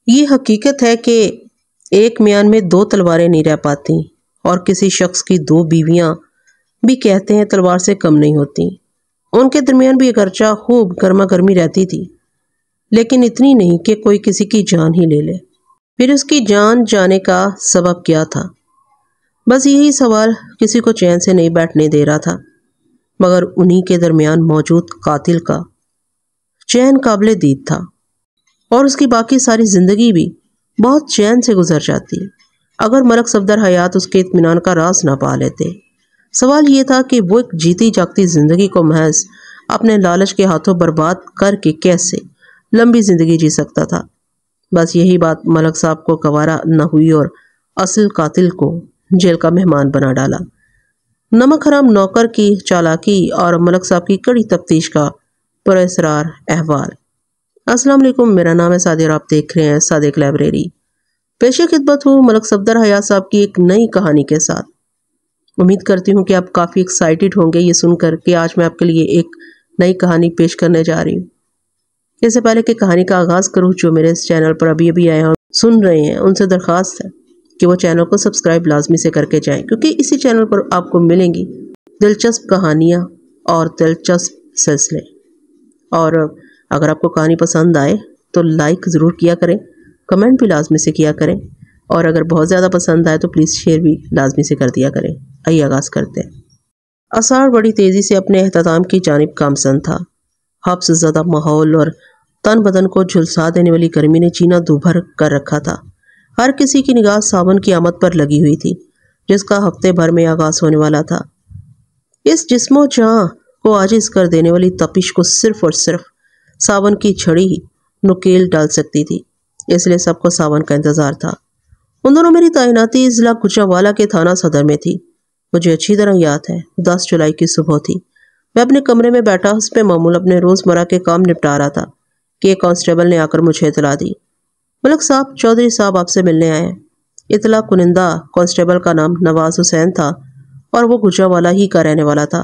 یہ حقیقت ہے کہ ایک میان میں دو تلواریں نہیں رہ پاتی، اور کسی شخص کی دو بیویاں بھی کہتے ہیں تلوار سے کم نہیں ہوتی۔ ان کے درمیان بھی اگرچہ خوب گرما گرمی رہتی تھی، لیکن اتنی نہیں کہ کوئی کسی کی جان ہی لے لے۔ پھر اس کی جان جانے کا سبب کیا تھا؟ بس یہی سوال کسی کو چین سے نہیں بیٹھنے دے رہا تھا، مگر انہی کے درمیان موجود قاتل کا چین قابل دید تھا، اور اس کی باقی ساری زندگی بھی بہت چین سے گزر جاتی اگر ملک صفدر حیات اس کے اطمینان کا راز نہ پا لیتے۔ سوال یہ تھا کہ وہ ایک جیتی جاگتی زندگی کو محض اپنے لالچ کے ہاتھوں برباد کر کے کیسے لمبی زندگی جی سکتا تھا۔ بس یہی بات ملک صاحب کو گوارا نہ ہوئی اور اصل قاتل کو جیل کا مہمان بنا ڈالا۔ نمک حرام نوکر کی چالاکی اور ملک صاحب کی کڑی تفتیش کا پراسرار احوال۔ السلام علیکم، میرا نام ہے سعدیہ اور آپ دیکھ رہے ہیں صادق لائبریری۔ پیش خدمت ہوں ملک صفدر حیات صاحب کی ایک نئی کہانی کے ساتھ۔ امید کرتی ہوں کہ آپ کافی ایکسائٹڈ ہوں گے یہ سن کر کہ آج میں آپ کے لیے ایک نئی کہانی پیش کرنے جا رہی ہوں۔ اس سے پہلے کہ کہانی کا آغاز کروں، جو میرے اس چینل پر ابھی آئے ہیں اور سن رہے ہیں ان سے درخواست ہے کہ وہ چینل کو سبسکرائب لازمی سے کر کے جائیں، کیونکہ اسی چینل پر آپ کو ملیں گی دلچسپ کہانیاں اور دلچسپ سلسلے۔ اور اگر آپ کو کہانی پسند آئے تو لائک ضرور کیا کریں، کمنٹ بھی لازمی سے کیا کریں، اور اگر بہت زیادہ پسند آئے تو پلیز شیئر بھی لازمی سے کر دیا کریں۔ آئیے آغاز کرتے ہیں۔ آثار بڑی تیزی سے اپنے اختتام کی جانب گامزن تھا۔ حبس زدہ ماحول اور تن بدن کو جھلسا دینے والی گرمی نے جینا دوبھر کر رکھا تھا۔ ہر کسی کی نگاہ ساون کی آمد پر لگی ہوئی تھی، جس کا ہفتے بھر میں آغاز ہونے والا تھا۔ اس جسم و جاں کو عاجز کر دینے والی تپش کو صرف اور صرف ساون کی چھڑی ہی نکیل ڈال سکتی تھی، اس لیے سب کو ساون کا انتظار تھا۔ ان دونوں میری تعیناتی ضلع گوجرانوالہ کے تھانہ صدر میں تھی۔ مجھے اچھی طرح یاد ہے 10 جولائی کی صبح تھی۔ میں اپنے کمرے میں بیٹھا حسب معمول اپنے روزمرہ کے کام نپٹا رہا تھا کہ ایک کانسٹیبل نے آ کر مجھے اطلاع دی، ملک صاحب، چودھری صاحب آپ سے ملنے آئے ہیں۔ اطلاع کنندہ کانسٹیبل کا نام نواز حسین تھا اور وہ گوجرانوالہ ہی کا رہنے والا تھا۔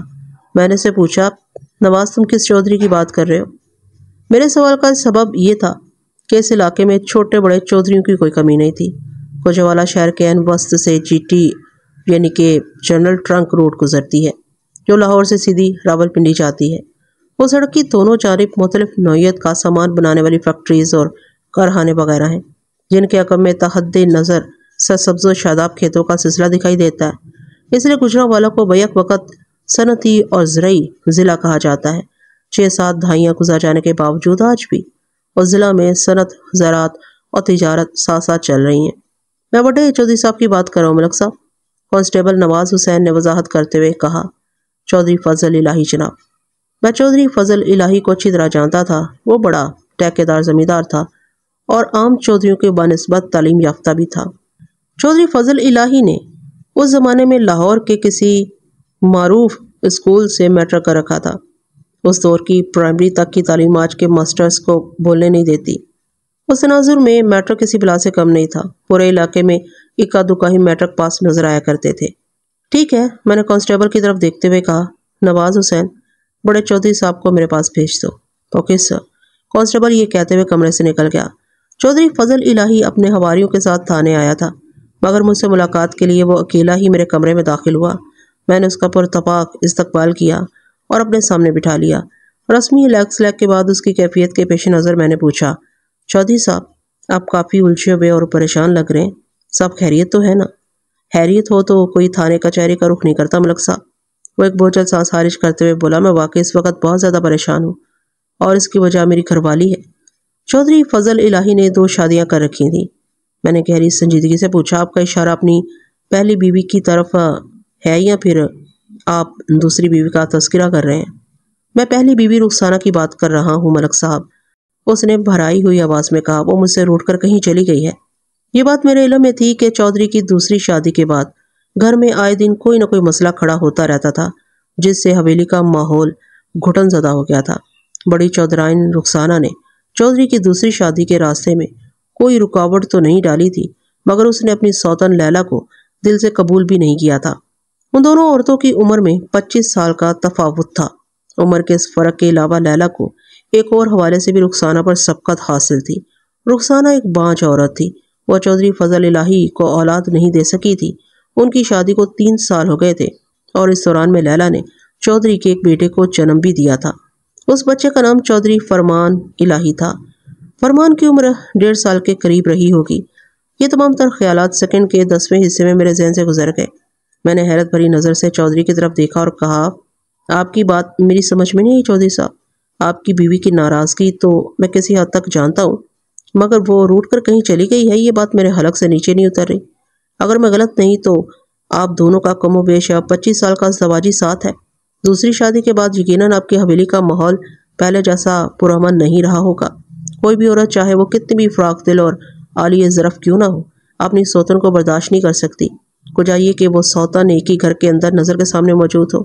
میں نے اسے پوچھا، نواز تم کس چودھری کی بات کر رہے ہو؟ میرے سوال کا سبب یہ تھا کہ اس علاقے میں چھوٹے بڑے چودھریوں کی کوئی کمی نہیں تھی۔ گوجرانوالہ شہر کے عین وسط سے جی ٹی یعنی کہ جنرل ٹرنک روڈ گزرتی ہے، جو لاہور سے سیدھی راولپنڈی جاتی ہے۔ وہ سڑک کی دونوں جانب مختلف نوعیت کا سامان بنانے والی فیکٹریز اور کارخانے وغیرہ ہیں، جن کے عقب میں تحت نظر سرسبز و شاداب کھیتوں کا سلسلہ دکھائی دیتا ہے۔ اس لیے گوجرانوالہ کو بیک وقت صنعتی اور زرعی ضلع کہا جاتا ہے۔ 6-7 دہائیاں گزر جانے کے باوجود آج بھی اس ضلع میں صنعت، زراعت اور تجارت ساتھ ساتھ چل رہی ہیں۔ میں بڑے چودھری صاحب کی بات کر رہا ہوں ملک صاحب، کانسٹیبل نواز حسین نے وضاحت کرتے ہوئے کہا۔ چودھری فضل الہی جناب۔ میں چودھری فضل الہی کو اچھی طرح جانتا تھا۔ وہ بڑا ٹھیکیدار زمیندار تھا اور عام چودھریوں کے بنسبت تعلیم یافتہ بھی تھا۔ چودھری فضل الہی نے اس زمانے میں لاہور کے کسی معروف اسکول سے میٹرک کر رکھا تھا۔ اس دور کی پرائمری تک کی تعلیم آج کے ماسٹرز کو بولنے نہیں دیتی۔ اس تناظر میں میٹرک کسی بلا سے کم نہیں تھا۔ پورے علاقے میں اکا دکا ہی میٹرک پاس نظر آیا کرتے تھے۔ ٹھیک ہے، میں نے کانسٹیبل کی طرف دیکھتے ہوئے کہا، نواز حسین، بڑے چودھری صاحب کو میرے پاس بھیج دو۔ Okay sir. کانسٹیبل یہ کہتے ہوئے کمرے سے نکل گیا۔ چودھری فضل الہی اپنے حواریوں کے ساتھ تھانے آیا تھا، مگر مجھ سے ملاقات کے لیے وہ اکیلا ہی میرے کمرے میں داخل ہوا۔ میں نے اس کا پرتپاک استقبال کیا اور اپنے سامنے بٹھا لیا۔ رسمی لیگ کے بعد اس کی کیفیت کے پیش نظر میں نے پوچھا، چودھری صاحب، آپ کافی الجھے ہوئے اور پریشان لگ رہے ہیں، سب خیریت تو ہے نا؟ خیریت ہو تو کوئی تھانے کچہری کا رخ نہیں کرتا ملک صاحب۔ وہ ایک بوجھل سانس خارج کرتے ہوئے بولا، میں واقعی اس وقت بہت زیادہ پریشان ہوں اور اس کی وجہ میری گھر والی ہے۔ چودھری فضل الہی نے 2 شادیاں کر رکھی تھیں۔ میں نے گہری سنجیدگی سے پوچھا، آپ کا اشارہ اپنی پہلی بیوی کی طرف ہے یا پھر آپ دوسری بیوی کا تذکرہ کر رہے ہیں؟ میں پہلی بیوی رخسانہ کی بات کر رہا ہوں ملک صاحب، اس نے بھرائی ہوئی آواز میں کہا۔ وہ مجھ سے روٹ کر کہیں چلی گئی ہے۔ یہ بات میرے علم میں تھی کہ چودھری کی دوسری شادی کے بعد گھر میں آئے دن کوئی نہ کوئی مسئلہ کھڑا ہوتا رہتا تھا، جس سے حویلی کا ماحول گھٹن زدہ ہو گیا تھا۔ بڑی چودھرائن رخسانہ نے چودھری کی دوسری شادی کے راستے میں کوئی رکاوٹ تو نہیں ڈالی تھی، مگر اس نے اپنی سوتن لیلا کو دل سے قبول بھی نہیں کیا تھا۔ ان دونوں عورتوں کی عمر میں 25 سال کا تفاوت تھا۔ عمر کے اس فرق کے علاوہ لیلا کو ایک اور حوالے سے بھی رخسانہ پر سبقت حاصل تھی۔ رخسانہ ایک بانجھ عورت تھی۔ وہ چودھری فضل الہی کو اولاد نہیں دے سکی تھی۔ ان کی شادی کو 3 سال ہو گئے تھے اور اس دوران میں لیلا نے چودھری کے ایک بیٹے کو جنم بھی دیا تھا۔ اس بچے کا نام چودھری فرمان الہی تھا۔ فرمان کی عمر 1.5 سال کے قریب رہی ہوگی۔ یہ تمام تر خیالات سیکنڈ کے 10ویں حصے میں میرے ذہن سے گزر گئے۔ میں نے حیرت بھری نظر سے چودھری کی طرف دیکھا اور کہا، آپ کی بات میری سمجھ میں نہیں آئی چودھری صاحب۔ آپ کی بیوی کی ناراضگی تو میں کسی حد تک جانتا ہوں، مگر وہ روٹ کر کہیں چلی گئی ہے، یہ بات میرے حلق سے نیچے نہیں اتر رہی۔ اگر میں غلط نہیں تو آپ دونوں کا کم و بیش 25 سال کا ازدواجی ساتھ ہے۔ دوسری شادی کے بعد یقیناً آپ کی حویلی کا ماحول پہلے جیسا پرامن نہیں رہا ہوگا۔ کوئی بھی عورت چاہے وہ کتنی بھی فراق دل اور عالیہ ظرف کیوں نہ ہو، اپنی سوتن کو برداشت نہیں کر سکتی، کو چاہیے کہ وہ سوتن ایک ہی گھر کے اندر نظر کے سامنے موجود ہو۔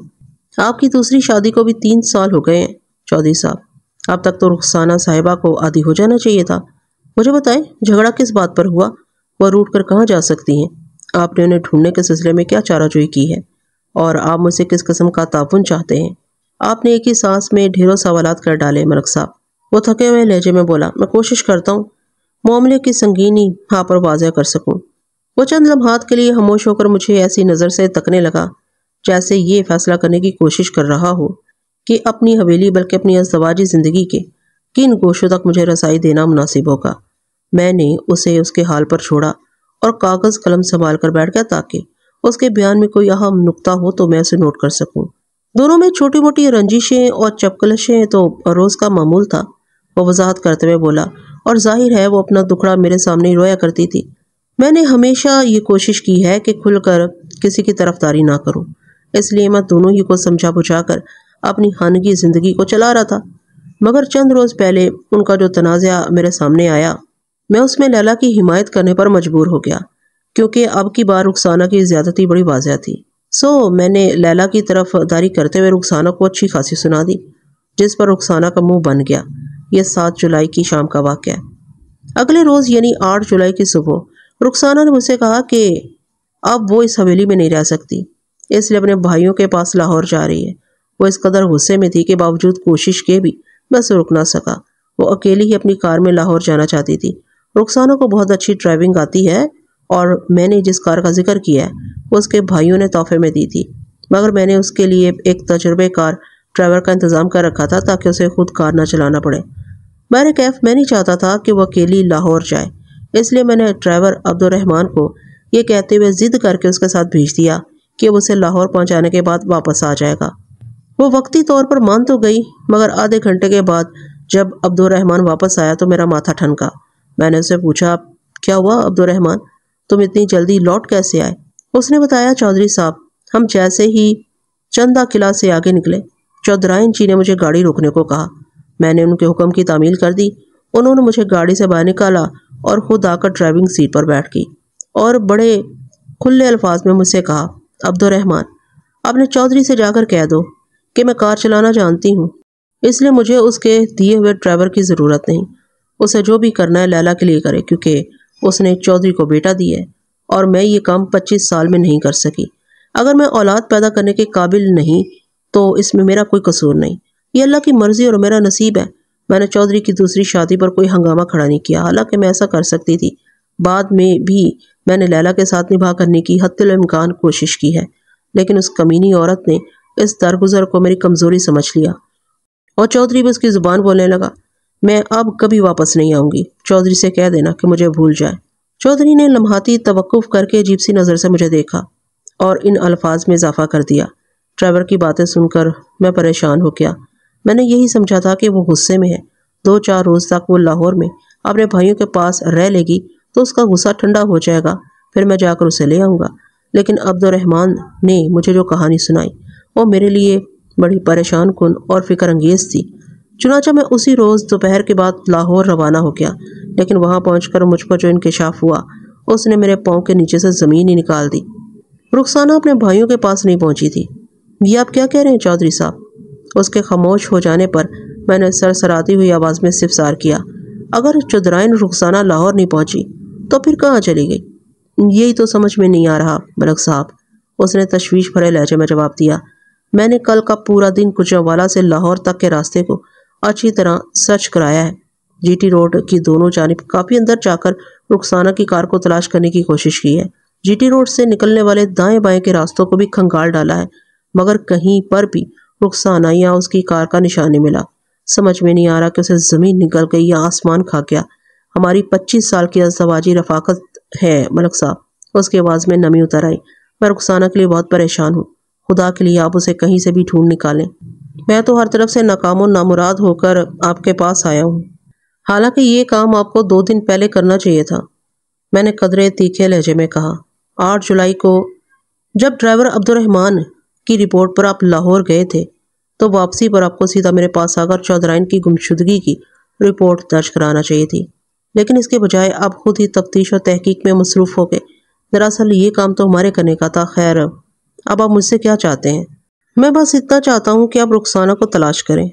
آپ کی دوسری شادی کو بھی 3 سال ہو گئے ہیں چودھری صاحب۔ اب تک تو رخسانہ صاحبہ کو عادی ہو جانا چاہیے تھا۔ مجھے بتائیں، جھگڑا کس بات پر ہوا؟ وہ روٹ کر کہاں جا سکتی ہیں؟ آپ نے انہیں ڈھونڈنے کے سلسلے میں کیا چارہ جوئی کی ہے؟ اور آپ مجھ سے کس قسم کا تعاون چاہتے ہیں؟ آپ نے ایک ہی سانس میں ڈھیروں سوالات کر ڈالے ملک صاحب۔ وہ تھکے ہوئے لہجے میں بولا، میں کوشش کرتا ہوں معاملے کی سنگینی آپ پر واضح کر سکوں۔ وہ چند لمحات کے لیے خاموش ہو کر مجھے ایسی نظر سے تکنے لگا جیسے یہ فیصلہ کرنے کی کوشش کر رہا ہو کہ اپنی حویلی بلکہ اپنی ازدواجی زندگی کے کن گوشوں تک مجھے رسائی دینا مناسب ہوگا۔ میں نے اسے اس کے حال پر چھوڑا اور کاغذ قلم سنبھال کر بیٹھ گیا تاکہ اس کے بیان میں کوئی اہم نقطہ ہو تو میں اسے نوٹ کر سکوں۔ دونوں میں چھوٹی موٹی رنجشیں اور چپکلشیں تو روز کا معمول تھا، وہ وضاحت کرتے ہوئے بولا، اور ظاہر ہے وہ اپنا دکھڑا میرے سامنے ہی رویا کرتی تھی۔ میں نے ہمیشہ یہ کوشش کی ہے کہ کھل کر کسی کی طرفداری نہ کروں، اس لیے میں دونوں ہی کو سمجھا بجھا کر اپنی خانگی زندگی کو چلا رہا تھا۔ مگر چند روز پہلے ان کا جو تنازعہ میرے سامنے آیا، میں اس میں لیلا کی حمایت کرنے پر مجبور ہو گیا، کیونکہ اب کی بار رخسانہ کی زیادتی بڑی واضح تھی۔ میں نے لیلا کی طرف داری کرتے ہوئے رخسانہ کو اچھی خاصی سنا دی، جس پر رخسانہ کا منہ بن گیا۔ یہ 7 جولائی کی شام کا واقعہ ہے۔ اگلے روز یعنی 8 جولائی کی صبح رخسانہ نے مجھ سے کہا کہ اب وہ اس حویلی میں نہیں رہ سکتی، اس لیے اپنے بھائیوں کے پاس لاہور جا رہی ہے۔ وہ اس قدر غصے میں تھی کہ باوجود کوشش کے بھی میں اسے رک نہ سکا۔ وہ اکیلی ہی اپنی کار میں لاہور جانا چاہتی تھی۔ رخسانہ کو بہت اچھی ڈرائیونگ آتی ہے اور میں نے جس کار کا ذکر کیا ہے وہ اس کے بھائیوں نے تحفے میں دی تھی، مگر میں نے اس کے لیے ایک تجربے کار ڈرائیور کا انتظام کر رکھا تھا تاکہ اسے خود کار نہ چلانا پڑے۔ میں نہیں چاہتا تھا کہ وہ اکیلی لاہور جائے، اس لیے میں نے ڈرائیور عبد الرحمان کو یہ کہتے ہوئے ضد کر کے اس کے ساتھ بھیج دیا کہ وہ اسے لاہور پہنچانے کے بعد واپس آ جائے گا۔ وہ وقتی طور پر مان تو گئی، مگر آدھے گھنٹے کے بعد جب عبد الرحمان واپس آیا تو میرا ماتھا ٹھنکا۔ میں نے اسے پوچھا، کیا ہوا عبد الرحمان، تم اتنی جلدی لوٹ کیسے آئے؟ اس نے بتایا، چودھری صاحب، ہم جیسے ہی چندہ قلعہ سے آگے نکلے، چودھرائن جی نے مجھے گاڑی روکنے کو کہا۔ میں نے ان کے حکم کی تعمیل کر دی۔ انہوں نے مجھے گاڑی سے باہر نکالا اور خود آ کر ڈرائیونگ سیٹ پر بیٹھ گئی اور بڑے کھلے الفاظ میں مجھ سے کہا، عبد الرحمان، اپنے چودھری سے جا کر کہہ دو کہ میں کار چلانا جانتی ہوں، اس لیے مجھے اس کے دیے ہوئے ڈرائیور کی ضرورت نہیں۔ اسے جو بھی کرنا ہے لیلا کے لیے کرے، کیونکہ اس نے چودھری کو بیٹا دی ہے اور میں یہ کام 25 سال میں نہیں کر سکی۔ اگر میں اولاد پیدا کرنے کے قابل نہیں تو اس میں میرا کوئی قصور نہیں، یہ اللہ کی مرضی اور میرا نصیب ہے۔ میں نے چودھری کی دوسری شادی پر کوئی ہنگامہ کھڑا نہیں کیا، حالانکہ میں ایسا کر سکتی تھی۔ بعد میں بھی میں نے لیلا کے ساتھ نبھا کرنے کی حتی الامکان کوشش کی ہے، لیکن اس کمینی عورت نے اس درگزر کو میری کمزوری سمجھ لیا اور چودھری بھی اس کی زبان بولنے لگا۔ میں اب کبھی واپس نہیں آؤں گی، چودھری سے کہہ دینا کہ مجھے بھول جائے۔ چودھری نے لمحاتی توقف کر کے عجیب سی نظر سے مجھے دیکھا اور ان الفاظ میں اضافہ کر دیا۔ ڈرائیور کی باتیں سن کر میں پریشان ہو گیا۔ میں نے یہی سمجھا تھا کہ وہ غصے میں ہے، 2-4 روز تک وہ لاہور میں اپنے بھائیوں کے پاس رہ لے گی تو اس کا غصہ ٹھنڈا ہو جائے گا، پھر میں جا کر اسے لے آؤں گا۔ لیکن عبد الرحمان نے مجھے جو کہانی سنائی وہ میرے لیے بڑی پریشان کن اور فکر انگیز تھی۔ چنانچہ میں اسی روز دوپہر کے بعد لاہور روانہ ہو گیا، لیکن وہاں پہنچ کر مجھ پر جو انکشاف ہوا اس نے میرے پاؤں کے نیچے سے زمین ہی نکال دی۔ رخسانہ اپنے بھائیوں کے پاس نہیں پہنچی تھی۔ یہ آپ کیا کہہ رہے ہیں چودھری صاحب؟ اس کے خاموش ہو جانے پر میں نے سرسراتی ہوئی آواز میں استفسار کیا۔ اگر چودھرائن رخسانہ لاہور نہیں پہنچی تو پھر کہاں چلی گئی؟ یہی تو سمجھ میں نہیں آ رہا ملک صاحب، اس نے تشویش بھرے لہجے میں جواب دیا۔ میں نے کل کا پورا دن گجرانوالہ سے لاہور تک کے راستے کو اچھی طرح سرچ کرایا ہے، جی ٹی روڈ کی دونوں جانب کافی اندر جا کر رخسانہ کی کار کو تلاش کرنے کی کوشش کی ہے۔ جی ٹی روڈ سے نکلنے والے دائیں بائیں کے راستوں کو بھی کھنگال ڈالا ہے، مگر کہیں پر بھی رخسانہ یا اس کی کار کا نشان نہیں ملا۔ سمجھ میں نہیں آ رہا کہ اسے زمین نکل گئی یا آسمان کھا گیا۔ ہماری 25 سال کی ازدواجی رفاقت ہے ملک صاحب۔ اس کی آواز میں نمی اتر آئی۔ میں رخسانہ کے لیے بہت پریشان ہوں، خدا کے لیے آپ اسے کہیں سے بھی ڈھونڈ نکالیں۔ میں تو ہر طرف سے ناکام و نامراد ہو کر آپ کے پاس آیا ہوں، حالانکہ یہ کام آپ کو 2 دن پہلے کرنا چاہیے تھا، میں نے قدرے تیکھے لہجے میں کہا۔ 8 جولائی کو جب ڈرائیور عبدالرحمان کی رپورٹ پر آپ لاہور گئے تھے تو واپسی پر آپ کو سیدھا میرے پاس آ کر چودھرائن کی گمشدگی کی رپورٹ درج کرانا چاہیے تھی، لیکن اس کے بجائے آپ خود ہی تفتیش اور تحقیق میں مصروف ہو گئے۔ دراصل یہ کام تو ہمارے کرنے کا تھا۔ خیر، اب آپ مجھ سے کیا چاہتے ہیں؟ میں بس اتنا چاہتا ہوں کہ آپ رخسانہ کو تلاش کریں،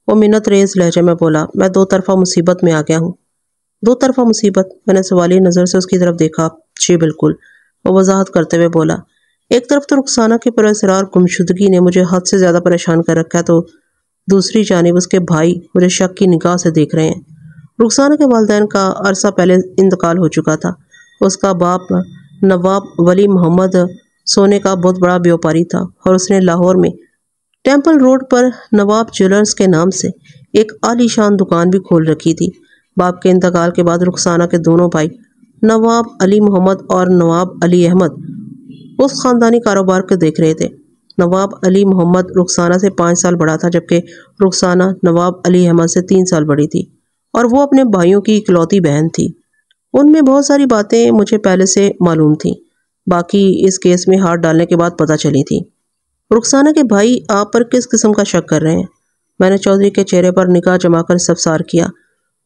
وہ منت ریز لہجے میں بولا۔ میں 2 طرفہ مصیبت میں آ گیا ہوں۔ 2 طرفہ مصیبت؟ میں نے سوالی نظر سے اس کی طرف دیکھا۔ جی بالکل، وہ وضاحت کرتے ہوئے بولا۔ ایک طرف تو رخسانہ کی پراسرار گمشدگی نے مجھے حد سے زیادہ پریشان کر رکھا ہے، تو دوسری جانب اس کے بھائی مجھے شک کی نگاہ سے دیکھ رہے ہیں۔ رخسانہ کے والدین کا عرصہ پہلے انتقال ہو چکا تھا۔ اس کا باپ نواب ولی محمد سونے کا بہت بڑا بیوپاری تھا، اور اس نے لاہور میں ٹیمپل روڈ پر نواب جیولرز کے نام سے ایک عالی شان دکان بھی کھول رکھی تھی۔ باپ کے انتقال کے بعد رخسانہ کے دونوں بھائی نواب علی محمد اور نواب علی احمد اس خاندانی کاروبار کو دیکھ رہے تھے۔ نواب علی محمد رخسانہ سے 5 سال بڑا تھا، جبکہ رخسانہ نواب علی احمد سے 3 سال بڑی تھی، اور وہ اپنے بھائیوں کی اکلوتی بہن تھی۔ ان میں بہت ساری باتیں مجھے پہلے سے معلوم تھیں، باقی اس کیس میں ہاتھ ڈالنے کے بعد پتہ چلی تھی۔ رخسانہ کے بھائی آپ پر کس قسم کا شک کر رہے ہیں؟ میں نے چودھری کے چہرے پر نگاہ جما کر استفسار کیا۔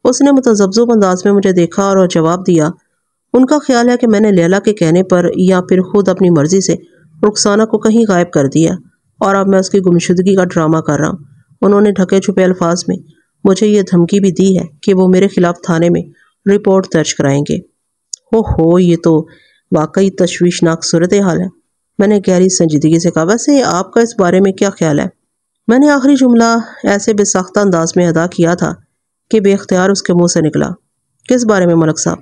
اس نے متذبذب انداز میں مجھے دیکھا اور جواب دیا، ان کا خیال ہے کہ میں نے لیلا کے کہنے پر یا پھر خود اپنی مرضی سے رخسانہ کو کہیں غائب کر دیا، اور اب میں اس کی گمشدگی کا ڈرامہ کر رہا ہوں۔ انہوں نے ڈھکے چھپے الفاظ میں مجھے یہ دھمکی بھی دی ہے کہ وہ میرے خلاف تھانے میں رپورٹ درج کرائیں گے۔ یہ تو واقعی تشویشناک صورتحال ہے، میں نے گہری سنجیدگی سے کہا۔ ویسے آپ کا اس بارے میں کیا خیال ہے؟ میں نے آخری جملہ ایسے بے ساختہ انداز میں ادا کیا تھا کہ بے اختیار اس کے منہ سے نکلا۔ کس بارے میں ملک صاحب؟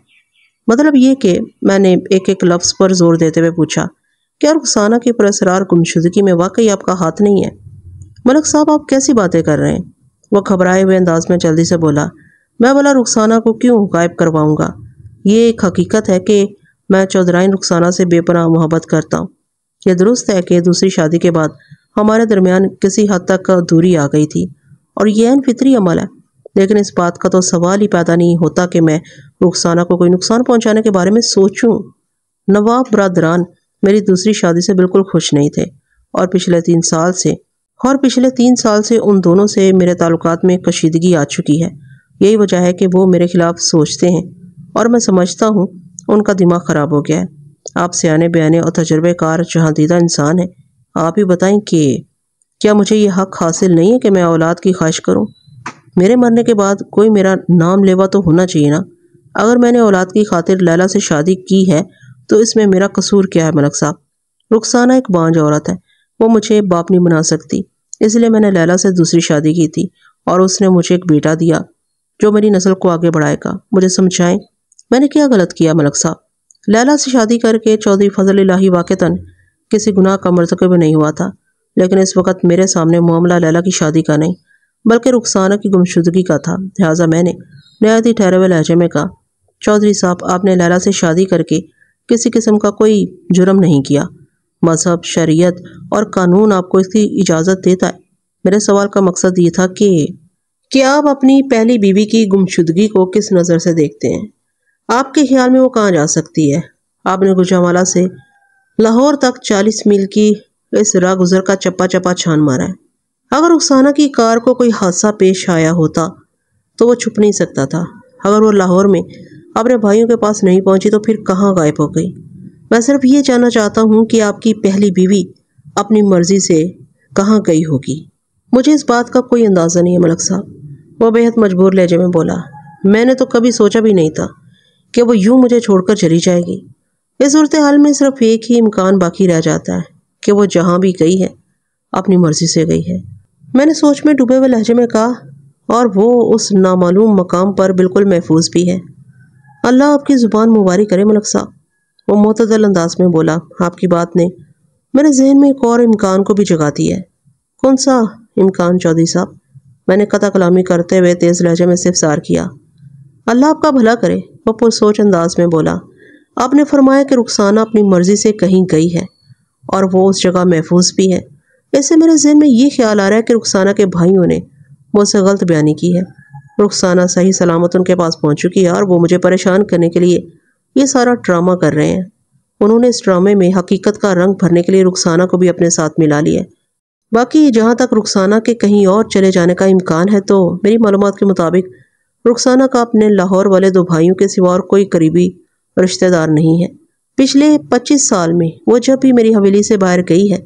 مطلب یہ کہ میں نے ایک لفظ پر زور دیتے ہوئے پوچھا، کیا رخسانہ کی پراسرار گمشدگی میں واقعی آپ کا ہاتھ نہیں ہے؟ ملک صاحب آپ کیسی باتیں کر رہے ہیں؟ وہ گھبرائے ہوئے انداز میں جلدی سے بولا۔ میں بولا رخسانہ کو کیوں غائب کرواؤں گا؟ یہ ایک حقیقت ہے کہ میں چودھرائن رخسانہ سے بے پناہ محبت کرتا ہوں۔ یہ درست ہے کہ دوسری شادی کے بعد ہمارے درمیان کسی حد تک دوری آ گئی تھی، اور یہ عین فطری عمل ہے، لیکن اس بات کا تو سوال ہی پیدا نہیں ہوتا کہ میں رخسانہ کو کوئی نقصان پہنچانے کے بارے میں سوچوں۔ نواب برادران میری دوسری شادی سے بالکل خوش نہیں تھے، اور پچھلے 3 سال سے ان دونوں سے میرے تعلقات میں کشیدگی آ چکی ہے۔ یہی وجہ ہے کہ وہ میرے خلاف سوچتے ہیں، اور میں سمجھتا ہوں ان کا دماغ خراب ہو گیا ہے۔ آپ سیانے بیانے اور تجربے کار جہاں دیدہ انسان ہیں، آپ ہی بتائیں کہ کیا مجھے یہ حق حاصل نہیں ہے کہ میں اولاد کی خواہش کروں؟ میرے مرنے کے بعد کوئی میرا نام لیوا تو ہونا چاہیے نا۔ اگر میں نے اولاد کی خاطر لیلا سے شادی کی ہے تو اس میں میرا قصور کیا ہے ملک صاحب؟ رخسانہ ایک بانجھ عورت ہے، وہ مجھے باپ نہیں بنا سکتی، اس لیے میں نے لیلا سے دوسری شادی کی تھی، اور اس نے مجھے ایک بیٹا دیا جو میری نسل کو آگے بڑھائے گا۔ مجھے سمجھائیں میں نے کیا غلط کیا ملک صاحب؟ لیلا سے شادی کر کے چودھری فضل الہی واقعتاً کسی گناہ کا مرتکب نہیں ہوا تھا، لیکن اس وقت میرے سامنے معاملہ لیلا کی شادی کا نہیں بلکہ رخسانہ کی گمشدگی کا تھا۔ لہٰذا میں نے نہایت ہی ٹھہرے ہوئے لہجے میں کہا، چودھری صاحب آپ نے لیلا سے شادی کر کے کسی قسم کا کوئی جرم نہیں کیا۔ مذہب، شریعت اور قانون آپ کو اس کی اجازت دیتا ہے۔ میرے سوال کا مقصد یہ تھا کہ آپ اپنی پہلی بیوی کی گمشدگی کو کس نظر سے دیکھتے ہیں؟ آپ کے خیال میں وہ کہاں جا سکتی ہے؟ آپ نے گوجرانوالہ سے لاہور تک 40 میل کی اس راہ گزر کا چپا چپا چھان مارا ہے۔ اگر رخسانہ کی کار کو کوئی حادثہ پیش آیا ہوتا تو وہ چھپ نہیں سکتا تھا۔ اگر وہ لاہور میں اپنے بھائیوں کے پاس نہیں پہنچی تو پھر کہاں غائب ہو گئی؟ میں صرف یہ جاننا چاہتا ہوں کہ آپ کی پہلی بیوی اپنی مرضی سے کہاں گئی ہوگی۔ مجھے اس بات کا کوئی اندازہ نہیں ہے ملک صاحب، وہ بے حد مجبور لہجے میں بولا۔ میں نے تو کبھی سوچا بھی نہیں تھا کہ وہ یوں مجھے چھوڑ کر چلی جائے گی۔ اس صورتحال میں صرف ایک ہی امکان باقی رہ جاتا ہے کہ وہ جہاں بھی گئی ہے اپنی مرضی سے گئی ہے۔ میں نے سوچ میں ڈوبے ہوئے لہجے میں کہا، اور وہ اس نامعلوم مقام پر بالکل محفوظ بھی ہے۔ اللہ آپ کی زبان مبارک کرے ملک صاحب، وہ معتدل انداز میں بولا۔ آپ کی بات نے میرے ذہن میں ایک اور امکان کو بھی جگا دی ہے۔ کون سا امکان چودھری صاحب؟ میں نے قطع کلامی کرتے ہوئے تیز لہجے میں استفسار کیا۔ اللہ آپ کا بھلا کرے، وہ پرسوچ انداز میں بولا۔ آپ نے فرمایا کہ رخسانہ اپنی مرضی سے کہیں گئی ہے اور وہ اس جگہ محفوظ بھی ہے۔ اس سے میرے ذہن میں یہ خیال آ رہا ہے کہ رخسانہ کے بھائیوں نے مجھ سے غلط بیانی کی ہے۔ رخسانہ صحیح سلامت ان کے پاس پہنچ چکی ہے اور وہ مجھے پریشان کرنے کے لیے یہ سارا ڈرامہ کر رہے ہیں۔ انہوں نے اس ڈرامے میں حقیقت کا رنگ بھرنے کے لیے رخسانہ کو بھی اپنے ساتھ ملا لیا ہے۔ باقی جہاں تک رخسانہ کے کہیں اور چلے جانے کا امکان ہے تو میری معلومات کے مطابق رخسانہ کا اپنے لاہور والے 2 بھائیوں کے سوا اور کوئی قریبی رشتہ دار نہیں ہے۔ پچھلے 25 سال میں وہ جب بھی میری حویلی سے باہر گئی ہے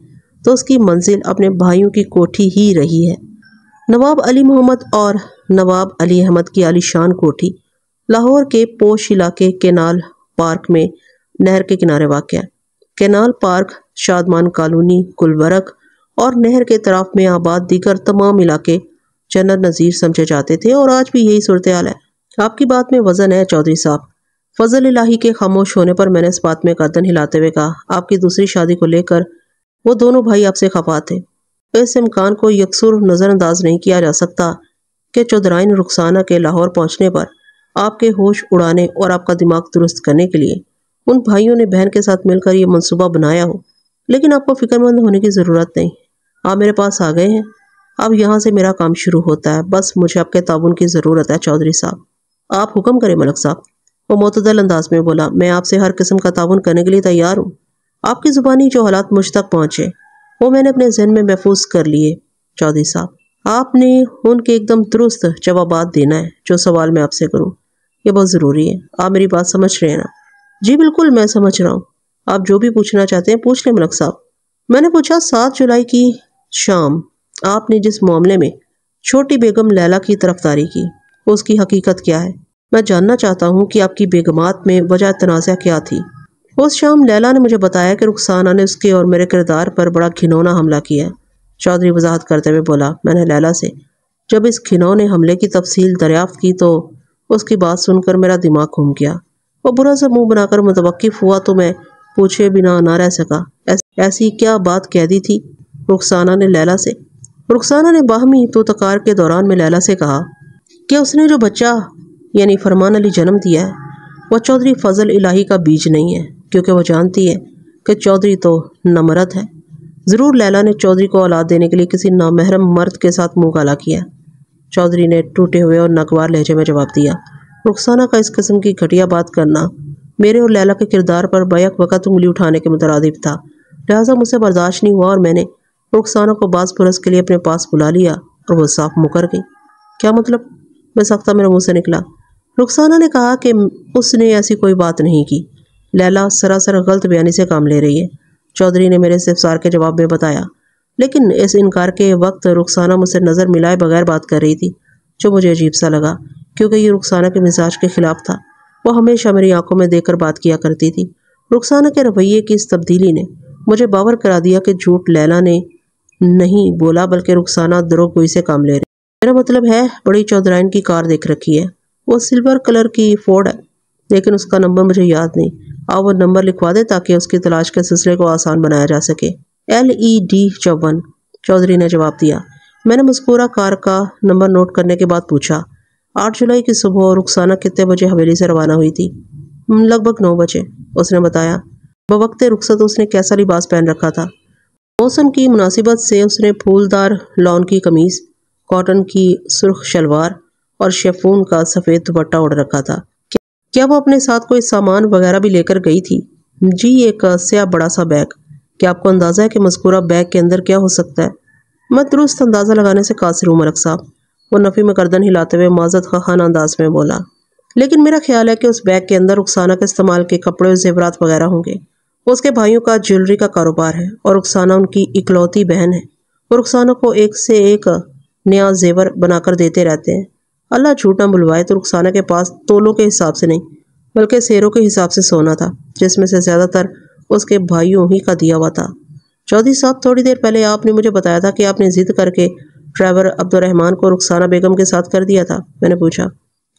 تو اس کی منزل اپنے بھائیوں کی کوٹھی ہی رہی ہے۔ نواب علی محمد اور نواب علی احمد کی عالی شان کوٹھی لاہور کے پوش علاقے کینال پارک میں نہر کے کنارے واقع ہے۔ Canal park, Shadman colony, Gulberg اور نہر کے طرف میں آباد دیگر تمام علاقے جنت نظیر سمجھے جاتے تھے، اور آج بھی یہی صورتحال ہے۔ آپ کی بات میں وزن ہے چودھری صاحب۔ فضل الہی کے خاموش ہونے پر میں نے اس بات میں گردن ہلاتے ہوئے کہا، آپ کی دوسری شادی کو لے کر وہ دونوں بھائی آپ سے خفا تھے۔ اس امکان کو یکسر نظر انداز نہیں کیا جا سکتا کہ چودھرائن رخسانہ کے لاہور پہنچنے پر آپ کے ہوش اڑانے اور آپ کا دماغ درست کرنے کے لیے ان بھائیوں نے بہن کے ساتھ مل کر یہ منصوبہ بنایا ہو۔ لیکن آپ کو فکر مند ہونے کی ضرورت نہیں، آپ میرے پاس آ گئے ہیں۔ اب یہاں سے میرا کام شروع ہوتا ہے، بس مجھے آپ کے تعاون کی ضرورت ہے چودھری صاحب۔ آپ حکم کریں ملک صاحب، وہ معتدل انداز میں بولا۔ میں آپ سے ہر قسم کا تعاون کرنے کے لیے تیار ہوں۔ آپ کی زبانی جو حالات مجھ تک پہنچے وہ میں نے اپنے ذہن میں محفوظ کر لیے چودھری صاحب۔ آپ نے ان کے ایک دم درست جوابات دینا ہے جو سوال میں آپ سے کروں، یہ بہت ضروری ہے۔ آپ میری بات سمجھ رہے ہیں نا؟ جی بالکل، میں سمجھ رہا ہوں۔ آپ جو بھی پوچھنا چاہتے ہیں پوچھ لیں ملک صاحب۔ میں نے پوچھا، 7 جولائی کی شام آپ نے جس معاملے میں چھوٹی بیگم لیلا کی طرفداری کی اس کی حقیقت کیا ہے؟ میں جاننا چاہتا ہوں کہ آپ کی بیگمات میں وجہ تنازع کیا تھی۔ اس شام لیلا نے مجھے بتایا کہ رخسانہ نے اس کے اور میرے کردار پر بڑا گھنونا حملہ کیا ہے۔ چودھری وضاحت کرتے ہوئے بولا۔ میں نے لیلا سے جب اس گھنونے حملے کی تفصیل دریافت کی تو اس کی بات سن کر میرا دماغ گھوم گیا۔ وہ برا سا منہ بنا کر متوقف ہوا تو میں پوچھے بنا نہ رہ سکا، ایسی کیا بات کہہ دی تھی رخسانہ نے لیلا سے؟ رخسانہ نے باہمی توتکار کے دوران میں لیلا سے کہا کہ اس نے جو بچہ یعنی فرمان علی جنم دیا ہے وہ چودھری فضل الہی کا بیج نہیں ہے، کیونکہ وہ جانتی ہے کہ چودھری تو نامرد ہے۔ ضرور لیلا نے چودھری کو اولاد دینے کے لیے کسی نامحرم مرد کے ساتھ منہ کالا کیا۔ چودھری نے ٹوٹے ہوئے اور ناگوار لہجے میں جواب دیا۔ رخسانہ کا اس قسم کی گھٹیا بات کرنا میرے اور لیلا کے کردار پر بیک وقت انگلی اٹھانے کے مترادف تھا، لہٰذا مجھ سے برداشت نہیں ہوا اور میں نے رخسانہ کو بعض برس کے لیے اپنے پاس بلا لیا اور وہ صاف مکر گئی۔ کیا مطلب؟ بے سختہ میرے منہ سے نکلا۔ رخسانہ نے کہا کہ اس نے ایسی کوئی بات نہیں کی، لیلا سراسر غلط بیانی سے کام لے رہی ہے، چودھری نے میرے استفسار کے جواب میں بتایا۔ لیکن اس انکار کے وقت رخسانہ مجھ سے نظر ملائے بغیر بات کر رہی تھی، جو مجھے عجیب سا لگا کیونکہ یہ رخسانہ کے مزاج کے خلاف تھا۔ وہ ہمیشہ میری آنکھوں میں دیکھ کر بات کیا کرتی تھی۔ رخسانہ کے رویے کی اس تبدیلی نے مجھے باور کرا دیا کہ جھوٹ لیلا نے نہیں بولا بلکہ رخسانہ دروغ گوئی سے کام لے رہی۔ میرا مطلب ہے بڑی چودھرائن کی کار دیکھ رکھی ہے، وہ سلور کلر کی فورڈ ہے، لیکن اس کا نمبر مجھے یاد نہیں۔ آپ وہ نمبر لکھوا دے تاکہ اس کی تلاش کے سلسلے کو آسان بنایا جا سکے۔ LED 54، چودھری نے جواب دیا۔ میں نے مذکورہ کار کا نمبر نوٹ کرنے کے بعد پوچھا، 8 جولائی کی صبح رخسانہ کتنے بجے حویلی سے روانہ ہوئی تھی؟ لگ بھگ 9 بجے، اس نے بتایا۔ بوقت رخصت اس نے کیسا لباس پہن رکھا تھا؟ موسم کی مناسبت سے اس نے پھولدار لون کی قمیض، کاٹن کی سرخ شلوار اور شیفون کا سفید دوپٹہ اوڑھ رکھا تھا۔ کیا وہ اپنے ساتھ کوئی سامان وغیرہ بھی لے کر گئی تھی؟ جی، ایک سیاہ بڑا سا بیگ۔ کیا آپ کو اندازہ ہے کہ مذکورہ بیگ کے اندر کیا ہو سکتا ہے؟ میں درست اندازہ لگانے سے قاصر ہوں ملک صاحب، وہ نفی میں گردن ہلاتے ہوئے معذرت خواہانہ انداز میں بولا۔ لیکن میرا خیال ہے کہ اس بیگ کے اندر رخسانہ کے استعمال کے کپڑے اور زیورات وغیرہ ہوں گے۔ اس کے بھائیوں کا جیولری کا کاروبار ہے اور رخسانہ ان کی اکلوتی بہن ہے۔ وہ رخسانہ کو ایک سے ایک نیا زیور بنا کر دیتے رہتے ہیں۔ اللہ جھوٹ نہ بلوائے تو رخسانہ کے پاس تولوں کے حساب سے نہیں بلکہ سیروں کے حساب سے سونا تھا، جس میں سے زیادہ تر اس کے بھائیوں ہی کا دیا ہوا تھا۔ چودھری صاحب، تھوڑی دیر پہلے آپ نے مجھے بتایا تھا کہ آپ نے ضد کر کے ڈرائیور عبد الرحمان کو رخسانہ بیگم کے ساتھ کر دیا تھا؟ میں نے پوچھا۔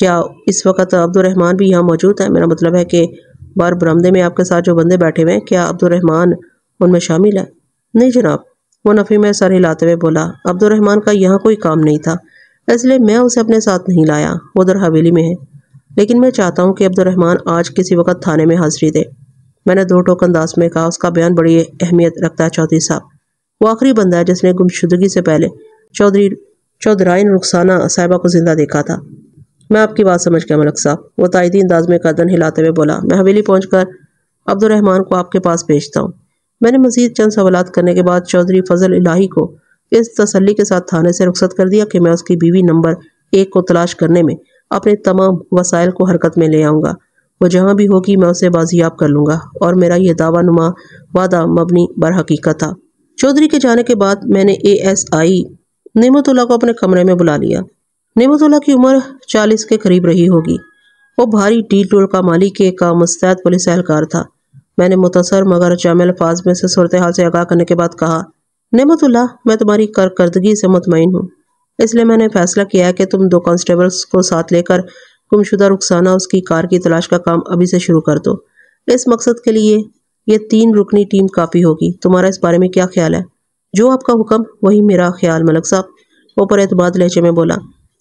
کیا اس وقت عبد الرحمان بھی یہاں موجود ہے؟ میرا مطلب ہے کہ بار برآمدے میں آپ کے ساتھ جو بندے بیٹھے ہوئے ہیں، کیا عبد الرحمان ان میں شامل ہے؟ نہیں جناب، وہ نفی میں سر ہلاتے ہوئے بولا۔ عبد الرحمان کا یہاں کوئی کام نہیں تھا، اس لیے میں اسے اپنے ساتھ نہیں لایا، وہ ادھر حویلی میں ہے۔ لیکن میں چاہتا ہوں کہ عبد الرحمان آج کسی وقت تھانے میں حاضری دے۔ میں نے دو ٹوک انداز میں کہا۔ اس کا بیان بڑی اہمیت رکھتا ہے چودھری صاحب۔ وہ آخری بندہ ہے جس نے گمشدگی سے پہلے چودھرائن رخسانہ صاحبہ کو زندہ دیکھا تھا۔ میں آپ کی بات سمجھ گیا ملک صاحب، وہ تائیدی انداز میں گردن ہلاتے ہوئے بولا۔ میں حویلی پہنچ کر عبد الرحمان کو آپ کے پاس بھیجتا ہوں۔ میں نے مزید چند سوالات کرنے کے بعد چودھری فضل الہی کو اس تسلی کے ساتھ تھانے سے رخصت کر دیا کہ میں اس کی بیوی نمبر 1 کو تلاش کرنے میں اپنے تمام وسائل کو حرکت میں لے آؤں گا۔ وہ جہاں بھی ہوگی میں اسے بازیاب کر لوں گا، اور میرا یہ دعویٰ نما وعدہ مبنی بر حقیقت تھا۔ چودھری کے جانے کے بعد میں نے ASI نعمت اللہ کو اپنے کمرے میں بلا لیا۔ نعمت اللہ کی عمر 40 کے قریب رہی ہوگی۔ وہ بھاری ڈیل ٹول کا مالک کا مستعد پولیس اہلکار تھا۔ میں نے مختصر مگر جامع الفاظ میں سے صورتحال سے آگاہ کرنے کے بعد کہا، نعمت اللہ، میں تمہاری کارکردگی سے مطمئن ہوں، اس لیے میں نے فیصلہ کیا ہے کہ تم 2 کانسٹیبلز کو ساتھ لے کر گمشدہ رخسانہ اس کی کار کی تلاش کا کام ابھی سے شروع کر دو۔ اس مقصد کے لیے یہ 3 رکنی ٹیم کافی ہوگی۔ تمہارا اس بارے میں کیا خیال ہے؟ جو آپ کا حکم وہی میرا خیال ملک صاحب، وہ پر اعتماد لہجے میں بولا۔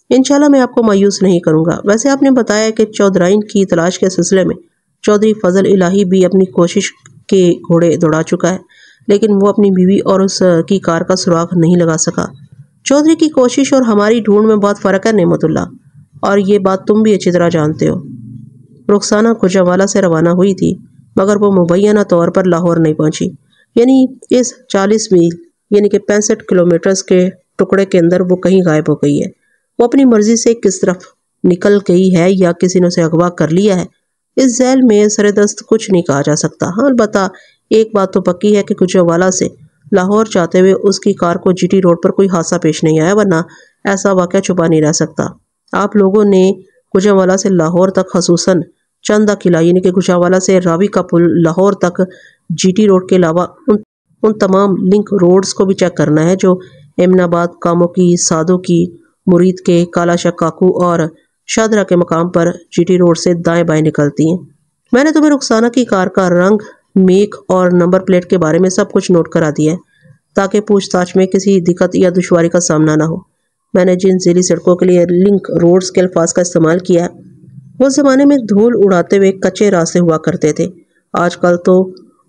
انشاءاللہ میں آپ کو مایوس نہیں کروں گا۔ ویسے آپ نے بتایا کہ چودھرائن کی تلاش کے سلسلے میں چودھری فضل الہی بھی اپنی کوشش کے گھوڑے دوڑا چکا ہے، لیکن وہ اپنی بیوی اور اس کی کار کا سراغ نہیں لگا سکا۔ چودھری کی کوشش اور ہماری ڈھونڈ میں بہت فرق ہے نعمت اللہ، اور یہ بات تم بھی اچھی طرح جانتے ہو۔ رخسانہ گوجرانوالہ سے روانہ ہوئی تھی، مگر وہ مبینہ طور پر لاہور نہیں پہنچی، یعنی اس 40 میل یعنی کہ 65 کلومیٹرز کے ٹکڑے کے اندر وہ کہیں غائب ہو گئی ہے۔ وہ اپنی مرضی سے کس طرف نکل گئی ہے یا کسی نے اسے اغوا کر لیا ہے، اس ذیل میں سردست کچھ نہیں کہا جا سکتا۔ ہاں البتہ ایک بات تو پکی ہے کہ گوجرانوالہ سے لاہور جاتے ہوئے اس کی کار کو GT روڈ پر کوئی حادثہ پیش نہیں آیا، ورنہ ایسا واقعہ چھپا نہیں رہ سکتا۔ آپ لوگوں نے گوجرانوالہ سے لاہور تک خصوصاً چندہ قلعہ یعنی کہ گوجرانوالہ سے راوی کا پل لاہور تک GT روڈ کے علاوہ ان تمام لنک روڈز کو بھی چیک کرنا ہے جو امن آباد، کاموں کی، سادوں کی، مرید کے، کالا شک کاکو اور شادرہ کے مقام پر GT روڈ سے دائیں بائیں نکلتی ہیں۔ میں نے تمہیں رخسانہ کی کار کا رنگ، میک اور نمبر پلیٹ کے بارے میں سب کچھ نوٹ کرا دیا ہے تاکہ پوچھ تاچھ میں کسی دقت یا دشواری کا سامنا نہ ہو۔ میں نے جن ذیلی سڑکوں کے لیے لنک روڈز کے الفاظ کا استعمال کیا ہے وہ زمانے میں دھول اڑاتے ہوئے کچے راستے ہوا کرتے تھے، آج کل تو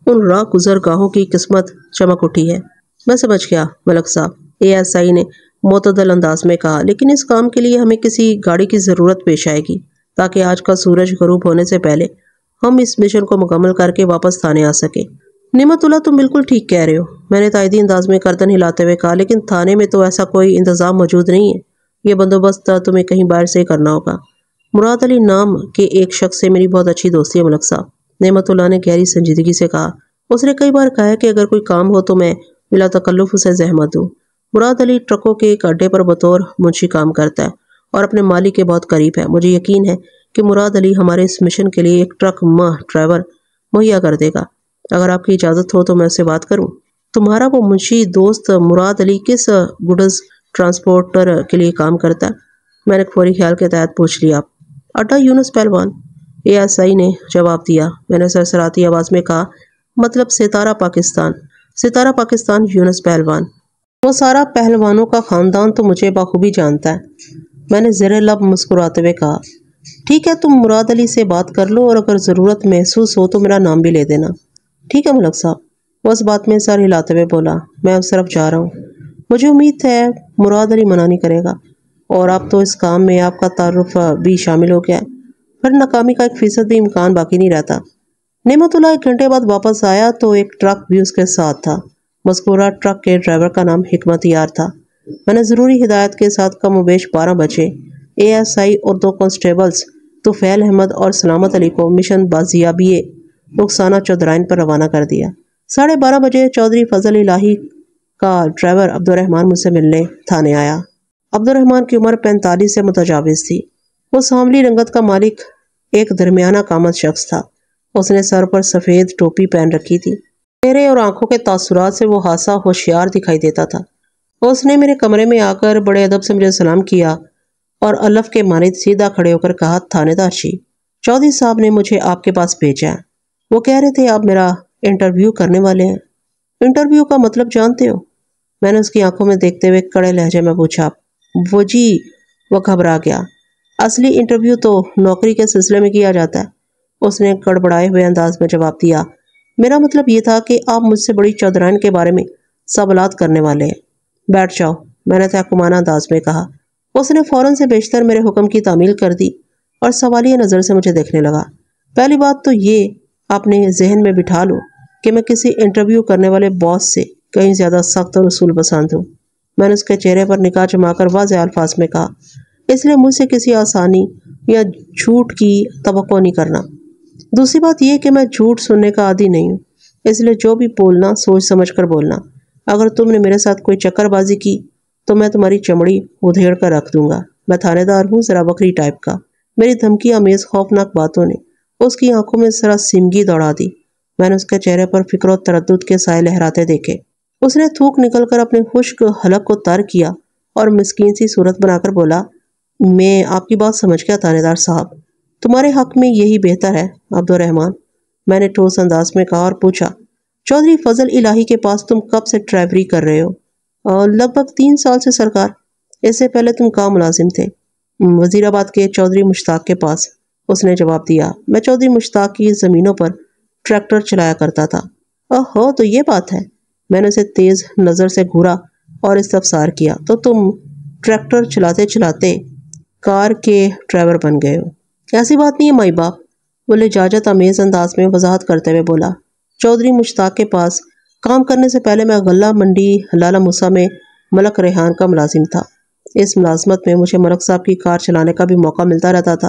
ان راہ گزر گاہوں کی قسمت چمک اٹھی ہے۔ میں سمجھ گیا ملک صاحب، ASI نے معتدل انداز میں کہا، لیکن اس کام کے لیے ہمیں کسی گاڑی کی ضرورت پیش آئے گی تاکہ آج کا سورج غروب ہونے سے پہلے ہم اس مشن کو مکمل کر کے واپس تھانے آ سکے۔ نعمت اللہ تم بالکل ٹھیک کہہ رہے ہو، میں نے تائیدی انداز میں گردن ہلاتے ہوئے کہا، لیکن تھانے میں تو ایسا کوئی انتظام موجود نہیں ہے، یہ بندوبست تمہیں کہیں باہر سے ہی کرنا ہوگا۔ مراد علی نام کے ایک شخص سے میری بہت اچھی دوستی ہے ملک صاحب، نعمت اللہ نے گہری سنجیدگی سے کہا۔ اس نے کئی بار کہا ہے کہ اگر کوئی کام ہو تو میں بلا تکلف اسے زحمت دوں۔ مراد علی ٹرکوں کے ایک اڈے پر بطور منشی کام کرتا ہے اور اپنے مالک کے بہت قریب ہے۔ مجھے یقین ہے کہ مراد علی ہمارے اس مشن کے لیے ایک ٹرک ماہ ڈرائیور مہیا کر دے گا۔ اگر آپ کی اجازت ہو تو میں اس سے بات کروں۔ تمہارا وہ منشی دوست مراد علی کس گڈز ٹرانسپورٹر کے لیے کام کرتا ہے؟ میں نے فوری خیال کے تحت پوچھ لیا۔ اڈا یونس پہلوان، ASI نے جواب دیا۔ میں نے سرسراتی آواز میں کہا، مطلب ستارہ پاکستان یونس پہلوان۔ وہ سارا پہلوانوں کا خاندان تو مجھے بخوبی جانتا ہے، میں نے زیر لب مسکراتے ہوئے کہا۔ ٹھیک ہے، تم مراد علی سے بات کر لو اور اگر ضرورت محسوس ہو تو میرا نام بھی لے دینا۔ ٹھیک ہے ملک صاحب، وہ اس بات میں سر ہلاتے ہوئے بولا۔ میں اس طرف جا رہا ہوں، مجھے امید ہے مراد علی منع نہیں کرے گا، اور اب تو اس کام میں آپ کا تعارف بھی شامل ہو گیا ہے، پھر ناکامی کا 1% بھی امکان باقی نہیں رہتا۔ نعمت اللہ 1 گھنٹے بعد واپس آیا تو ایک ٹرک بھی اس کے ساتھ تھا۔ مذکورہ ٹرک کے ڈرائیور کا نام حکمت یار تھا۔ میں نے ضروری ہدایت کے ساتھ کم و بیش 12 بجے ASI اور 2 کانسٹیبلز طفیل احمد اور سلامت علی کو مشن بازیابی رخسانہ چودھرائن پر روانہ کر دیا۔ 12:30 بجے چودھری فضل الہی کا ڈرائیور عبد الرحمان مجھ سے ملنے تھانے آیا۔ عبد الرحمان کی عمر 45 سے متجاوز تھی۔ وہ سانولی رنگت کا مالک ایک درمیانہ قامت شخص تھا۔ اس نے سر پر سفید ٹوپی پہن رکھی تھی۔ چہرے اور آنکھوں کے تاثرات سے وہ خاصا ہوشیار دکھائی دیتا تھا۔ اس نے میرے کمرے میں آ کر بڑے ادب سے مجھے سلام کیا اور الف کے مانند سیدھا کھڑے ہو کر کہا، تھانے دار جی، چودھری صاحب نے مجھے آپ کے پاس بھیجا ہے۔ وہ کہہ رہے تھے آپ میرا انٹرویو کرنے والے ہیں۔ انٹرویو کا مطلب جانتے ہو؟ میں نے اس کی آنکھوں میں دیکھتے ہوئے کڑے لہجے میں پوچھا۔ وہ جی، وہ گھبرا گیا۔ اصلی انٹرویو تو نوکری کے سلسلے میں کیا جاتا ہے، اس نے گڑبڑائے ہوئے انداز میں جواب دیا۔ میرا مطلب یہ تھا کہ آپ مجھ سے بڑی چودھرائن کے بارے میں سوالات کرنے والے ہیں۔ بیٹھ جاؤ، میں نے تحکمانہ انداز میں کہا۔ اس نے فوراً سے بیشتر میرے حکم کی تعمیل کر دی اور سوالیہ نظر سے مجھے دیکھنے لگا۔ پہلی بات تو یہ اپنے ذہن میں بٹھا لو کہ میں کسی انٹرویو کرنے والے باس سے کہیں زیادہ سخت اور اصول پسند ہوں۔ میں نے اس کے چہرے پر نگاہ جما کر واضح الفاظ میں کہا، اس لیے مجھ سے کسی آسانی یا جھوٹ کی توقع نہیں کرنا۔ دوسری بات یہ کہ میں جھوٹ سننے کا عادی نہیں ہوں، اس لیے جو بھی بولنا سوچ سمجھ کر بولنا۔ اگر تم نے میرے ساتھ کوئی چکر بازی کی تو میں تمہاری چمڑی ادھیڑ کر رکھ دوں گا۔ میں تھانے دار ہوں، ذرا بکری ٹائپ کا۔ میری دھمکی آمیز خوفناک باتوں نے اس کی آنکھوں میں ذرا سمگی دوڑا دی۔ میں نے اس کے چہرے پر فکر و تردد کے سائے لہراتے دیکھے۔ اس نے تھوک نکل کر اپنے خشک حلق کو تر کیا اور مسکین سی صورت بنا کر بولا، میں آپ کی بات سمجھ گیا تھانے دار صاحب، تمہارے حق میں یہی بہتر ہے عبدالرحمن۔ میں نے ٹھوس انداز میں کہا اور پوچھا، چودھری فضل الہی کے پاس تم کب سے ڈرائیوری کر رہے ہو؟ لگ بھگ 3 سال سے سرکار۔ اس سے پہلے تم کہاں ملازم تھے؟ وزیر آباد کے چودھری مشتاق کے پاس، اس نے جواب دیا۔ میں چودھری مشتاق کی زمینوں پر ٹریکٹر چلایا کرتا تھا۔ اوہو، تو یہ بات ہے۔ میں نے اسے تیز نظر سے گھورا اور استفسار کیا، تو تم ٹریکٹر چلاتے چلاتے کار کے ڈرائیور بن گئے ہو؟ ایسی بات نہیں ہے مائی باپ، وہ لجاجت آمیز انداز میں وضاحت کرتے ہوئے بولا۔ چودھری مشتاق کے پاس کام کرنے سے پہلے میں غلہ منڈی لالہ موسیٰ میں ملک ریحان کا ملازم تھا۔ اس ملازمت میں مجھے ملک صاحب کی کار چلانے کا بھی موقع ملتا رہتا تھا،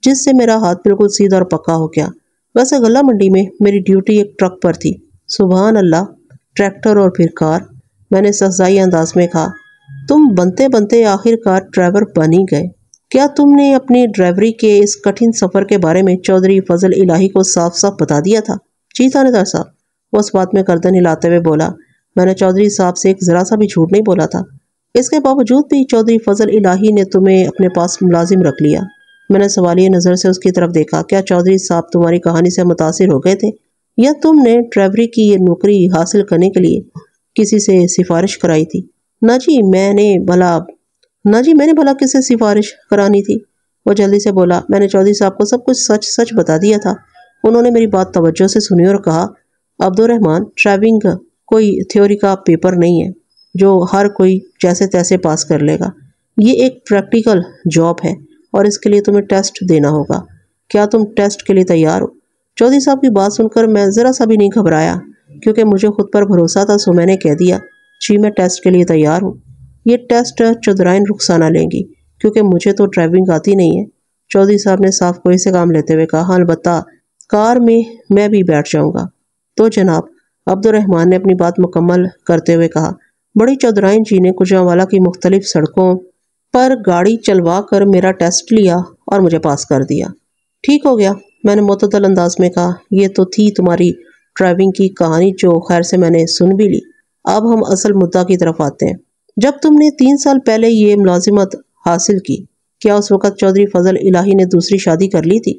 جس سے میرا ہاتھ بالکل سیدھا اور پکا ہو گیا۔ ویسے غلہ منڈی میں میری ڈیوٹی ایک ٹرک پر تھی۔ سبحان اللہ، ٹریکٹر اور پھر کار، میں نے استہزائی انداز میں کہا۔ تم بنتے بنتے آخر کار ڈرائیور بن ہی گئے۔ کیا تم نے اپنی ڈرائیوری کے اس کٹھن سفر کے بارے میں چودھری فضل الہی کو صاف صاف بتا دیا تھا؟ جی تھانے دار صاحب، وہ اس بات میں گردن ہلاتے ہوئے بولا۔ میں نے چودھری صاحب سے ایک ذرا سا بھی جھوٹ نہیں بولا تھا۔ اس کے باوجود بھی چودھری فضل الہی نے تمہیں اپنے پاس ملازم رکھ لیا۔ میں نے سوالیہ نظر سے اس کی طرف دیکھا۔ کیا چودھری صاحب تمہاری کہانی سے متاثر ہو گئے تھے، یا تم نے ڈرائیوری کی یہ نوکری حاصل کرنے کے لیے کسی سے سفارش کرائی تھی؟ نہ جی، میں نے بھلا کس سے سفارش کرانی تھی؟ وہ جلدی سے بولا۔ میں نے چودھری صاحب کو سب کچھ سچ سچ بتا دیا تھا۔ انہوں نے میری بات توجہ سے سنی اور کہا، عبدالرحمن، ڈرائیونگ کوئی تھیوری کا پیپر نہیں ہے جو ہر کوئی جیسے تیسے پاس کر لے گا۔ یہ ایک پریکٹیکل جاب ہے اور اس کے لیے تمہیں ٹیسٹ دینا ہوگا۔ کیا تم ٹیسٹ کے لیے تیار ہو؟ چودھری صاحب کی بات سن کر میں ذرا سا بھی نہیں گھبرایا، کیونکہ مجھے خود پر بھروسہ تھا، سو میں نے کہہ دیا، جی میں ٹیسٹ کے لیے تیار ہوں۔ یہ ٹیسٹ چودھرائن رخسانہ لیں گی، کیونکہ مجھے تو ڈرائیونگ آتی نہیں ہے۔ چودھری صاحب نے صاف کوئی سے کام لیتے ہوئے کہا، ہاں البتہ کار میں بھی بیٹھ جاؤں گا۔ تو جناب، عبدالرحمن نے اپنی بات مکمل کرتے ہوئے کہا، بڑی چودھرائن جی نے گوجرانوالہ کی مختلف سڑکوں پر گاڑی چلوا کر میرا ٹیسٹ لیا اور مجھے پاس کر دیا۔ ٹھیک ہو گیا، میں نے معتدل انداز میں کہا، یہ تو تھی تمہاری ڈرائیونگ کی کہانی جو خیر سے میں نے سن بھی لی۔ اب ہم اصل مدعا کی طرف آتے ہیں۔ جب تم نے 3 سال پہلے یہ ملازمت حاصل کی، کیا اس وقت چودھری فضل الہی نے دوسری شادی کر لی تھی؟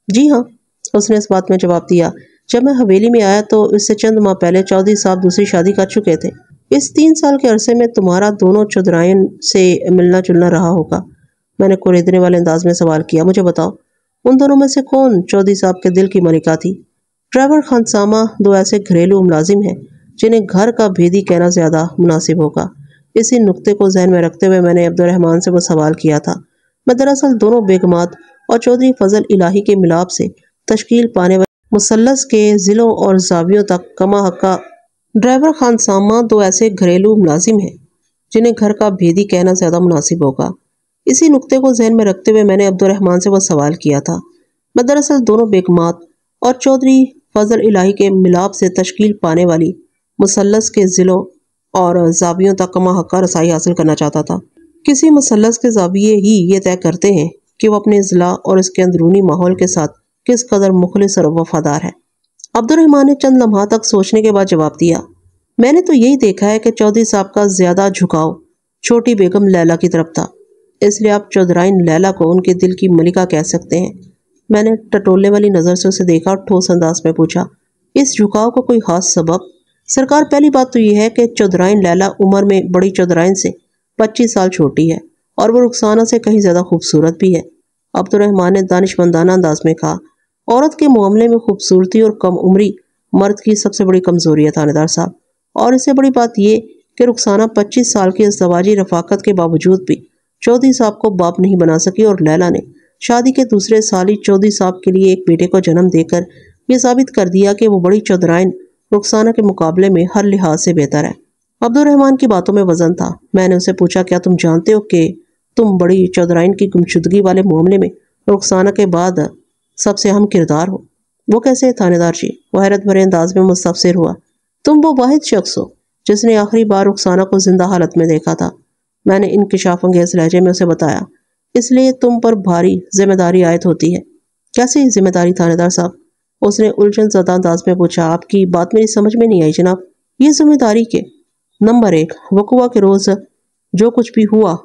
جی ہاں، اس نے اس بات میں جواب دیا۔ جب میں حویلی میں آیا تو اس سے چند ماہ پہلے چودھری صاحب دوسری شادی کر چکے تھے۔ اس 3 سال کے عرصے میں تمہارا دونوں چودھرائن سے ملنا جلنا رہا ہوگا۔ میں نے کوریدنے والے انداز میں سوال کیا، مجھے بتاؤ، ان دونوں میں سے کون چودھری صاحب کے دل کی ملکہ تھی؟ ڈرائیور خانسامہ 2 ایسے گھریلو ملازم ہیں جنہیں گھر کا بھیدی کہنا زیادہ مناسب ہوگا۔ اسی نقطے کو ذہن میں رکھتے ہوئے میں نے عبدالرحمن سے وہ سوال کیا تھا۔ میں دراصل دونوں بیگمات اور چودھری فضل الہی کے ملاپ سے تشکیل پانے والے مثلث کے ضلعوں اور زاویوں تک کما حقہ ڈرائیور خانسامہ 2 ایسے گھریلو ملازم ہیں جنہیں گھر کا بھیدی کہنا زیادہ مناسب ہوگا۔ اسی نقطے کو ذہن میں رکھتے ہوئے میں نے عبدالرحمن سے وہ سوال کیا تھا۔ میں دراصل دونوں بیگمات اور چودھری فضل الہی کے ملاپ سے تشکیل پانے والی مثلث کے ضلعوں اور زاویوں تک کما حقہ رسائی حاصل کرنا چاہتا تھا۔ کسی مثلث کے زاویے ہی یہ طے کرتے ہیں کہ وہ اپنے ضلع اور اس کے اندرونی ماحول کے ساتھ کس قدر مخلص اور وفادار ہے۔ عبدالرحمن نے چند لمحہ تک سوچنے کے بعد جواب دیا، میں نے تو یہی دیکھا ہے کہ چودھری صاحب کا زیادہ جھکاؤ چھوٹی بیگم لیلا کی طرف تھا، اس لیے آپ چودھرائن لیلا کو ان کے دل کی ملکہ کہہ سکتے ہیں۔ میں نے ٹٹولنے والی نظر سے اسے دیکھا اور ٹھوس انداز میں پوچھا، اس جھکاؤ کا کوئی خاص سبب؟ سرکار، پہلی بات تو یہ ہے کہ چودھرائن لیلا عمر میں بڑی چودھرائن سے 25 سال چھوٹی ہے اور وہ رخسانہ سے کہیں زیادہ خوبصورت بھی ہے۔ عبد الرحمن نے دانشمندانہ انداز میں کہا، عورت کے معاملے میں خوبصورتی اور کم عمری مرد کی سب سے بڑی کمزوری ہے تھانے دار صاحب، اور اس سے بڑی بات یہ کہ رخسانہ 25 سال کی ازدواجی رفاقت کے باوجود بھی چودھری صاحب کو باپ نہیں بنا سکی، اور لیلا نے شادی کے دوسرے سال ہی چودھری صاحب کے لیے ایک بیٹے کو جنم دے کر یہ ثابت کر دیا کہ وہ بڑی چودھرائن رخسانہ کے مقابلے میں ہر لحاظ سے بہتر ہے۔ عبد الرحمن کی باتوں میں وزن تھا۔ میں نے اسے پوچھا، کیا تم جانتے ہو کہ تم بڑی چودھرائن کی گمشدگی والے معاملے میں رخسانہ کے بعد سب سے اہم کردار ہو؟ وہ کیسے تھانے دار جی؟ وہ حیرت بھرے انداز میں مستفسر ہوا۔ تم وہ واحد شخص ہو جس نے آخری بار رخسانہ کو زندہ حالت میں دیکھا تھا، میں نے انکشاف انگیز لہجے میں اسے بتایا، اس لیے تم پر بھاری ذمہ داری عائد ہوتی ہے۔ کیسی ذمہ داری تھانے دار صاحب؟ اس نے الجھن زدہ انداز میں پوچھا۔ آپ کی بات میری سمجھ میں نہیں آئی جناب۔ یہ ذمہ داری کے نمبر 1، وقوع کے روز جو کچھ بھی ہوا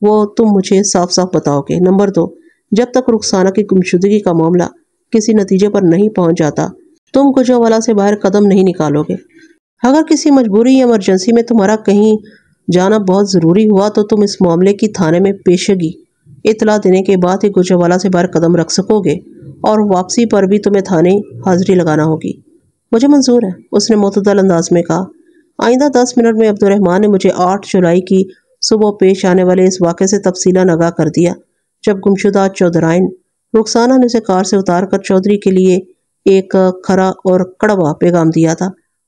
وہ تم مجھے صاف صاف بتاؤ گے۔ نمبر 2، جب تک رخسانہ کی گمشدگی کا معاملہ کسی نتیجے پر نہیں پہنچ جاتا تم گوجرانوالہ سے باہر قدم نہیں نکالو گے۔ اگر کسی مجبوری یا ایمرجنسی میں تمہارا کہیں جانا بہت ضروری ہوا تو تم اس معاملے کی تھانے میں پیشگی اطلاع دینے کے بعد ہی گوجرانوالہ سے باہر قدم رکھ سکو گے، اور واپسی پر بھی تمہیں تھانے حاضری لگانا ہوگی۔ مجھے منظور ہے، اس نے معتدل انداز میں کہا۔ آئندہ 10 منٹ میں عبد الرحمن نے مجھے 8 جولائی کی صبح پیش آنے والے اس واقعے سے تفصیلاً آگاہ کر دیا، جب گمشدہ چودھرائن رخسانہ نے اسے کار سے اتار کر چودھری کے لیے ایک کھرا اور کڑوا پیغام دیا تھا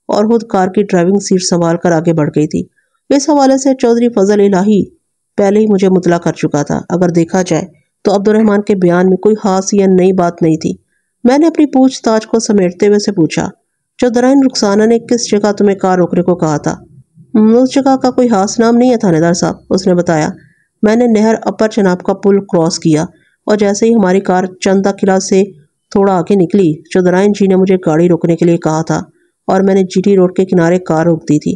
اور خود کار کی ڈرائیونگ سیٹ سنبھال کر آگے بڑھ گئی تھی۔ اس حوالے سے چودھری فضل الہی پہلے ہی مجھے مطلع کر چکا تھا۔ اگر دیکھا جائے تو عبد الرحمن کے بیان میں کوئی خاص یا نئی بات نہیں تھی۔ میں نے اپنی پوچھ تاچھ کو سمیٹتے ہوئے سے پوچھا، چودھرائن رخسانہ نے کس جگہ تمہیں کار روکنے کو کہا تھا؟ اس جگہ کا کوئی خاص نام نہیں ہے تھانے دار صاحب، اس نے بتایا۔ میں نے نہر اپر چناب کا پل کراس کیا اور جیسے ہی ہماری کار چندہ قلعہ سے تھوڑا آگے نکلی، چودھرائن جی نے مجھے گاڑی روکنے کے لیے کہا تھا اور میں نے جی ٹی روڈ کے کنارے کار روک دی تھی۔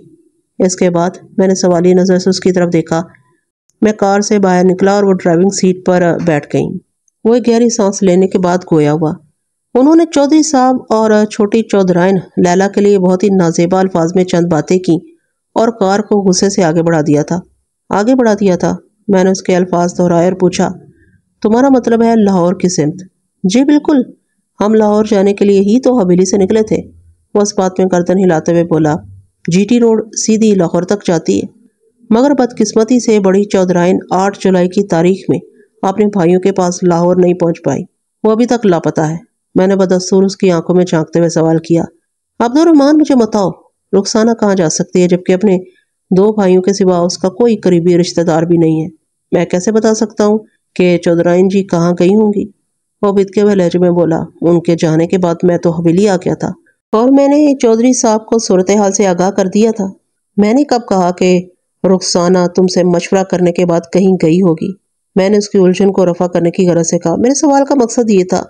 اس کے بعد میں نے سوالیہ نظر سے اس کی طرف دیکھا۔ میں کار سے باہر نکلا اور وہ ڈرائیونگ سیٹ پر بیٹھ گئیں۔ وہ ایک گہری سانس لینے کے بعد گویا ہوا۔ انہوں نے چودھری صاحب اور چھوٹی چودھرائن لیلا کے لیے بہت ہی نازیبا الفاظ میں چند باتیں کی اور کار کو غصے سے آگے بڑھا دیا تھا۔ آگے بڑھا دیا تھا؟ میں نے اس کے الفاظ دہرائے اور پوچھا، تمہارا مطلب ہے لاہور کی سمت؟ جی بالکل، ہم لاہور جانے کے لیے ہی تو حویلی سے نکلے تھے۔ وہ اس بات میں گردن ہلاتے ہوئے بولا، جی ٹی روڈ سیدھی لاہور تک جاتی ہے، مگر بدقسمتی سے بڑی چودھرائن 8 جولائی کی تاریخ میں اپنے بھائیوں کے پاس لاہور نہیں پہنچ پائی، وہ ابھی تک لاپتہ ہے۔ میں نے بدستور اس کی آنکھوں میں جھانکتے ہوئے سوال کیا، عبد الرحمن مجھے بتاؤ، رخسانہ کہاں جا سکتی ہے جبکہ اپنے 2 بھائیوں کے سوا اس کا کوئی قریبی رشتہ دار بھی نہیں ہے؟ میں کیسے بتا سکتا ہوں کہ چودھرائن جی کہاں گئی ہوں گی؟ وہ بدکے ہوئے لہجے میں بولا، ان کے جانے کے بعد میں تو حویلی آ گیا تھا اور میں نے چودھری صاحب کو صورتحال سے آگاہ کر دیا تھا۔ میں نے کب کہا کہ رخسانہ تم سے مشورہ کرنے کے بعد کہیں گئی ہوگی؟ میں نے اس کی الجھن کو رفع کرنے کی غرض سے کہا، میرے سوال کا مقصد یہ تھا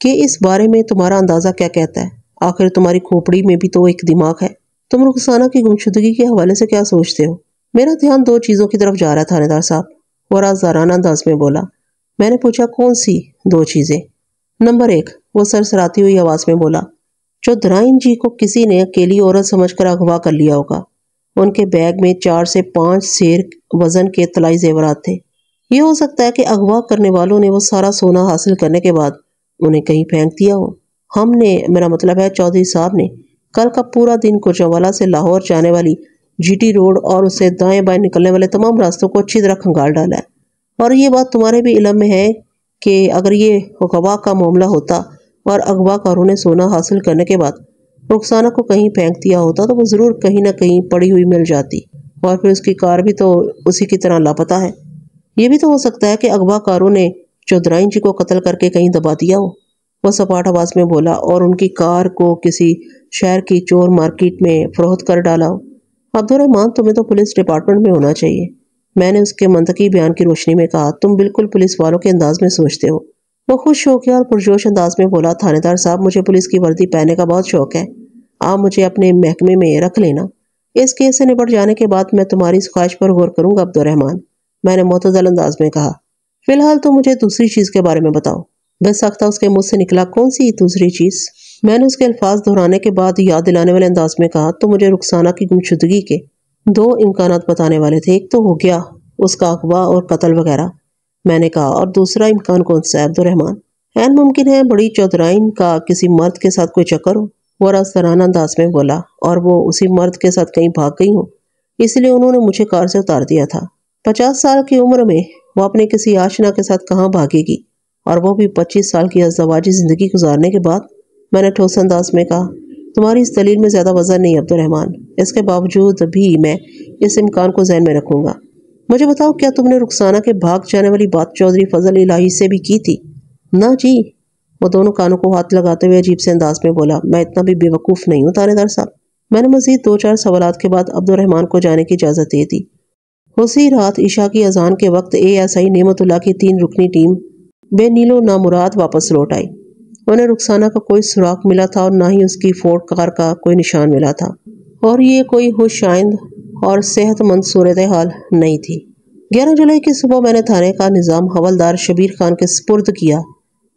کہ اس بارے میں تمہارا اندازہ کیا کہتا ہے؟ آخر تمہاری کھوپڑی میں بھی تو ایک دماغ ہے، تم رخسانہ کی گمشدگی کے حوالے سے کیا سوچتے ہو؟ میرا دھیان 2 چیزوں کی طرف جا رہا تھا، تھانے دار صاحب، وہ رازدارانہ انداز میں بولا۔ میں نے پوچھا، کون سی 2 چیزیں؟ نمبر 1، وہ سرسراتی ہوئی آواز میں بولا، چودھرائن جی کو کسی نے اکیلی عورت سمجھ کر اغوا کر لیا ہوگا۔ ان کے بیگ میں 4 سے 5 سیر وزن کے طلائی زیورات تھے۔ یہ ہو سکتا ہے کہ اغوا کرنے والوں نے وہ سارا سونا حاصل کرنے کے بعد انہیں کہیں پھینک دیا ہو۔ ہم نے، میرا مطلب ہے چودھری صاحب نے، کل کا پورا دن گوجرانوالہ سے لاہور جانے والی جی ٹی روڈ اور اس سے دائیں بائیں نکلنے والے تمام راستوں کو اچھی طرح کھنگال ڈالا ہے، اور یہ بات تمہارے بھی علم میں ہے کہ اگر یہ اغوا کا معاملہ ہوتا اور اغوا کاروں نے سونا حاصل کرنے کے بعد رخسانہ کو کہیں پھینک دیا ہوتا تو وہ ضرور کہیں نہ کہیں پڑی ہوئی مل جاتی، اور پھر اس کی کار بھی تو اسی کی طرح لاپتہ ہے۔ یہ بھی تو ہو سکتا ہے کہ اغوا کاروں نے چودھرائن جی کو قتل کر کے کہیں دبا دیا ہو، وہ سپاٹ آواز میں بولا، اور ان کی کار کو کسی شہر کی چور مارکیٹ میں فروخت کر ڈالا ہو۔ عبد الرحمن، تمہیں تو پولیس ڈپارٹمنٹ میں ہونا چاہیے، میں نے اس کے منطقی بیان کی روشنی میں کہا۔ تم بالکل پولیس والوں کے انداز میں سوچتے ہو۔ وہ خوش ہو گیا اور پرجوش انداز میں بولا، تھانے دار صاحب، مجھے پولیس کی وردی پہننے کا بہت شوق ہے، آپ مجھے اپنے محکمے میں رکھ لینا۔ اس کیس سے نپٹ جانے کے بعد میں تمہاری اس خواہش پر غور کروں گا عبد الرحمن، میں نے معتدل انداز میں کہا۔ فی الحال تو مجھے دوسری چیز کے بارے میں بتاؤ۔ بے ساختہ اس کے منہ سے نکلا، کون سی دوسری چیز؟ میں نے اس کے الفاظ دہرانے کے بعد یاد دلانے والے انداز میں کہا، تو مجھے رخسانہ کی گمشدگی کے دو امکانات بتانے والے تھے، ایک تو ہو گیا اس کا اغوا اور قتل وغیرہ، میں نے کہا، اور دوسرا امکان کون سا ہے عبد الرحمن؟ عین ممکن ہے بڑی چودھرائن کا کسی مرد کے ساتھ کوئی چکر ہو، وہ رازدارانہ انداز میں بولا، اور وہ اسی مرد کے ساتھ کہیں بھاگ گئی ہوں، اس لیے انہوں نے مجھے کار سے اتار دیا تھا۔ 50 سال کی عمر میں وہ اپنے کسی آشنا کے ساتھ کہاں بھاگے گی، اور وہ بھی 25 سال کی ازدواجی زندگی گزارنے کے بعد؟ میں نے ٹھوس انداز میں کہا۔ تمہاری اس دلیل میں زیادہ وزن نہیں عبد الرحمن، اس کے باوجود بھی میں اس امکان کو ذہن میں رکھوں گا۔ مجھے بتاؤ، کیا تم نے رخسانہ کے بھاگ جانے والی بات چودھری فضل الہی سے بھی کی تھی؟ نہ جی، وہ دونوں کانوں کو ہاتھ لگاتے ہوئے عجیب سے انداز میں بولا، میں اتنا بھی بے وقوف نہیں ہوں تانے دار صاحب۔ میں نے مزید 2-4 سوالات کے بعد عبد الرحمن کو جانے کی اجازت دے دی۔ اسی رات عشاء کی اذان کے وقت ASI نعمت اللہ کی 3 رکنی ٹیم بے نیل و نامراد واپس لوٹ آئی۔ انہیں رخسانہ کا کوئی سراغ ملا تھا اور نہ ہی اس کی فورڈ کار کا کوئی نشان ملا تھا، اور یہ کوئی ہوش آئند اور صحت مند صورتحال نہیں تھی۔ 11 جولائی کی صبح میں نے تھانے کا نظام حوالدار شبیر خان کے سپرد کیا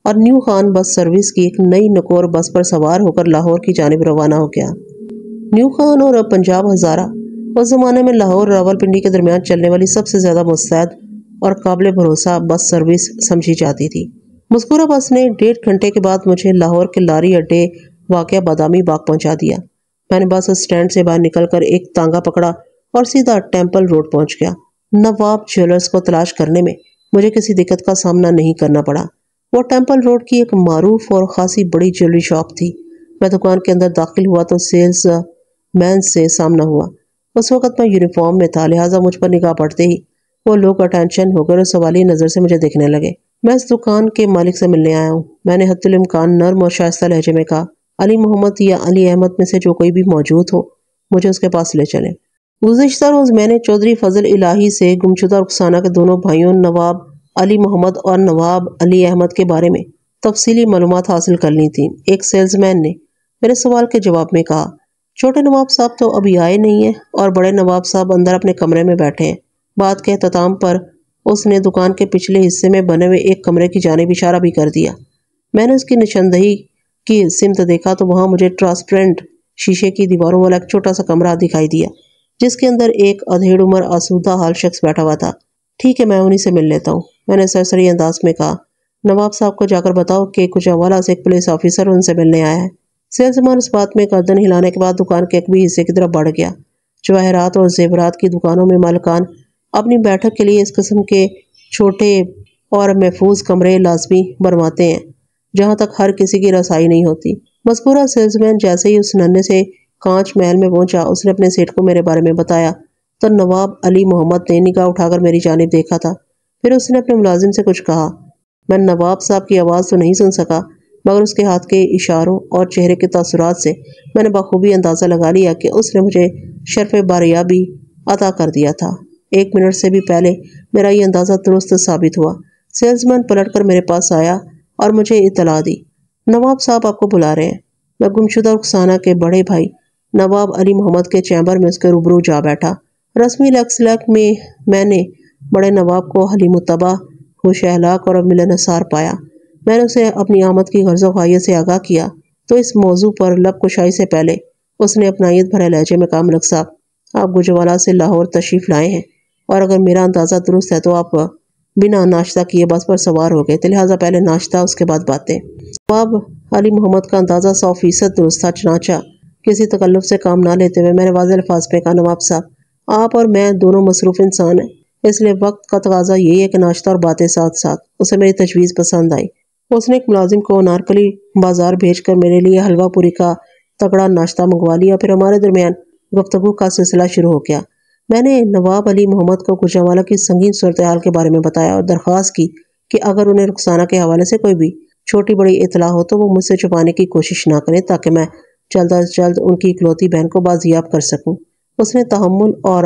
اور نیو خان بس سروس کی ایک نئی نکور بس پر سوار ہو کر لاہور کی جانب روانہ ہو گیا۔ نیو خان اور پنجاب ہزارہ اس زمانے میں لاہور راولپنڈی کے درمیان چلنے والی سب سے زیادہ مستعد اور قابل بھروسہ بس سروس سمجھی جاتی تھی۔ مذکورہ بس نے 1.5 گھنٹے کے بعد مجھے لاہور کے لاری اڈے واقع بادامی باغ پہنچا دیا۔ میں نے بس اسٹینڈ سے باہر نکل کر ایک تانگا پکڑا اور سیدھا ٹیمپل روڈ پہنچ گیا۔ نواب جیولرز کو تلاش کرنے میں مجھے کسی دقت کا سامنا نہیں کرنا پڑا۔ وہ ٹیمپل روڈ کی ایک معروف اور خاصی بڑی جیولری شاپ تھی۔ میں دکان کے اندر داخل ہوا تو سیلز مین سے سامنا ہوا۔ اس وقت میں یونیفارم میں تھا، لہٰذا مجھ پر نگاہ پڑتے ہی وہ لوگ اٹینشن ہو کر سوالی نظر سے مجھے دیکھنے لگے۔ میں اس دکان کے مالک سے ملنے آیا ہوں، میں نے حد الامکان نرم اور شائستہ لہجے میں کہا۔ علی محمد یا علی احمد میں سے جو کوئی بھی موجود ہو، مجھے اس کے پاس لے چلیں۔ گزشتہ روز میں نے چودھری فضل الہی سے گمشدہ رخسانہ کے دونوں بھائیوں نواب علی محمد اور نواب علی احمد کے بارے میں تفصیلی معلومات حاصل کر لی تھیں۔ ایک سیلز مین نے میرے سوال کے جواب میں کہا، چھوٹے نواب صاحب تو ابھی آئے نہیں ہیں اور بڑے نواب صاحب اندر اپنے کمرے میں بیٹھے ہیں۔ بات کے اختتام پر اس نے دکان کے پچھلے حصے میں بنے ہوئے ایک کمرے کی جانب اشارہ بھی کر دیا۔ میں نے اس کی نشاندہی کی سمت دیکھا تو وہاں مجھے ٹرانسپیرنٹ شیشے کی دیواروں والا ایک چھوٹا سا کمرہ دکھائی دیا، جس کے اندر ایک ادھیڑ عمر آسودہ حال شخص بیٹھا ہوا تھا۔ ٹھیک ہے، میں انہی سے مل لیتا ہوں، میں نے سرسری انداز میں کہا۔ نواب صاحب کو جا کر بتاؤ کہ کچھ حوالہ سے ایک پولیس آفیسر ان سے ملنے آیا ہے۔ سیلزمین اس بات میں گردن ہلانے کے بعد دکان کے ایک بھی حصے کی طرف بڑھ گیا۔ جواہرات اور زیورات کی دکانوں میں مالکان اپنی بیٹھک کے لیے اس قسم کے چھوٹے اور محفوظ کمرے لازمی بنواتے ہیں، جہاں تک ہر کسی کی رسائی نہیں ہوتی۔ مذکورہ سیلزمین جیسے ہی اس ننھے سے کانچ محل میں پہنچا، اس نے اپنے سیٹ کو میرے بارے میں بتایا تو نواب علی محمد نے نگاہ اٹھا کر میری جانب دیکھا تھا۔ پھر اس نے اپنے ملازم سے کچھ کہا۔ میں نواب صاحب کی آواز تو نہیں سن سکا، مگر اس کے ہاتھ کے اشاروں اور چہرے کے تاثرات سے میں نے بخوبی اندازہ لگا لیا کہ اس نے مجھے شرف باریابی عطا کر دیا تھا۔ 1 منٹ سے بھی پہلے میرا یہ اندازہ درست ثابت ہوا۔ سیلزمین پلٹ کر میرے پاس آیا اور مجھے اطلاع دی، نواب صاحب آپ کو بلا رہے ہیں۔ میں گمشدہ رخسانہ کے بڑے بھائی نواب علی محمد کے چیمبر میں اس کے روبرو جا بیٹھا۔ رسمی لیکس میں نے بڑے نواب کو حلیم الطبع، خوش اخلاق اور ملنسار پایا۔ میں نے اسے اپنی آمد کی غرض و خواہیت سے آگاہ کیا تو اس موضوع پر لب کشائی سے پہلے اس نے اپنائیت بھرے لہجے میں کہا، ملک صاحب آپ گوجروالا سے لاہور تشریف لائے ہیں، اور اگر میرا اندازہ درست ہے تو آپ بنا ناشتہ کیے بس پر سوار ہو گئے تھے، لہٰذا پہلے ناشتہ اس کے بعد باتیں۔ نواب علی محمد کا اندازہ 100% درست تھا، چنانچہ کسی تکلف سے کام نہ لیتے ہوئے میں نے واضح الفاظ میں کہا، نواب صاحب آپ اور میں دونوں مصروف انسان ہیں، اس لیے وقت کا تقاضا یہی ہے کہ ناشتہ اور باتیں ساتھ ساتھ۔ اسے میری تجویز پسند آئی۔ اس نے ایک ملازم کو انارکلی بازار بھیج کر میرے لیے حلوہ پوری کا تگڑا ناشتہ منگوا لیا۔ پھر ہمارے درمیان گفتگو کا سلسلہ شروع ہو گیا۔ میں نے نواب علی محمد کو گوجرانوالہ کی سنگین صورتحال کے بارے میں بتایا اور درخواست کی کہ اگر انہیں رخسانہ کے حوالے سے کوئی بھی چھوٹی بڑی اطلاع ہو تو وہ مجھ سے چھپانے کی کوشش نہ کریں، تاکہ میں جلد از جلد ان کی اکلوتی بہن کو بازیاب کر سکوں۔ اس نے تحمل اور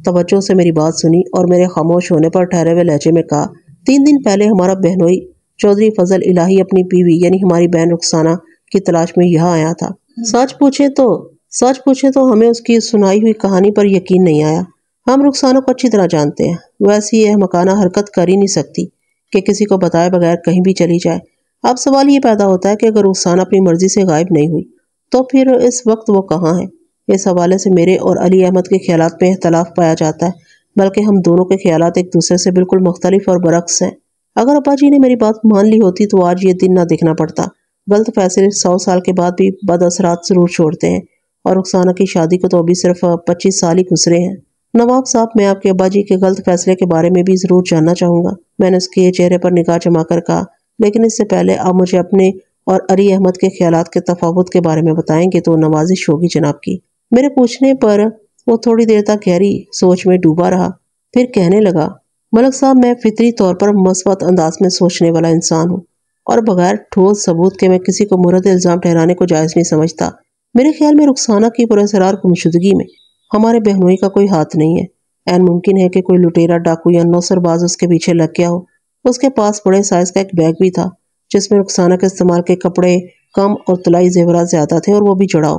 توجہ سے میری بات سنی اور میرے خاموش ہونے پر ٹھہرے ہوئے لہجے میں کہا، 3 دن پہلے ہمارا بہنوئی چودھری فضل الہی اپنی بیوی یعنی ہماری بہن رخسانہ کی تلاش میں یہاں آیا تھا۔ سچ پوچھیں تو سچ پوچھیں تو ہمیں اس کی سنائی ہوئی کہانی پر یقین نہیں آیا۔ ہم رخسانہ کو اچھی طرح جانتے ہیں، ویسی یہ مکانہ حرکت کر ہی نہیں سکتی کہ کسی کو بتائے بغیر کہیں بھی چلی جائے۔ اب سوال یہ پیدا ہوتا ہے کہ اگر رخسانہ اپنی مرضی سے غائب نہیں ہوئی تو پھر اس وقت وہ کہاں ہے؟ اس حوالے سے میرے اور علی احمد کے خیالات میں اختلاف پایا جاتا ہے، بلکہ ہم دونوں کے خیالات ایک دوسرے سے بالکل مختلف اور برعکس ہیں۔ اگر ابا جی نے میری بات مان لی ہوتی تو آج یہ دن نہ دیکھنا پڑتا۔ غلط فیصلے 100 سال کے بعد بھی بد اثرات ضرور چھوڑتے ہیں، اور رخسانہ کی شادی کو تو ابھی صرف 25 سال ہی گزرے ہیں۔ نواب صاحب، میں آپ کے ابا جی کے غلط فیصلے کے بارے میں بھی ضرور جاننا چاہوں گا، میں نے اس کے چہرے پر نگاہ جما کر کہا، لیکن اس سے پہلے آپ مجھے اپنے اور علی احمد کے خیالات کے تفاوت کے بارے میں بتائیں گے تو نوازش ہوگی جناب کی۔ میرے پوچھنے پر وہ تھوڑی دیر تک گہری سوچ میں ڈوبا رہا، پھر کہنے لگا، ملک صاحب، میں فطری طور پر مثبت انداز میں سوچنے والا انسان ہوں، اور بغیر ٹھوس ثبوت کے میں کسی کو مورد الزام ٹھہرانے کو جائز نہیں سمجھتا۔ میرے خیال میں رخسانہ کی پراسرار گمشدگی میں ہمارے بہنوئی کا کوئی ہاتھ نہیں ہے۔ عین ممکن ہے کہ کوئی لٹیرا، ڈاکو یا نوسر باز اس کے پیچھے لگ گیا ہو۔ اس کے پاس بڑے سائز کا ایک بیگ بھی تھا جس میں رخسانہ کے استعمال کے کپڑے کم اور طلائی زیورات زیادہ تھے، اور وہ بھی جڑاؤ،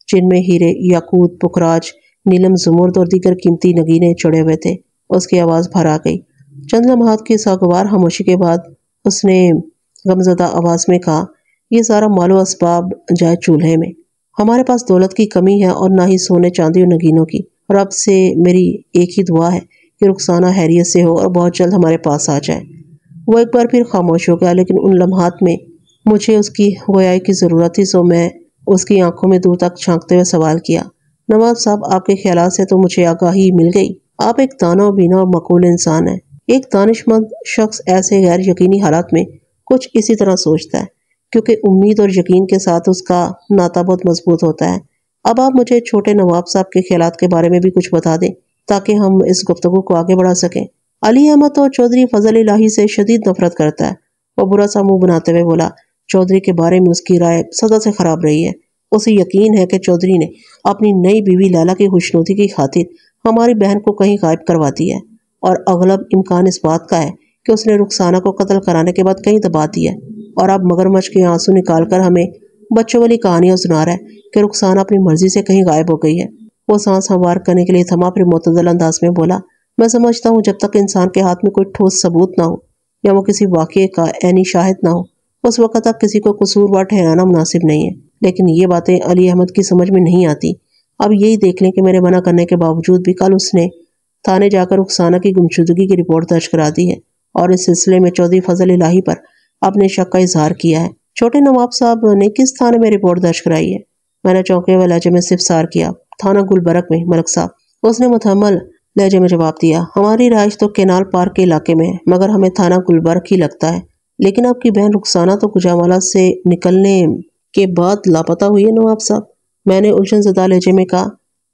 جن میں ہیرے، یاقوت، پکراج، نیلم، زمرد اور دیگر قیمتی نگینے جڑے ہوئے تھے۔ اس کی آواز بھر آ گئی۔ چند لمحات کی ساگوار خاموشی کے بعد اس نے غمزدہ آواز میں کہا، یہ سارا مال و اسباب جائے چولہے میں۔ ہمارے پاس دولت کی کمی ہے اور نہ ہی سونے چاندی اور نگینوں کی۔ رب سے میری ایک ہی دعا ہے کہ رخسانہ خیریت سے ہو اور بہت جلد ہمارے پاس آ جائے۔ وہ ایک بار پھر خاموش ہو گیا، لیکن ان لمحات میں مجھے اس کی گویائی کی ضرورت تھی، سو میں اس کی آنکھوں میں دور تک جھانکتے ہوئے سوال کیا، نواب صاحب، آپ کے خیالات سے تو مجھے آگاہی مل گئی۔ آپ ایک دانا و بینا اور معقول انسان ہیں۔ ایک دانش مند شخص ایسے غیر یقینی حالات میں کچھ اسی طرح سوچتا ہے، کیونکہ امید اور یقین کے ساتھ اس کا ناطہ بہت مضبوط ہوتا ہے۔ اب آپ مجھے چھوٹے نواب صاحب کے خیالات کے بارے میں بھی کچھ بتا دیں تاکہ ہم اس گفتگو کو آگے بڑھا سکیں۔ علی احمد تو چودھری فضل الہی سے شدید نفرت کرتا ہے۔ وہ برا سا منہ بناتے ہوئے بولا، چودھری کے بارے میں اس کی رائے سدا سے خراب رہی ہے۔ اسے یقین ہے کہ چودھری نے اپنی نئی بیوی لیلا کی خوشنودی کی خاطر ہماری بہن کو کہیں غائب کروا دی ہے، اور اغلب امکان اس بات کا ہے کہ اس نے رخسانہ کو قتل کرانے کے بعد کہیں دبا دیا ہے، اور اب مگرمچھ کے آنسو نکال کر ہمیں بچوں والی کہانیاں سنا رہا ہے کہ رخسانہ اپنی مرضی سے کہیں غائب ہو گئی ہے۔ وہ سانس ہموار کرنے کے لیے تھما، پھر معتدل انداز میں بولا، میں سمجھتا ہوں جب تک انسان کے ہاتھ میں کوئی ٹھوس ثبوت نہ ہو یا وہ کسی واقعے کا عینی شاہد نہ ہو، اس وقت تک کسی کو قصوروار ٹھہرانا مناسب نہیں ہے۔ لیکن یہ باتیں علی احمد کی سمجھ میں نہیں آتی۔ اب یہی دیکھ لیں کہ میرے منع کرنے کے باوجود بھی کل اس نے تھانے جا کر رخسانہ کی گمشدگی کی رپورٹ درج کرا دی ہے، اور اس سلسلے میں چودھری فضل الہی پر اپنے شک کا اظہار کیا ہے۔ چھوٹے نواب صاحب نے کس تھانے میں رپورٹ درج کرائی ہے؟ میں نے چونکے ہوئے لہجے میں استفسار کیا۔ تھانہ گلبرگ میں ملک صاحب، اس نے متحمل لہجے میں جواب دیا۔ ہماری رہائش تو کینال پارک کے علاقے میں ہے، مگر ہمیں تھانہ گلبرگ ہی لگتا ہے۔ لیکن آپ کی بہن رخسانہ تو گوجرانوالہ سے نکلنے کے بعد لاپتہ ہوئی ہے نواب صاحب، میں نے الجھن زدہ لہجے میں کہا۔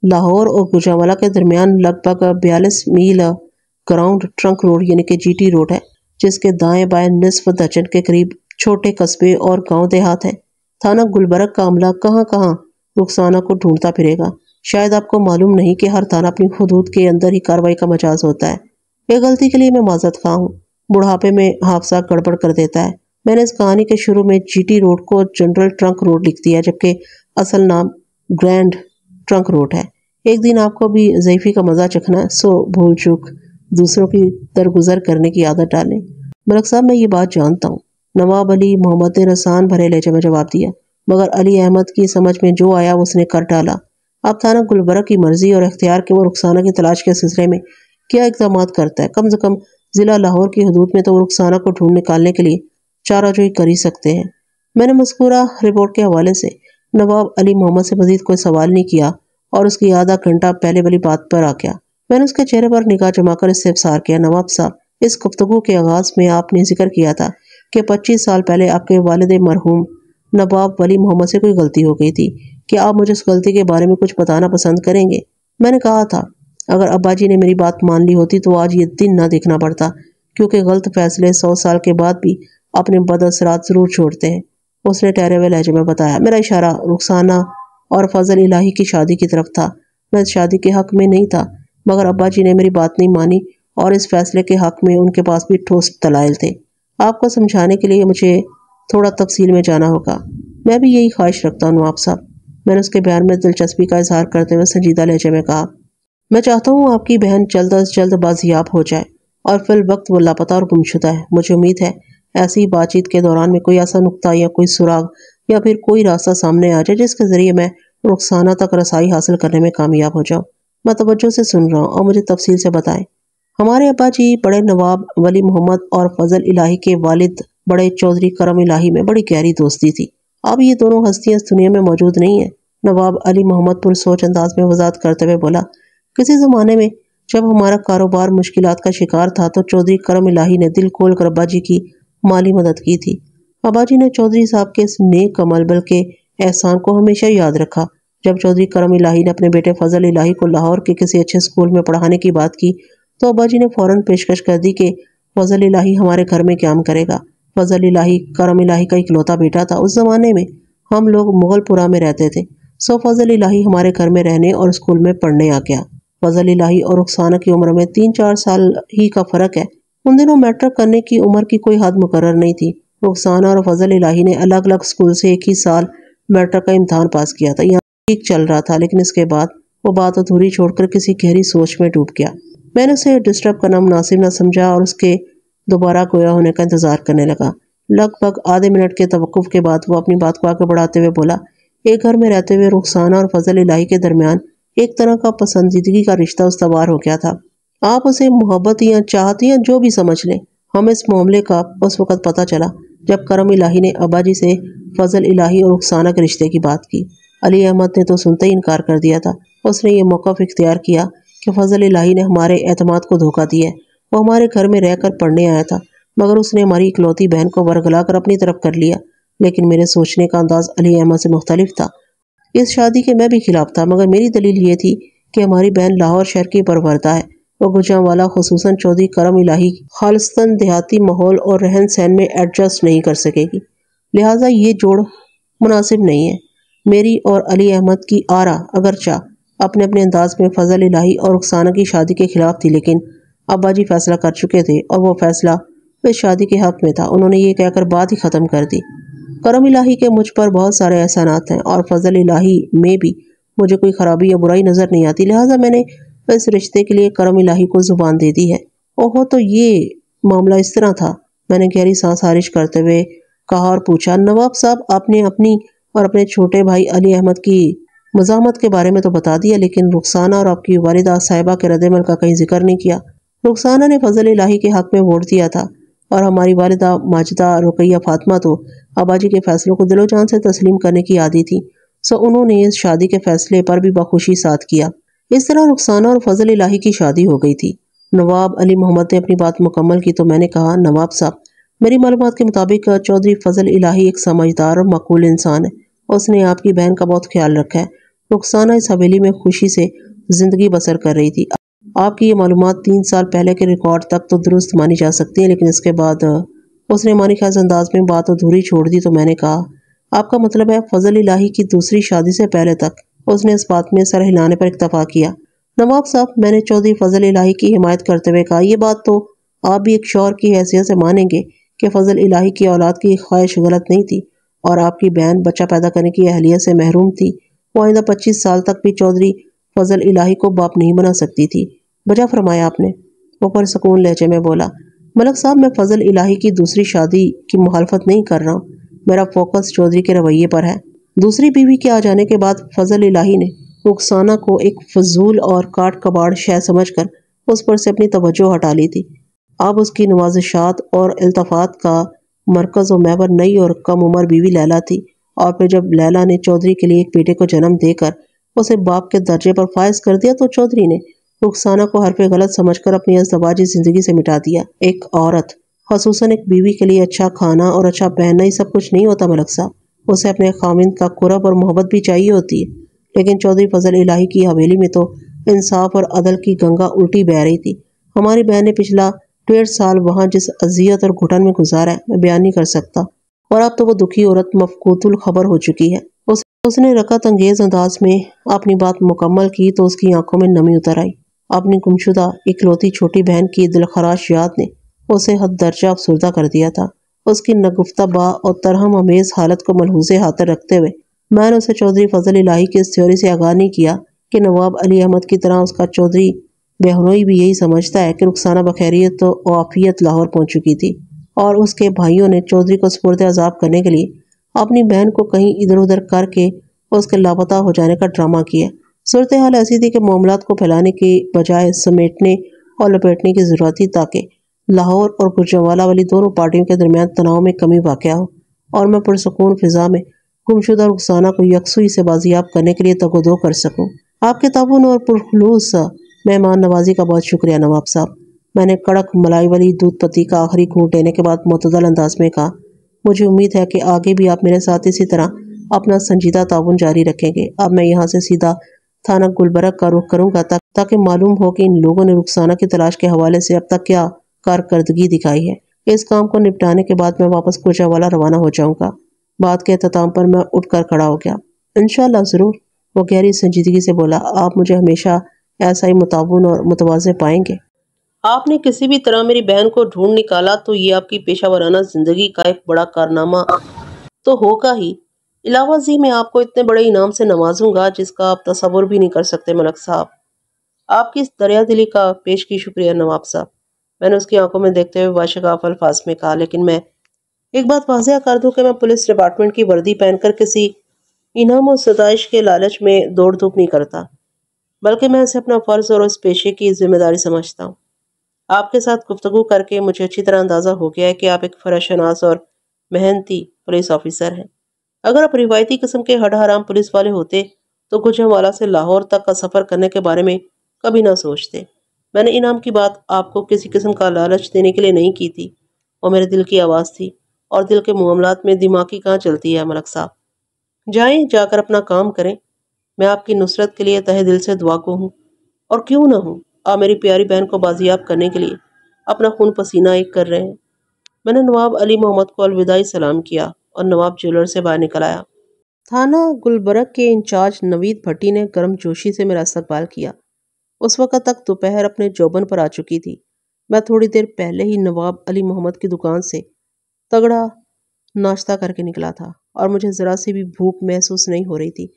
لاہور اور گوجرانوالہ کے درمیان لگ بھگ 42 میل گراؤنڈ ٹرنک روڈ یعنی کہ جی ٹی روڈ ہے، جس کے دائیں بائیں نصف درجن کے قریب چھوٹے قصبے اور گاؤں دیہات ہیں۔ تھانہ گلبرگ کا عملہ کہاں کہاں رخسانہ کو ڈھونڈتا پھرے گا۔ شاید آپ کو معلوم نہیں کہ ہر تھانہ اپنی حدود کے اندر ہی کارروائی کا مجاز ہوتا ہے۔ یہ غلطی کے لیے میں معذرت خواہ ہوں، بڑھاپے میں حافظہ گڑبڑ کر دیتا ہے۔ میں نے اس کہانی کے شروع میں جی ٹی روڈ کو جنرل ٹرنک روڈ لکھ دیا، جبکہ اصل نام گرینڈ ٹرنک روڈ ہے۔ ایک دن آپ کو بھی ضعیفی کا مزہ چکھنا ہے، سو بھول چوک دوسروں کی درگزر کرنے کی عادت ڈالیں۔ ملک صاحب، میں یہ بات جانتا ہوں، نواب علی محمد نے رسان بھرے لہجے میں جواب دیا، مگر علی احمد کی سمجھ میں جو آیا اس نے کر ڈالا۔ اب تھانہ گلبرگ کی مرضی اور اختیار کہ وہ رخسانہ کی تلاش کے سلسلے میں کیا اقدامات کرتا ہے۔ کم سے کم ضلع لاہور کی حدود میں تو وہ رخسانہ کو ڈھونڈ نکالنے کے لیے چارہ جوئی کر ہی سکتے ہیں۔ میں نے مذکورہ رپورٹ کے حوالے سے نواب علی محمد سے مزید کوئی سوال نہیں کیا، اور اس کی آدھا گھنٹہ پہلے والی بات پر آ گیا۔ میں نے اس کے چہرے پر نگاہ جما کر استفسار کیا، نواب صاحب، اس گفتگو کے آغاز میں آپ نے ذکر کیا تھا کہ 25 سال پہلے آپ کے والد مرحوم نواب ولی محمد سے کوئی غلطی ہو گئی تھی۔ کیا آپ مجھے اس غلطی کے بارے میں کچھ بتانا پسند کریں گے؟ میں نے کہا تھا، اگر ابا جی نے میری بات مان لی ہوتی تو آج یہ دن نہ دیکھنا پڑتا، کیونکہ غلط فیصلے 100 سال کے بعد بھی اپنے بد اثرات ضرور چھوڑتے ہیں۔ اس نے ٹھہرے ہوئے لہجے میں بتایا۔ میرا اشارہ رخسانہ اور فضل الہی کی شادی کی طرف تھا۔ میں اس شادی کے حق میں نہیں تھا، مگر ابا جی نے میری بات نہیں مانی، اور اس فیصلے کے حق میں ان کے پاس بھی ٹھوس دلائل تھے۔ آپ کو سمجھانے کے لیے مجھے تھوڑا تفصیل میں جانا ہوگا۔ میں بھی یہی خواہش رکھتا ہوں نواب صاحب۔ میں نے اس کے بیان میں دلچسپی کا اظہار کرتے ہوئے سنجیدہ لہجے میں کہا، میں چاہتا ہوں آپ کی بہن جلد از جلد بازیاب ہو جائے، اور فی الوقت وہ لاپتہ اور گمشدہ ہے۔ مجھے امید ہے ایسی بات چیت کے دوران میں کوئی ایسا نقطہ یا کوئی سراغ یا پھر کوئی راستہ سامنے آ جائے جس کے ذریعے میں رخسانہ تک رسائی حاصل کرنے میں کامیاب ہو جاؤں۔ میں توجہ سے سن رہا ہوں اور مجھے تفصیل سے بتائیں۔ ہمارے ابا جی بڑے نواب ولی محمد اور فضل الہی کے والد بڑے چودھری کرم الہی میں بڑی گہری دوستی تھی۔ اب یہ دونوں ہستیاں اس دنیا میں موجود نہیں ہیں۔ نواب علی محمد پرسوچ انداز میں وضاحت کرتے ہوئے بولا، کسی زمانے میں جب ہمارا کاروبار مشکلات کا شکار تھا تو چودھری کرم الہی نے دل کھول کر ابا جی کی مالی مدد کی تھی۔ ابا جی نے چودھری صاحب کے اس نیک عمل بلکہ احسان کو ہمیشہ یاد رکھا۔ جب چودھری کرم الہی نے اپنے بیٹے فضل الہی کو لاہور کے کسی اچھے اسکول میں پڑھانے کی بات کی تو ابا جی نے فوراً پیشکش کر دی کہ فضل الہی ہمارے گھر میں قیام کرے گا۔ فضل الہی کرم الہی کا اکلوتا بیٹا تھا۔ اس زمانے میں ہم لوگ مغل پورہ میں رہتے تھے، سو فضل الہی ہمارے گھر میں رہنے اور اسکول میں پڑھنے آ گیا۔ فضل الہی اور رخسانہ کی عمر میں 3-4 سال ہی کا فرق ہے۔ ان دنوں میٹرک کرنے کی عمر کی کوئی حد مقرر نہیں تھی۔ رخسانہ اور فضل الہی نے الگ الگ اسکول سے ایک ہی سال میٹرک کا امتحان پاس کیا تھا۔ یہاں ٹھیک چل رہا تھا، لیکن اس کے بعد وہ بات ادھوری چھوڑ کر کسی گہری سوچ میں ڈوب گیا۔ میں نے اسے ڈسٹرب کرنا مناسب نہ سمجھا اور اس کے دوبارہ گویا ہونے کا انتظار کرنے لگا۔ لگ بھگ آدھے منٹ کے توقف کے بعد وہ اپنی بات کو آگے بڑھاتے ہوئے بولا، ایک گھر میں رہتے ہوئے رخسانہ اور فضل الہی کے درمیان ایک طرح کا پسندیدگی کا رشتہ استوار ہو گیا تھا۔ آپ اسے محبت یا چاہت یا جو بھی سمجھ لیں۔ ہمیں اس معاملے کا اس وقت پتہ چلا جب کرم الہی نے ابا جی سے فضل الہی اور رخسانہ کے رشتے کی بات کی۔ علی احمد نے تو سنتے ہی انکار کر دیا تھا۔ اس نے یہ موقف اختیار کیا کہ فضل الہی نے ہمارے اعتماد کو دھوکہ دیا ہے۔ وہ ہمارے گھر میں رہ کر پڑھنے آیا تھا، مگر اس نے ہماری اکلوتی بہن کو ورگلا کر اپنی طرف کر لیا۔ لیکن میرے سوچنے کا انداز علی احمد سے مختلف تھا۔ اس شادی کے میں بھی خلاف تھا، مگر میری دلیل یہ تھی کہ ہماری بہن لاہور شہر کی پروردہ ہے۔ وہ گوجرانوالا خصوصاً چودھری کرم الہی خالصتاً دیہاتی ماحول اور رہن سہن میں ایڈجسٹ نہیں کر سکے گی، لہٰذا یہ جوڑ مناسب نہیں ہے۔ میری اور علی احمد کی آرا اگرچہ اپنے اپنے انداز میں فضل الہی اور رخسانہ کی شادی کے خلاف تھی، لیکن ابا جی فیصلہ کر چکے تھے اور وہ فیصلہ اس شادی کے حق میں تھا۔ انہوں نے یہ کہہ کر بات ہی ختم کر دی، کرم الہی کے مجھ پر بہت سارے احسانات ہیں اور فضل الہی میں بھی مجھے کوئی خرابی یا برائی نظر نہیں آتی، لہٰذا میں نے اس رشتے کے لیے کرم الہی کو زبان دے دی ہے۔ اوہو، تو یہ معاملہ اس طرح تھا؟ میں نے گہری سانس خارج کرتے ہوئے کہا اور پوچھا، نواب صاحب آپ نے اپنی اور اپنے چھوٹے بھائی علی احمد کی مزاحمت کے بارے میں تو بتا دیا، لیکن رخسانہ اور آپ کی والدہ صاحبہ کے رد عمل کا کہیں ذکر نہیں کیا۔ رخسانہ نے فضل الہی کے حق میں ووٹ دیا تھا اور ہماری والدہ ماجدہ رقیہ فاطمہ تو ابا جی کے فیصلوں کو دل و جان سے تسلیم کرنے کی عادی تھی، سو انہوں نے اس شادی کے فیصلے پر بھی بخوشی ساتھ کیا۔ اس طرح رخسانہ اور فضل الہی کی شادی ہو گئی تھی۔ نواب علی محمد نے اپنی بات مکمل کی تو میں نے کہا، نواب صاحب میری معلومات کے مطابق چودھری فضل الہی ایک سمجھدار اور معقول انسان ہے۔ اس نے آپ کی بہن کا بہت خیال رکھا ہے۔ رخسانہ اس حویلی میں خوشی سے زندگی بسر کر رہی تھی۔ آپ کی یہ معلومات 3 سال پہلے کے ریکارڈ تک تو درست مانی جا سکتی ہیں، لیکن اس کے بعد اس نے مانی خیز انداز میں بات ادھوری چھوڑ دی تو میں نے کہا، آپ کا مطلب ہے فضل الہی کی دوسری شادی سے پہلے تک اس نے اس بات میں سر ہلانے پر اکتفا کیا؟ نواب صاحب میں نے چودھری فضل الہی کی حمایت کرتے ہوئے کہا، یہ بات تو آپ بھی ایک شوہر کی حیثیت سے مانیں گے کہ فضل الہی کی اولاد کی خواہش غلط نہیں تھی اور آپ کی بہن بچہ پیدا کرنے کی اہلیت سے محروم تھی۔ وہ آئندہ 25 سال تک بھی چودھری فضل الہی کو باپ نہیں بنا سکتی تھی۔ بجا فرمایا آپ نے، وہ پرسکون لہجے میں بولا۔ ملک صاحب میں فضل الہی کی دوسری شادی کی مخالفت نہیں کر رہا ہوں، میرا فوکس چودھری کے رویے پر ہے۔ دوسری بیوی کے آ جانے کے بعد فضل الہی نے رخسانہ کو ایک فضول اور کاٹ کباڑ شے سمجھ کر اس پر سے اپنی توجہ ہٹا لی تھی۔ اب اس کی نوازشات اور التفات کا مرکز و محور نئی اور کم عمر بیوی لیلا تھی، اور پھر جب لیلا نے چودھری کے لیے ایک بیٹے کو جنم دے کر اسے باپ کے درجے پر فائز کر دیا تو چودھری نے رخسانہ کو حرف غلط سمجھ کر اپنی ازدواجی زندگی سے مٹا دیا۔ ایک عورت خصوصاً ایک بیوی کے لیے اچھا کھانا اور اچھا پہننا ہی سب کچھ نہیں ہوتا ملک صاحب، اسے اپنے خاوند کا قرب اور محبت بھی چاہیے ہوتی ہے۔ لیکن چودھری فضل الہی کی حویلی میں تو انصاف اور عدل کی گنگا الٹی بہہ رہی تھی۔ ہماری بہن نے پچھلا 1.5 سال وہاں جس اذیت اور گھٹن میں گزارا ہے میں بیان نہیں کر سکتا، اور اب تو وہ دکھی عورت مفقود الخبر ہو چکی ہے۔ اس نے رکعت انگیز انداز میں اپنی بات مکمل کی تو اس کی آنکھوں میں نمی اتر آئی۔ اپنی گمشدہ اکلوتی چھوٹی بہن کی دلخراش یاد نے اسے حد درجہ افسردہ کر دیا تھا۔ اس کی نگفتہ با اور ترحم امیز حالت کو ملحوظ خاطر رکھتے ہوئے میں نے اسے چودھری فضل الہی کی اس تھیوری سے آگاہ نہیں کیا کہ نواب علی احمد کی طرح اس کا چودھری بہنوئی بھی یہی سمجھتا ہے کہ رخسانہ بخیریت و عافیت لاہور پہنچ چکی تھی اور اس کے بھائیوں نے چودھری کو سپرد عذاب کرنے کے لیے اپنی بہن کو کہیں ادھر ادھر کر کے اس کے لاپتہ ہو جانے کا ڈرامہ کیا۔ صورتحال ایسی تھی کہ معاملات کو پھیلانے کی بجائے سمیٹنے اور لپیٹنے کی ضرورت تھی تاکہ لاہور اور گجرانوالہ والی دونوں پارٹیوں کے درمیان تناؤ میں کمی واقع ہو اور میں پرسکون فضا میں گمشدہ رخسانہ کو یکسوئی سے بازیاب کرنے کے لیے تگ و دو کر سکوں۔ آپ کے تعاون اور پرخلوص مہمان نوازی کا بہت شکریہ نواب صاحب۔ میں نے کڑک ملائی والی دودھ پتی کا آخری گھونٹ لینے کے بعد معتدل انداز میں کہا، مجھے امید ہے کہ آگے بھی آپ میرے ساتھ اسی طرح اپنا سنجیدہ تعاون جاری رکھیں گے۔ اب میں یہاں سے سیدھا تھانہ گلبرگ کا رخ کروں گا تاکہ معلوم ہو کہ ان لوگوں نے رخسانہ کی تلاش کے حوالے سے اب تک کیا کارکردگی دکھائی ہے۔ اس کام کو نپٹانے کے بعد میں واپس گوجرانوالہ روانہ ہو جاؤں گا۔ بات کے اختتام پر میں اٹھ کر کھڑا ہو گیا۔ انشاءاللہ ضرور، وہ گہری سنجیدگی سے بولا، آپ مجھے ہمیشہ ایسا ہی متعاون اور متواضع پائیں گے۔ آپ نے کسی بھی طرح میری بہن کو ڈھونڈ نکالا تو یہ آپ کی پیشہ ورانہ زندگی کا ایک بڑا کارنامہ تو ہوگا ہی۔ علاوہ ازیں میں آپ کو اتنے بڑے انعام سے نوازوں گا جس کا آپ تصور بھی نہیں کر سکتے ملک صاحب۔ آپ کی اس دریا دلی کا پیش کی شکریہ نواب صاحب، میں نے اس کی آنکھوں میں دیکھتے ہوئے واشگاف الفاظ میں کہا، لیکن میں ایک بات واضح کر دوں کہ میں پولیس ڈپارٹمنٹ کی وردی پہن کر کسی انعام و ستائش کے لالچ میں دوڑ دھوپ نہیں کرتا، بلکہ میں اسے اپنا فرض اور اس پیشے کی ذمہ داری سمجھتا ہوں۔ آپ کے ساتھ گفتگو کر کے مجھے اچھی طرح اندازہ ہو گیا ہے کہ آپ ایک فرشناس اور محنتی پولیس آفیسر ہیں۔ اگر آپ روایتی قسم کے ہڈ حرام پولیس والے ہوتے تو گوجرانوالہ سے لاہور تک کا سفر کرنے کے بارے میں کبھی نہ سوچتے۔ میں نے انعام کی بات آپ کو کسی قسم کا لالچ دینے کے لیے نہیں کی تھی، وہ میرے دل کی آواز تھی، اور دل کے معاملات میں دماغی کہاں چلتی ہے ملک صاحب۔ جائیں، جا کر اپنا کام کریں، میں آپ کی نصرت کے لیے تہہ دل سے دعا گو ہوں، اور کیوں نہ ہوں آپ میری پیاری بہن کو بازیاب کرنے کے لیے اپنا خون پسینہ ایک کر رہے ہیں۔ میں نے نواب علی محمد کو الوداعی سلام کیا اور نواب جیولر سے باہر نکل آیا۔ تھانہ گلبرگ کے انچارج نوید بھٹی نے گرم جوشی سے میرا استقبال کیا۔ اس وقت تک دوپہر اپنے جوبن پر آ چکی تھی۔ میں تھوڑی دیر پہلے ہی نواب علی محمد کی دکان سے تگڑا ناشتہ کر کے نکلا تھا اور مجھے ذرا سی بھی بھوک محسوس نہیں ہو رہی تھی،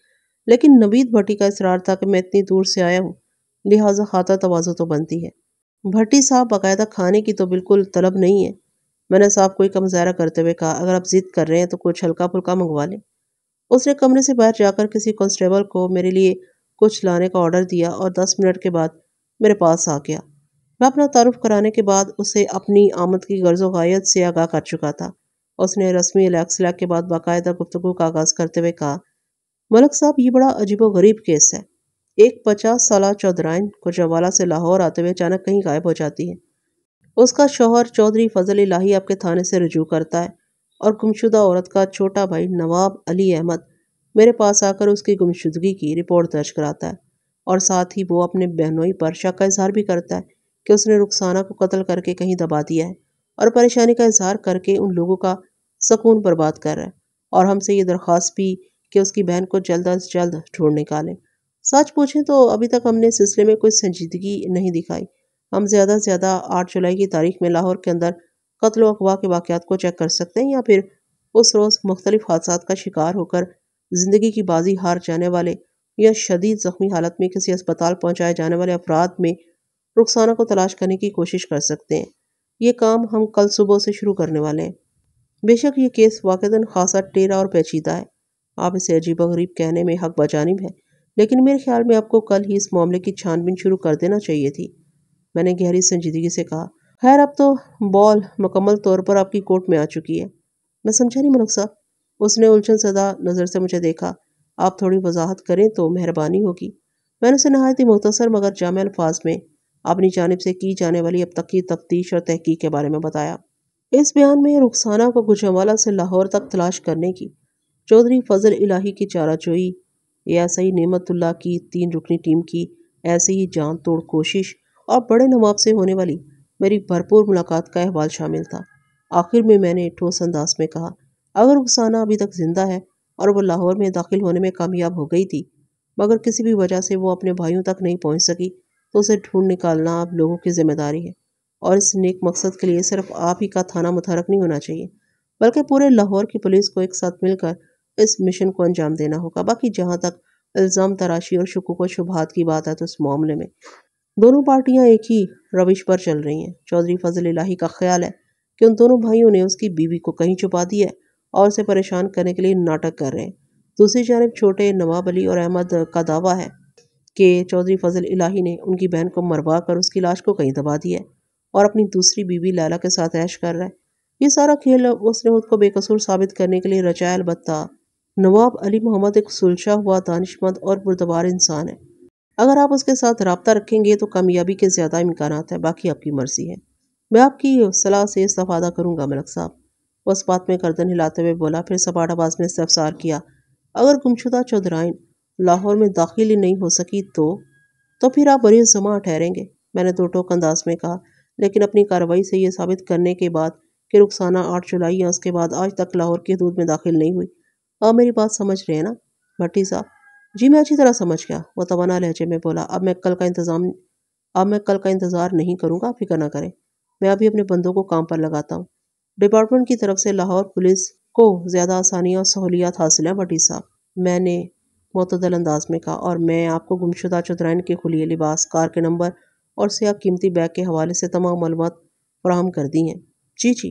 لیکن نوید بھٹی کا اصرار تھا کہ میں اتنی دور سے آیا ہوں، لہٰذا خاطر تواضع تو بنتی ہے۔ بھٹی صاحب، باقاعدہ کھانے کی تو بالکل طلب نہیں ہے، میں نے صاحب کو ایک مظاہرہ کرتے ہوئے کہا، اگر آپ ضد کر رہے ہیں تو کچھ ہلکا پھلکا منگوا لیں۔ اس نے کمرے سے باہر جا کر کسی کانسٹیبل کو میرے لیے کچھ لانے کا آرڈر دیا اور 10 منٹ کے بعد میرے پاس آ گیا۔ میں اپنا تعارف کرانے کے بعد اسے اپنی آمد کی غرض و غایت سے آگاہ کر چکا تھا۔ اس نے رسمی الیکس کے بعد باقاعدہ گفتگو کا آغاز کرتے ہوئے کہا، ملک صاحب، یہ بڑا عجیب و غریب کیس ہے۔ ایک 50 سالہ چودھرائن گوجرانوالہ سے لاہور آتے ہوئے اچانک کہیں غائب ہو جاتی ہے۔ اس کا شوہر چودھری فضل الہی آپ کے تھانے سے رجوع کرتا ہے اور گمشدہ عورت کا چھوٹا بھائی نواب علی احمد میرے پاس آ کر اس کی گمشدگی کی رپورٹ درج کراتا ہے، اور ساتھ ہی وہ اپنے بہنوئی پر شک کا اظہار بھی کرتا ہے کہ اس نے رخسانہ کو قتل کر کے کہیں دبا دیا ہے، اور پریشانی کا اظہار کر کے ان لوگوں کا سکون برباد کر رہا ہے، اور ہم سے یہ درخواست بھی کہ اس کی بہن کو جلد از جلد ڈھونڈ نکالیں۔ سچ پوچھیں تو ابھی تک ہم نے اس سلسلے میں کوئی سنجیدگی نہیں دکھائی۔ ہم زیادہ سے زیادہ 8 جولائی کی تاریخ میں لاہور کے اندر قتل و اغوا کے واقعات کو چیک کر سکتے ہیں، یا پھر اس روز مختلف حادثات کا شکار ہو کر زندگی کی بازی ہار جانے والے یا شدید زخمی حالت میں کسی اسپتال پہنچائے جانے والے افراد میں رخسانہ کو تلاش کرنے کی کوشش کر سکتے ہیں۔ یہ کام ہم کل صبح سے شروع کرنے والے ہیں۔ بے شک یہ کیس واقعتاً خاصا ٹیڑھا اور پیچیدہ ہے، آپ اسے عجیب و غریب کہنے میں حق بجانب ہے، لیکن میرے خیال میں آپ کو کل ہی اس معاملے کی چھان بین شروع کر دینا چاہیے تھی، میں نے گہری سنجیدگی سے کہا۔ خیر، اب تو بال مکمل طور پر آپ کی کورٹ میں آ چکی ہے۔ میں سمجھا نہیں ملک صاحب۔ اس نے الجھن زدہ نظر سے مجھے دیکھا۔ آپ تھوڑی وضاحت کریں تو مہربانی ہوگی۔ میں نے اسے نہایت ہی مختصر مگر جامع الفاظ میں اپنی جانب سے کی جانے والی اب تک کی تفتیش اور تحقیق کے بارے میں بتایا۔ اس بیان میں رخسانہ کو گوجرانوالہ سے لاہور تک تلاش کرنے کی چودھری فضل الہی کی چارہ جوئی، ایسا ہی نعمت اللہ کی 3 رکنی ٹیم کی ایسی ہی جان توڑ کوشش، اور بڑے نواب سے ہونے والی میری بھرپور ملاقات کا احوال شامل تھا۔ آخر میں نے ٹھوس انداز میں کہا، اگر رخسانہ ابھی تک زندہ ہے اور وہ لاہور میں داخل ہونے میں کامیاب ہو گئی تھی مگر کسی بھی وجہ سے وہ اپنے بھائیوں تک نہیں پہنچ سکی تو اسے ڈھونڈ نکالنا آپ لوگوں کی ذمہ داری ہے، اور اس نیک مقصد کے لیے صرف آپ ہی کا تھانہ متحرک نہیں ہونا چاہیے، بلکہ پورے لاہور کی پولیس کو ایک ساتھ مل کر اس مشن کو انجام دینا ہوگا۔ باقی جہاں تک الزام تراشی اور شکوک و شبہات کی بات ہے تو اس معاملے میں دونوں پارٹیاں ایک ہی روش پر چل رہی ہیں۔ چودھری فضل الہی کا خیال ہے کہ ان دونوں بھائیوں نے اس کی بیوی کو کہیں چھپا دیا ہے اور اسے پریشان کرنے کے لیے ناٹک کر رہے ہیں۔ دوسری جانب چھوٹے نواب علی اور احمد کا دعویٰ ہے کہ چودھری فضل الہی نے ان کی بہن کو مروا کر اس کی لاش کو کہیں دبا دیا ہے اور اپنی دوسری بیوی لیلا کے ساتھ عیش کر رہا ہے۔ یہ سارا کھیل اس نے خود کو بے قصور ثابت کرنے کے لیے رچا ہے۔ البتہ نواب علی محمد ایک سلجھا ہوا دانشمند اور بردبار انسان ہے۔ اگر آپ اس کے ساتھ رابطہ رکھیں گے تو کامیابی کے زیادہ امکانات ہیں، باقی آپ کی مرضی ہے۔ میں آپ کی صلاح سے استفادہ کروں گا ملک صاحب، وہ اس بات میں گردن ہلاتے ہوئے بولا، پھر سپاٹ آواز میں استفسار کیا، اگر گمشدہ چودھرائن لاہور میں داخل ہی نہیں ہو سکی تو پھر آپ بری الزامہ ٹھہریں گے؟ میں نے دو ٹوک انداز میں کہا، لیکن اپنی کارروائی سے یہ ثابت کرنے کے بعد کہ رخسانہ 8 جولائی یا اس کے بعد آج تک لاہور کی حدود میں داخل نہیں ہوئی۔ آپ میری بات سمجھ رہے ہیں نا بھٹی صاحب؟ جی میں اچھی طرح سمجھ گیا، وہ توانا لہجے میں بولا۔ اب میں کل کا انتظار نہیں کروں گا، فکر نہ کریں، میں ابھی اپنے بندوں کو کام پر لگاتا ہوں۔ ڈپارٹمنٹ کی طرف سے لاہور پولیس کو زیادہ آسانیاں اور سہولیات حاصل ہیں بھٹی صاحب، میں نے معتدل انداز میں کہا، اور میں آپ کو گمشدہ چودھرائن کے خلیے لباس، کار کے نمبر اور سیاہ قیمتی بیگ کے حوالے سے تمام معلومات فراہم کر دی ہیں۔ جی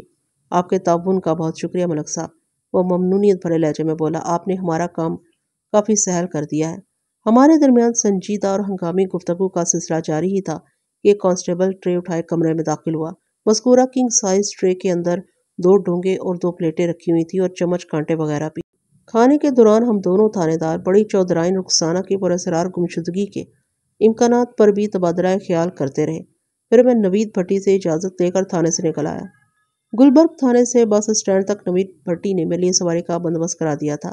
آپ کے تعاون کا بہت شکریہ ملک صاحب، وہ ممنونیت بھرے لہجے میں بولا، آپ نے ہمارا کام کافی سہل کر دیا ہے۔ ہمارے درمیان سنجیدہ اور ہنگامی گفتگو کا سلسلہ جاری ہی تھا کہ ایک کانسٹیبل ٹرے اٹھائے کمرے میں داخل ہوا۔ مذکورہ کنگ سائز ٹرے کے اندر 2 ڈونگے اور 2 پلیٹیں رکھی ہوئی تھیں اور چمچ کانٹے وغیرہ بھی۔ کھانے کے دوران ہم دونوں تھانے دار بڑی چودھرائن رخسانہ کی پراسرار گمشدگی کے امکانات پر بھی تبادلہ خیال کرتے رہے۔ پھر میں نوید بھٹی سے اجازت لے کر تھانے سے نکل آیا۔ گلبرگ تھانے سے بس اسٹینڈ تک نوید بھٹی نے میرے لیے سواری کا بندوبست کرا دیا تھا۔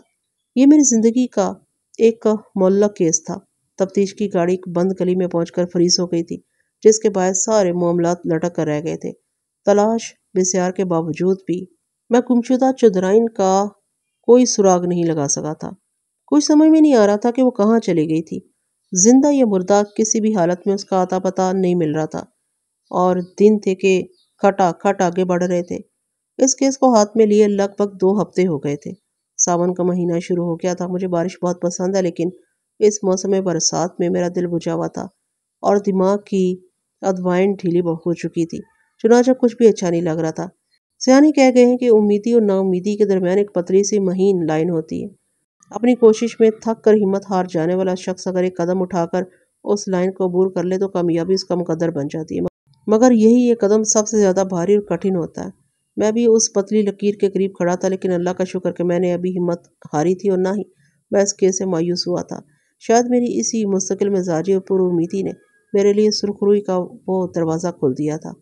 یہ میری زندگی کا ایک معلق کیس تھا۔ تفتیش کی گاڑی ایک بند گلی میں پہنچ کر فریز ہو گئی تھی، جس کے باعث سارے معاملات لٹک کر رہ گئے تھے۔ تلاش بسیار کے باوجود بھی میں گمشدہ چودھرائن کا کوئی سراغ نہیں لگا سکا تھا۔ کچھ سمجھ میں نہیں آ رہا تھا کہ وہ کہاں چلی گئی تھی، زندہ یا مردہ، کسی بھی حالت میں اس کا اتا پتہ نہیں مل رہا تھا، اور دن تھے کہ کھٹ آگے بڑھ رہے تھے۔ اس کیس کو ہاتھ میں لیے لگ بھگ 2 ہفتے ہو گئے تھے۔ ساون کا مہینہ شروع ہو گیا تھا۔ مجھے بارش بہت پسند ہے، لیکن اس موسم برسات میں میرا دل بجھا ہوا تھا اور دماغ کی ادوائن ڈھیلی ہو چکی تھی، چنانچہ کچھ بھی اچھا نہیں لگ رہا تھا۔ سیانی کہہ گئے ہیں کہ امیدی اور نا امیدی کے درمیان ایک پتلی سی مہین لائن ہوتی ہے۔ اپنی کوشش میں تھک کر ہمت ہار جانے والا شخص اگر ایک قدم اٹھا کر اس لائن کو عبور کر لے تو کامیابی اس کا مقدر بن جاتی ہے، مگر یہی یہ قدم سب سے زیادہ بھاری اور کٹھن ہوتا ہے۔ میں بھی اس پتلی لکیر کے قریب کھڑا تھا، لیکن اللہ کا شکر کہ میں نے ابھی ہمت ہاری تھی اور نہ ہی میں اس کیس سے مایوس ہوا تھا۔ شاید میری اسی مستقل مزاجی اور پر امیدی نے میرے لیے سرخروئی کا وہ دروازہ کھول دیا تھا۔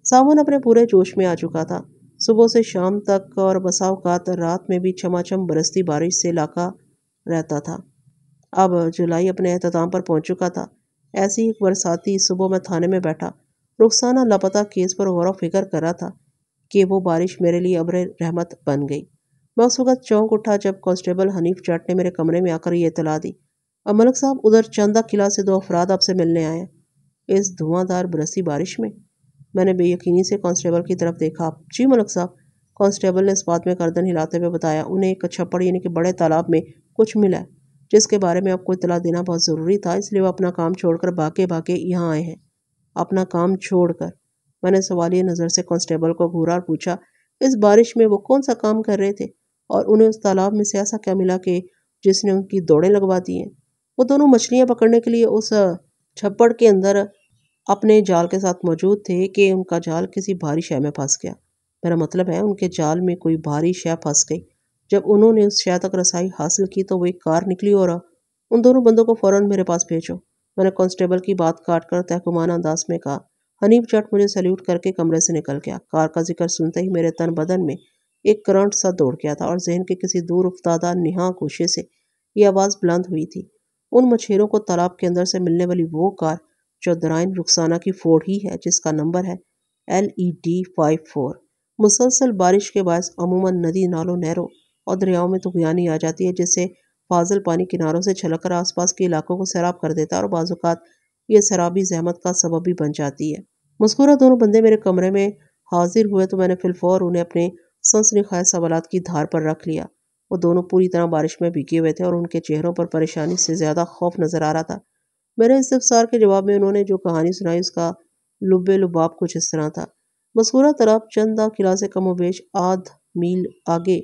ساون اپنے پورے جوش میں آ چکا تھا۔ صبح سے شام تک اور بسا اوقات رات میں بھی چھماچھم برستی بارش سے علاقہ رہتا تھا۔ اب جولائی اپنے اختتام پر پہنچ چکا تھا۔ ایسی ایک برساتی صبح میں تھانے میں بیٹھا رخسانہ لاپتہ کیس پر غور و فکر کر رہا تھا کہ وہ بارش میرے لیے ابر رحمت بن گئی۔ میں اس وقت چونک اٹھا جب کانسٹیبل حنیف جٹ نے میرے کمرے میں آ کر یہ اطلاع دی، ملک صاحب ادھر چندہ قلعہ سے 2 افراد آپ سے ملنے آئے ہیں، اس دھواں دار برسی بارش میں۔ میں نے بے یقینی سے کانسٹیبل کی طرف دیکھا۔ جی ملک صاحب، کانسٹیبل نے اس بات میں گردن ہلاتے ہوئے بتایا، انہیں ایک چھپڑ یعنی کہ بڑے تالاب میں کچھ ملا ہے، جس کے بارے میں آپ کو اطلاع دینا بہت ضروری تھا، اس لیے وہ اپنا کام چھوڑ کر بھاگے یہاں آئے ہیں۔ اپنا کام چھوڑ کر؟ میں نے سوالیہ نظر سے کانسٹیبل کو گھورا اور پوچھا، اس بارش میں وہ کون سا کام کر رہے تھے اور انہیں اس تالاب میں سے ایسا کیا ملا کہ جس نے ان کی دوڑیں لگوا دی ہیں؟ وہ دونوں مچھلیاں پکڑنے کے لیے اس چھپڑ کے اندر اپنے جال کے ساتھ موجود تھے کہ ان کا جال کسی بھاری شے میں پھنس گیا۔ میرا مطلب ہے ان کے جال میں کوئی بھاری شے پھنس گئی۔ جب انہوں نے اس شے تک رسائی حاصل کی تو وہ ایک کار نکلی اور ان دونوں بندوں کو فوراً میرے پاس بھیجو۔ میں نے کانسٹیبل کی بات کاٹ کر تحکمانہ انداز میں کہا۔ حنیف جٹ مجھے سیلیوٹ کر کے کمرے سے نکل گیا۔ کار کا ذکر سنتے ہی میرے تن بدن میں ایک کرنٹ سا دوڑ گیا تھا اور ذہن کے کسی دور افتادہ نہاں گوشے سے یہ آواز بلند ہوئی تھی، ان مچھیروں کو تالاب کے اندر سے ملنے والی وہ کار چودھرائن رخسانہ کی فورڈ ہی ہے جس کا نمبر ہے LED 54۔ مسلسل بارش کے باعث عموماً ندی نالوں نہروں اور دریاؤں میں طغیانی آ جاتی ہے، جس سے فاضل پانی کناروں سے چھلک کر آس پاس کے علاقوں کو سیراب کر دیتا ہے اور بعض اوقات یہ سیرابی زحمت کا سبب بھی بن جاتی ہے۔ مذکورہ دونوں بندے میرے کمرے میں حاضر ہوئے تو میں نے فی الفور انہیں اپنے سنسنی خیز سوالات کی دھار پر رکھ لیا۔ وہ دونوں پوری طرح بارش میں بھیگے ہوئے تھے اور ان کے چہروں پر پریشانی سے زیادہ خوف نظر آ رہا تھا۔ میرے استفسار کے جواب میں انہوں نے جو کہانی سنائی اس کا لب لباب کچھ اس طرح تھا۔ مذکورہ تالاب چندہ قلعہ سے کم و بیش آدھ میل آگے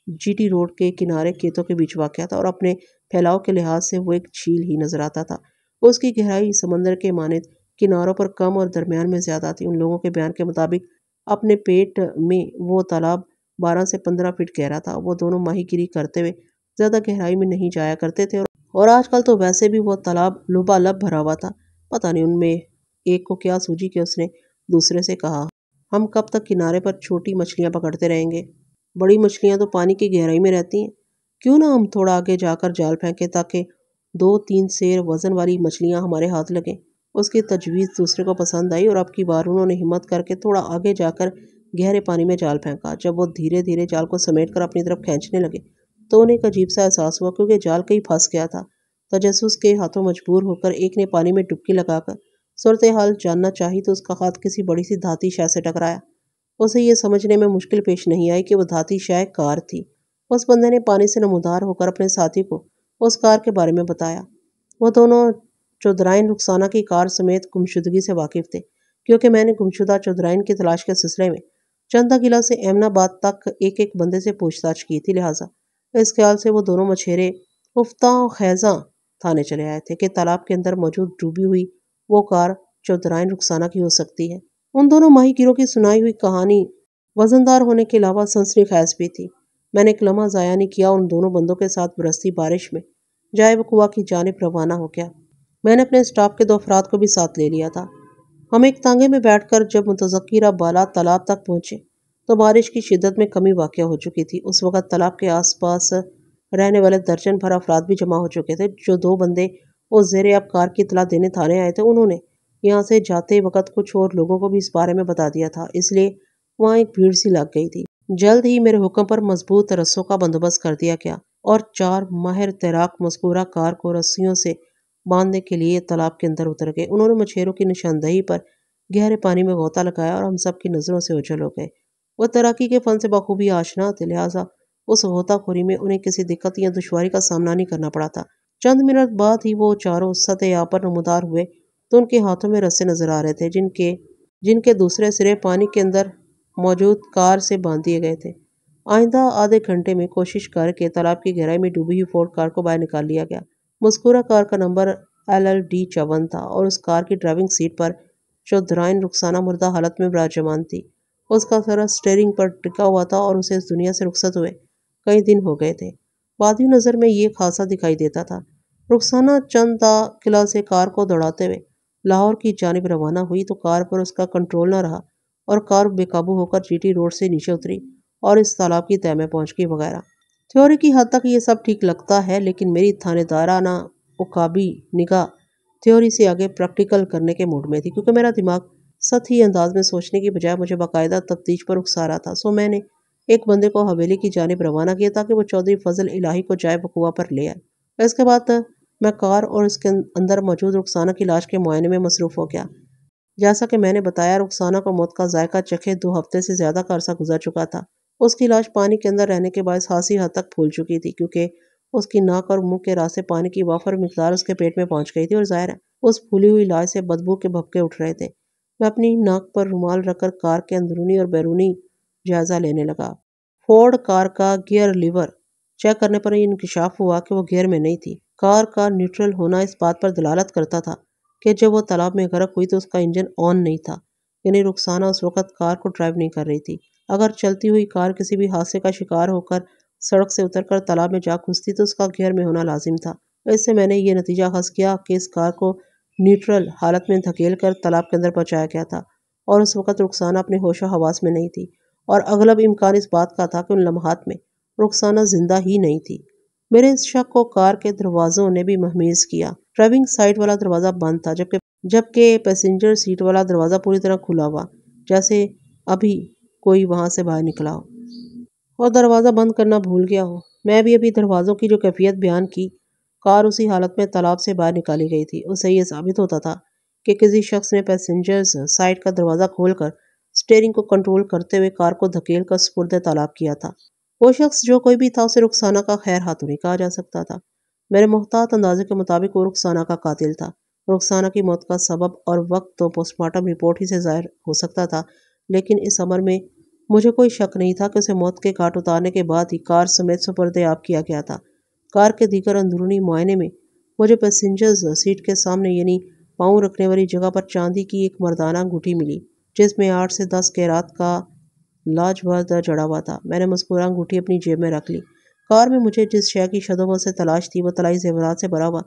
جی ٹی روڈ کے کنارے کھیتوں کے بیچ واقع تھا اور اپنے پھیلاؤ کے لحاظ سے وہ ایک جھیل ہی نظر آتا تھا۔ اس کی گہرائی سمندر کے مانند کناروں پر کم اور درمیان میں زیادہ تھی۔ ان لوگوں کے بیان کے مطابق اپنے پیٹ میں وہ تالاب 12 سے 15 فٹ گہرا تھا۔ وہ دونوں ماہی گیری کرتے ہوئے زیادہ گہرائی میں نہیں جایا کرتے تھے اور آج کل تو ویسے بھی وہ تالاب لبالب بھرا ہوا تھا۔ پتہ نہیں ان میں ایک کو کیا سوجی کہ اس نے دوسرے سے کہا، ہم کب تک کنارے پر چھوٹی مچھلیاں پکڑتے رہیں گے؟ بڑی مچھلیاں تو پانی کی گہرائی میں رہتی ہیں۔ کیوں نہ ہم تھوڑا آگے جا کر جال پھینکیں تاکہ 2-3 سیر وزن والی مچھلیاں ہمارے ہاتھ لگیں۔ اس کی تجویز دوسرے کو پسند آئی اور اب کی بار انہوں نے ہمت کر کے تھوڑا آگے جا کر گہرے پانی میں جال پھینکا۔ جب وہ دھیرے دھیرے جال کو سمیٹ کر اپنی طرف کھینچنے لگے تو انہیں ایک عجیب سا احساس ہوا، کیونکہ جال کہیں پھنس گیا تھا۔ تجسس کے ہاتھوں مجبور ہو کر ایک نے پانی میں ڈبکی لگا کر صورتحال جاننا چاہی تو اس کا ہاتھ کسی بڑی سی دھاتی شے سے ٹکرایا۔ اسے یہ سمجھنے میں مشکل پیش نہیں آئی کہ وہ دھاتی شے کار تھی۔ اس بندے نے پانی سے نمودار ہو کر اپنے ساتھی کو اس کار کے بارے میں بتایا۔ وہ دونوں چودھرائن رخسانہ کی کار سمیت گمشدگی سے واقف تھے، کیونکہ میں نے گمشدہ چودھرائن کی تلاش کے سلسلے میں چندہ قلعہ سے ایمن آباد تک ایک بندے سے پوچھ تاچھ کی تھی، لہٰذا اس خیال سے وہ دونوں مچھیرے افتاں و خیزاں تھانے چلے آئے تھے کہ تالاب کے اندر موجود ڈوبی ہوئی وہ کار چودھرائن رخسانہ کی ہو سکتی ہے۔ ان دونوں ماہی گیروں کی سنائی ہوئی کہانی وزندار ہونے کے علاوہ سنسنی خیز بھی تھی۔ میں نے ایک لمحہ ضائع نہیں کیا اور ان دونوں بندوں کے ساتھ برستی بارش میں جائے وقوع کی جانب روانہ ہو گیا۔ میں نے اپنے اسٹاف کے 2 افراد کو بھی ساتھ لے لیا تھا۔ ہم ایک تانگے میں بیٹھ کر جب متذکرہ بالا تالاب تک پہنچے تو بارش کی شدت میں کمی واقع ہو چکی تھی۔ اس وقت تالاب کے آس پاس رہنے والے درجن بھر افراد بھی جمع ہو چکے تھے۔ جو 2 بندے اس زیر آب کار کی اطلاع دینے تھانے آئے تھے انہوں نے یہاں سے جاتے وقت کچھ اور لوگوں کو بھی اس بارے میں بتا دیا تھا، اس لیے وہاں ایک بھیڑ سی لگ گئی تھی۔ جلد ہی میرے حکم پر مضبوط رسوں کا بندوبست کر دیا گیا اور 4 ماہر تیراک مذکورہ کار کو رسیوں سے باندھنے کے لیے تالاب کے اندر اتر گئے۔ انہوں نے مچھیروں کی نشاندہی پر گہرے پانی میں غوطہ لگایا اور ہم سب کی نظروں سے اوجھل ہو گئے۔ وہ تیراکی کے فن سے بخوبی آشنا تھے، لہٰذا اس غوطہ خوری میں انہیں کسی دقت یا دشواری کا سامنا نہیں کرنا پڑا تھا۔ چند منٹ بعد ہی وہ چاروں سطح آب پر نمودار ہوئے تو ان کے ہاتھوں میں رسے نظر آ رہے تھے جن کے دوسرے سرے پانی کے اندر موجود کار سے باندھ دیے گئے تھے۔ آئندہ آدھے گھنٹے میں کوشش کر کے تالاب کی گہرائی میں ڈوبی ہوئی فورڈ کار کو باہر نکال لیا گیا۔ مذکورہ کار کا نمبر LLD 54 تھا اور اس کار کی ڈرائیونگ سیٹ پر چودھرائن رخسانہ مردہ حالت میں براجمان تھی۔ اس کا سر اسٹیئرنگ پر ٹکا ہوا تھا اور اسے اس دنیا سے رخصت ہوئے کئی دن ہو گئے تھے۔ بادی نظر میں یہ خاصا دکھائی دیتا تھا۔ رخسانہ چندہ قلعہ سے کار کو دوڑاتے ہوئے لاہور کی جانب روانہ ہوئی تو کار پر اس کا کنٹرول نہ رہا اور کار بے قابو ہو کر جی ٹی روڈ سے نیچے اتری اور اس تالاب کی تہہ میں پہنچ گئی وغیرہ۔ تھیوری کی حد تک یہ سب ٹھیک لگتا ہے، لیکن میری تھانے دارانہ عقابی نگاہ تھیوری سے آگے پریکٹیکل کرنے کے موڈ میں تھی، کیونکہ میرا دماغ سطحی انداز میں سوچنے کی بجائے مجھے باقاعدہ تفتیش پر اکسا رہا تھا۔ سو میں نے ایک بندے کو حویلی کی جانب روانہ کیا تاکہ وہ چودھری فضل الہی کو جائے وقوع پر لے آئے۔ اس کے بعد میں کار اور اس کے اندر موجود رخسانہ کی لاش کے معائنے میں مصروف ہو گیا۔ جیسا کہ میں نے بتایا، رخسانہ کو موت کا ذائقہ چکھے 2 ہفتے سے زیادہ کا عرصہ گزر چکا تھا۔ اس کی لاش پانی کے اندر رہنے کے باعث خاصی حد تک پھول چکی تھی، کیونکہ اس کی ناک اور منہ کے راستے پانی کی وافر مقدار اس کے پیٹ میں پہنچ گئی تھی اور ظاہر ہے اس پھولی ہوئی لاش سے بدبو کے بھپکے اٹھ رہے تھے۔ میں اپنی ناک پر رومال رکھ کر کار کے اندرونی اور بیرونی جائزہ لینے لگا۔ فورڈ کار کا گیئر لیور چیک کرنے پر یہ انکشاف ہوا کہ وہ گیئر میں نہیں تھی۔ کار کا نیوٹرل ہونا اس بات پر دلالت کرتا تھا کہ جب وہ تالاب میں غرق ہوئی تو اس کا انجن آن نہیں تھا، یعنی رخسانہ اس وقت کار کو ڈرائیو نہیں کر رہی تھی۔ اگر چلتی ہوئی کار کسی بھی حادثے کا شکار ہو کر سڑک سے اتر کر تالاب میں جا گھستی تو اس کا گیئر میں ہونا لازم تھا۔ اس سے میں نے یہ نتیجہ اخذ کیا کہ اس کار کو نیوٹرل حالت میں دھکیل کر تالاب کے اندر پہنچایا گیا تھا اور اس وقت رخسانہ اپنے ہوش و حواس میں نہیں تھی، اور اغلب امکان اس بات کا تھا کہ ان لمحات میں رخسانہ زندہ ہی نہیں تھی۔ میرے اس شک کو کار کے دروازوں نے بھی مہمیز کیا۔ ڈرائیونگ سائڈ والا دروازہ بند تھا، جبکہ پیسنجر سیٹ والا دروازہ پوری طرح کھلا ہوا، جیسے ابھی کوئی وہاں سے باہر نکلا ہو اور دروازہ بند کرنا بھول گیا ہو۔ میں بھی ابھی دروازوں کی جو کیفیت بیان کی، کار اسی حالت میں تالاب سے باہر نکالی گئی تھی۔ اس سے یہ ثابت ہوتا تھا کہ کسی شخص نے پیسنجرز سائٹ کا دروازہ کھول کر اسٹیئرنگ کو کنٹرول کرتے ہوئے کار کو دھکیل کر سپرد تالاب کیا تھا۔ وہ شخص جو کوئی بھی تھا اسے رخسانہ کا خیر ہاتھ نہیں کہا جا سکتا تھا۔ میرے محتاط اندازے کے مطابق وہ رخسانہ کا قاتل تھا۔ رخسانہ کی موت کا سبب اور وقت تو پوسٹ مارٹم رپورٹ ہی سے ظاہر ہو سکتا تھا، لیکن اس امر میں مجھے کوئی شک نہیں تھا کہ اسے موت کے گھاٹ اتارنے کے بعد ہی کار سمیت سپرد کیا گیا تھا۔ کار کے دیگر اندرونی معائنے میں مجھے پیسنجرز سیٹ کے سامنے یعنی پاؤں رکھنے والی جگہ پر چاندی کی ایک مردانہ انگوٹھی ملی، جس میں 8 سے 10 کیرات کا لاجورد جڑا ہوا تھا۔ میں نے مذکورہ انگوٹھی اپنی جیب میں رکھ لی۔ کار میں مجھے جس شے کی شدت سے تلاش تھی وہ طلائی زیورات سے بھرا ہوا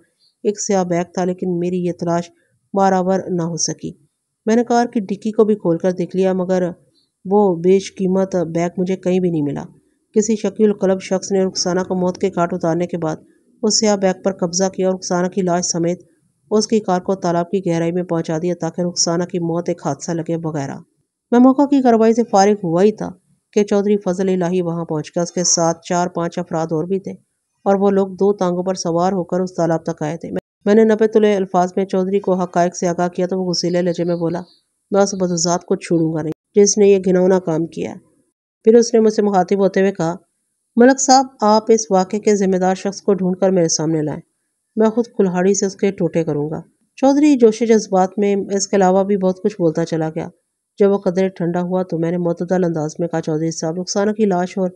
ایک سیاہ بیگ تھا، لیکن میری یہ تلاش بارآور نہ ہو سکی۔ میں نے کار کی ڈکی کو بھی کھول کر دیکھ لیا، مگر وہ بیش قیمت بیگ مجھے کہیں بھی نہیں ملا۔ کسی شکی القلب شخص نے رخسانہ کو موت کے گھاٹ اتارنے کے بعد اس سیاہ بیگ پر قبضہ کیا اور رخسانہ کی لاش سمیت اس کی کار کو تالاب کی گہرائی میں پہنچا دیا تاکہ رخسانہ کی موت ایک حادثہ لگے وغیرہ۔ میں موقع کی کارروائی سے فارغ ہوا ہی تھا کہ چودھری فضل الہی وہاں پہنچ گیا۔ اس کے ساتھ 4-5 افراد اور بھی تھے اور وہ لوگ 2 ٹانگوں پر سوار ہو کر اس تالاب تک آئے تھے۔ میں نے نپے تلے الفاظ میں چودھری کو حقائق سے آگاہ کیا تو وہ غصیلے لہجے میں بولا، میں اس بدذات کو چھوڑوں گا نہیں جس نے یہ گھناؤنا کام کیا ہے۔ پھر اس نے مجھ سے مخاطب ہوتے ہوئے کہا، ملک صاحب، آپ اس واقعے کے ذمہ دار شخص کو ڈھونڈ کر میرے سامنے لائیں، میں خود کلہاڑی سے اس کے ٹوٹے کروں گا۔ چودھری جوش جذبات میں اس کے علاوہ بھی بہت کچھ بولتا چلا گیا۔ جب وہ قدرے ٹھنڈا ہوا تو میں نے معتدل انداز میں کہا، چودھری صاحب، رخسانہ کی لاش اور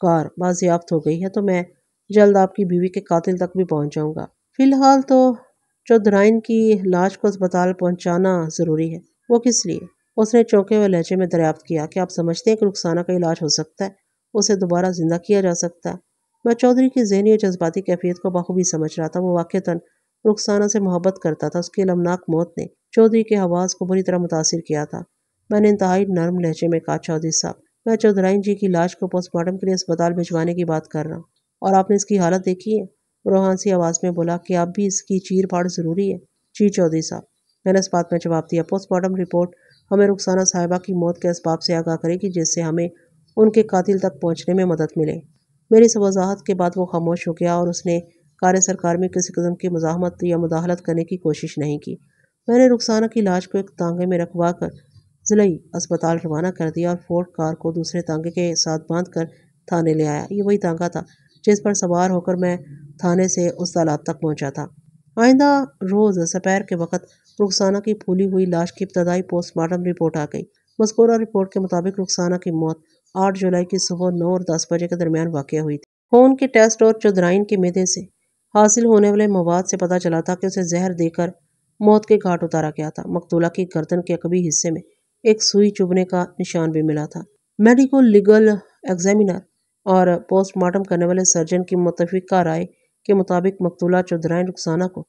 کار بازیافت ہو گئی ہے تو میں جلد آپ کی بیوی کے قاتل تک بھی پہنچ جاؤں گا۔ فی الحال تو چودھرائن کی لاش کو اسپتال پہنچانا ضروری ہے۔ وہ کس لیے؟ اس نے چونکے ہوئے لہجے میں دریافت کیا، کہ آپ سمجھتے ہیں کہ رخسانہ کا علاج ہو سکتا ہے، اسے دوبارہ زندہ کیا جا سکتا ہے؟ میں چودھری کی ذہنی اور جذباتی کیفیت کو بخوبی سمجھ رہا تھا۔ وہ واقعتاً رخسانہ سے محبت کرتا تھا۔ اس کی المناک موت نے چودھری کے حواس کو بری طرح متاثر کیا تھا۔ میں نے انتہائی نرم لہجے میں کہا، چودھری صاحب، میں چودھرائن جی کی لاش کو پوسٹ مارٹم کے لیے اسپتال بھجوانے کی بات کر رہا ہوں، اور آپ نے اس کی حالت دیکھی ہے؟ روحان سی آواز میں بولا، کہ اب بھی اس کی چیر پھاڑ ضروری ہے؟ جی چودھری صاحب، میں نے اس بات میں جواب دیا۔ پوسٹ مارٹم رپورٹ ہمیں رخسانہ صاحبہ کی موت کے اسباب سے آگاہ کرے گی، جس سے ہمیں ان کے قاتل تک پہنچنے میں مدد ملے۔ میری اس وضاحت کے بعد وہ خاموش ہو گیا اور اس نے کار سرکار میں کسی قسم کی مزاحمت یا مداخلت کرنے کی کوشش نہیں کی۔ میں نے رخسانہ کی لاش کو ایک تانگے میں رکھوا کر ضلعی اسپتال روانہ کر دیا اور فورڈ کار کو دوسرے تانگے کے ساتھ باندھ کر تھانے لے آیا۔ یہ وہی تانگا تھا جس پر سوار ہو کر میں تھانے سے اس تالاب تک پہنچا تھا۔ آئندہ روز سپہر کے وقت رخسانہ کی پھولی ہوئی لاش کی ابتدائی پوسٹ مارٹم رپورٹ آ گئی۔ مذکورہ رپورٹ کے مطابق رخسانہ کی موت 8 جولائی کی صبح 9 اور 10 بجے کے درمیان واقع ہوئی تھی۔ خون کے ٹیسٹ اور چودھرائن کے معدے سے حاصل ہونے والے مواد سے پتہ چلا تھا کہ اسے زہر دے کر موت کے گھاٹ اتارا گیا تھا۔ مقتولہ کی گردن کے عقبی حصے میں ایک سوئی چبھنے کا نشان بھی ملا تھا۔ میڈیکو لیگل ایگزامینر اور پوسٹ مارٹم کرنے والے سرجن کی متفقہ رائے کے مطابق مقتولہ چودھرائن رخسانہ کو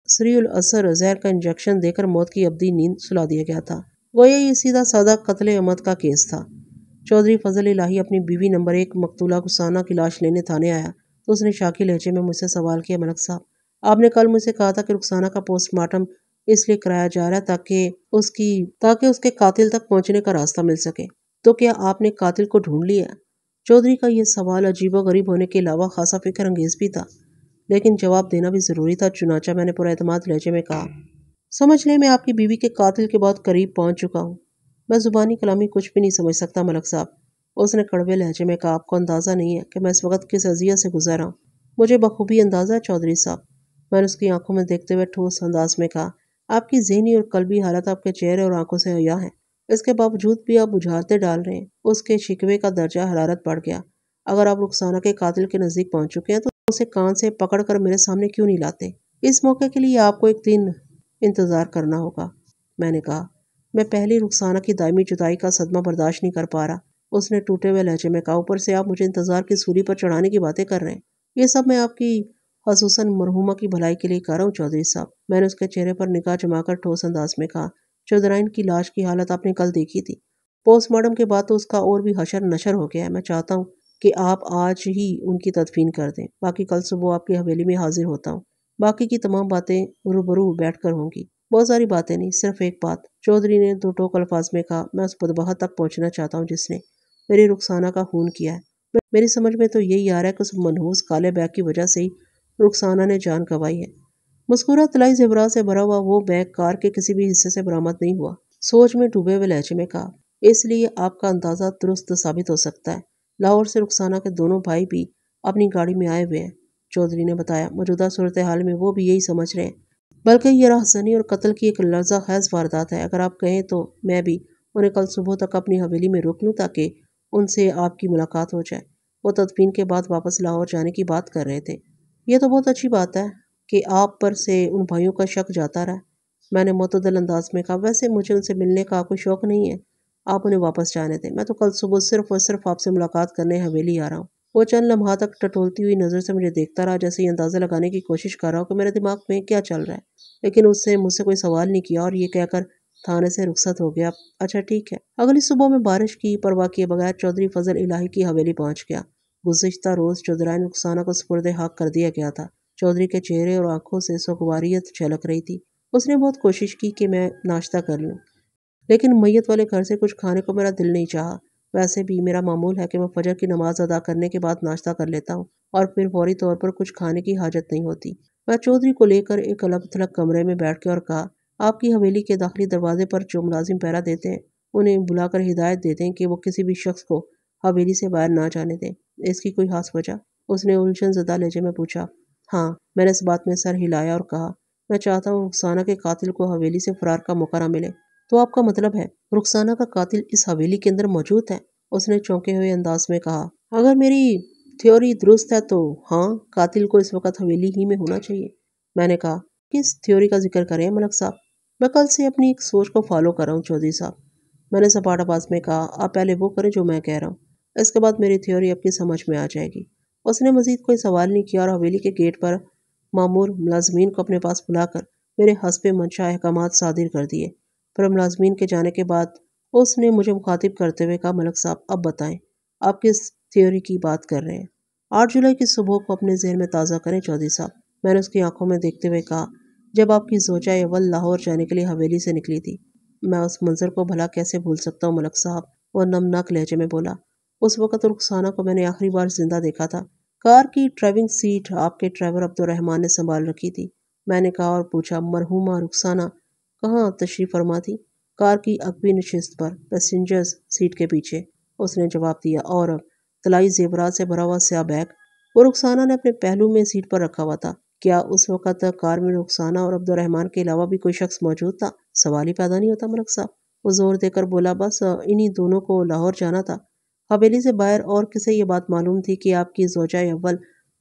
سریع الاثر زہر کا انجیکشن دے کر موت کی ابدی نیند سلا دیا گیا تھا۔ گویا یہ سیدھا سادہ قتل عمد کا کیس تھا۔ چودھری فضل الہی اپنی بیوی نمبر 1 مقتولہ رخسانہ کی لاش لینے تھانے آیا تو اس نے شاکی لہجے میں مجھ سے سوال کیا، ملک صاحب، آپ نے کل مجھ سے کہا تھا کہ رخسانہ کا پوسٹ مارٹم اس لیے کرایا جا رہا ہے تاکہ اس کے قاتل تک پہنچنے کا راستہ مل سکے، تو کیا آپ نے قاتل کو ڈھونڈ لیا؟ چودھری کا یہ سوال عجیب و غریب ہونے کے علاوہ خاصا فکر انگیز بھی تھا، لیکن جواب دینا بھی ضروری تھا۔ چنانچہ میں نے پراعتماد لہجے میں کہا، سمجھ لیں میں آپ کی بیوی کے قاتل کے بہت قریب پہنچ چکا ہوں۔ میں زبانی کلامی کچھ بھی نہیں سمجھ سکتا ملک صاحب، اس نے کڑوے لہجے میں کہا، آپ کو اندازہ نہیں ہے کہ میں اس وقت کس اذیت سے گزر رہا ہوں۔ مجھے بخوبی اندازہ ہے چودھری صاحب، میں نے اس کی آنکھوں میں دیکھتے ہوئے ٹھوس انداز میں کہا، آپ کی ذہنی اور قلبی حالت آپ کے چہرے اور آنکھوں سے عیاں ہے، اس کے باوجود بھی آپ بجھارتے ڈال رہے ہیں۔ اس کے شکوے کا درجہ حرارت بڑھ گیا۔ اگر آپ رخسانہ کے قاتل کے نزدیک پہنچ چکے ہیں تو اسے کان سے پکڑ کر میرے سامنے کیوں نہیں لاتے؟ اس موقع کے لیے آپ کو ایک دن انتظار کرنا ہوگا۔ میں نے کہا، میں پہلی رخسانہ کی دائمی جدائی کا صدمہ برداشت نہیں کر پا رہا۔ اس نے ٹوٹے ہوئے لہجے میں کہا، اوپر سے آپ مجھے انتظار کی سولی پر چڑھانے کی باتیں کر رہے ہیں۔ یہ سب میں آپ کی خصوصاً مرحومہ کی بھلائی کے لیے کر رہا ہوں چودھری صاحب، میں نے اس کے چہرے پر نگاہ جما کر ٹھوس انداز میں کہا، چودھرائن کی لاش کی حالت آپ نے کل دیکھی تھی، پوسٹ مارٹم کے بعد تو اس کا اور بھی حشر نشر ہو گیا ہے۔ میں چاہتا ہوں کہ آپ آج ہی ان کی تدفین کر دیں، باقی کل صبح آپ کی حویلی میں حاضر ہوتا ہوں۔ باقی کی تمام باتیں روبرو بیٹھ کر ہوں گی، بہت ساری باتیں نہیں، صرف ایک بات، چودھری نے دو ٹوک الفاظ میں کہا، میں اس بدبخت تک پہنچنا چاہتا ہوں جس نے میری رخسانہ کا خون کیا ہے۔ میری سمجھ میں تو یہی آ رہا ہے کہ اس منحوس کالے بیگ کی وجہ سے ہی رخسانہ نے جان گنوائی ہے۔ مذکورہ طلائی زیورات سے بھرا ہوا وہ بیگ کار کے کسی بھی حصے سے برآمد نہیں ہوا، سوچ میں ڈوبے ہوئے لہجے میں کہا، اس لیے آپ کا اندازہ درست ثابت ہو سکتا ہے لاہور سے رخسانہ کے دونوں بھائی بھی اپنی گاڑی میں آئے ہوئے ہیں، چودھری نے بتایا۔ موجودہ صورتحال میں وہ بھی یہی سمجھ رہے ہیں، بلکہ یہ رہزنی اور قتل کی ایک لرزہ خیز واردات ہے۔ اگر آپ کہیں تو میں بھی انہیں کل صبح تک اپنی حویلی میں روک لوں تاکہ ان سے آپ کی ملاقات ہو جائے۔ وہ تدفین کے بعد واپس لاہور جانے کی بات کر رہے تھے۔ یہ تو بہت اچھی بات ہے کہ آپ پر سے ان بھائیوں کا شک جاتا رہا، میں نے معتدل انداز میں کہا۔ ویسے مجھے ان سے ملنے کا کوئی شوق نہیں ہے، آپ انہیں واپس جانے دیں، میں تو کل صبح صرف اور صرف آپ سے ملاقات کرنے حویلی آ رہا ہوں۔ وہ چند لمحات تک ٹٹولتی ہوئی نظر سے مجھے دیکھتا رہا، جیسے یہ اندازہ لگانے کی کوشش کر رہا ہو کہ میرے دماغ میں کیا چل رہا ہے، لیکن اس نے مجھ سے کوئی سوال نہیں کیا اور یہ کہہ کر تھانے سے رخصت ہو گیا۔ اچھا ٹھیک ہے۔ اگلی صبح میں بارش کی پرواہ کیے بغیر چودھری فضل الہی کی حویلی پہنچ گیا۔ گزشتہ روز چودھرائن رخسانہ کو سپرد حق کر دیا گیا تھا۔ چودھری کے چہرے اور آنکھوں سے سوگواریت جھلک رہی تھی۔ اس نے بہت کوشش کی کہ میں ناشتہ کر لوں، لیکن میت والے گھر سے کچھ کھانے کو میرا دل نہیں چاہا۔ ویسے بھی میرا معمول ہے کہ میں فجر کی نماز ادا کرنے کے بعد ناشتہ کر لیتا ہوں اور پھر فوری طور پر کچھ کھانے کی حاجت نہیں ہوتی۔ میں چودھری کو لے کر ایک الگ تھلگ کمرے میں بیٹھ گیا اور کہا، آپ کی حویلی کے داخلی دروازے پر جو ملازم پہرا دیتے ہیں انہیں بلا کر ہدایت دے دیں کہ وہ کسی بھی شخص کو حویلی سے باہر نہ جانے دیں۔ اس کی کوئی خاص وجہ؟ اس نے الجھن زدہ لہجے میں پوچھا۔ ہاں، میں نے اس بات میں سر ہلایا اور کہا، میں چاہتا ہوں رخسانہ کے قاتل کو حویلی سے فرار کا موقع نہ ملے۔ تو آپ کا مطلب ہے رخسانہ کا قاتل اس حویلی کے اندر موجود ہے؟ اس نے چونکے ہوئے انداز میں کہا۔ اگر میری تھیوری درست ہے تو ہاں، قاتل کو اس وقت حویلی ہی میں ہونا چاہیے۔ میں نے کہا، کس تھیوری کا ذکر کریں ملک صاحب؟ میں کل سے اپنی ایک سوچ کو فالو کر رہا ہوں چودھری صاحب، میں نے سپاٹ آواز میں کہا۔ آپ پہلے وہ کریں جو میں کہہ رہا ہوں، اس کے بعد میری تھیوری آپ کی سمجھ میں آ جائے گی۔ اس نے مزید کوئی سوال نہیں کیا اور حویلی کے گیٹ پر مامور ملازمین کو اپنے پاس بلا کر میرے حسب منشا احکامات صادر کر دیے۔ پھر ملازمین کے جانے کے بعد اس نے مجھے مخاطب کرتے ہوئے کہا، ملک صاحب اب بتائیں آپ کس تھیوری کی بات کر رہے ہیں؟ 8 جولائی کی صبح کو اپنے ذہن میں تازہ کریں چودھری صاحب، میں نے اس کی آنکھوں میں دیکھتے ہوئے کہا، جب آپ کی زوجہ اول لاہور جانے کے لیے حویلی سے نکلی تھی۔ میں اس منظر کو بھلا کیسے بھول سکتا ہوں ملک صاحب، وہ نمناک لہجے میں بولا۔ اس وقت رخسانہ کو میں نے آخری بار زندہ دیکھا تھا۔ کار کی ڈرائیونگ سیٹ آپ کے ڈرائیور عبدالرحمن نے سنبھال رکھی تھی۔ میں نے کہا اور پوچھا، مرحومہ رخسانہ کہاں تشریف فرما تھی؟ کار کی عقبی نشست پر، پیسنجرز سیٹ کے پیچھے، اس نے جواب دیا، اور طلائی زیورات سے بھرا ہوا سیاہ بیگ وہ رخسانہ نے اپنے پہلو میں سیٹ پر رکھا ہوا تھا۔ کیا اس وقت کار میں رخسانہ اور عبدالرحمن کے علاوہ بھی کوئی شخص موجود تھا؟ سوال ہی پیدا نہیں ہوتا ملک صاحب، وہ زور دے کر بولا۔ بس انہی دونوں کو لاہور جانا تھا۔ حویلی سے باہر اور کسے یہ بات معلوم تھی کہ آپ کی زوجہ اول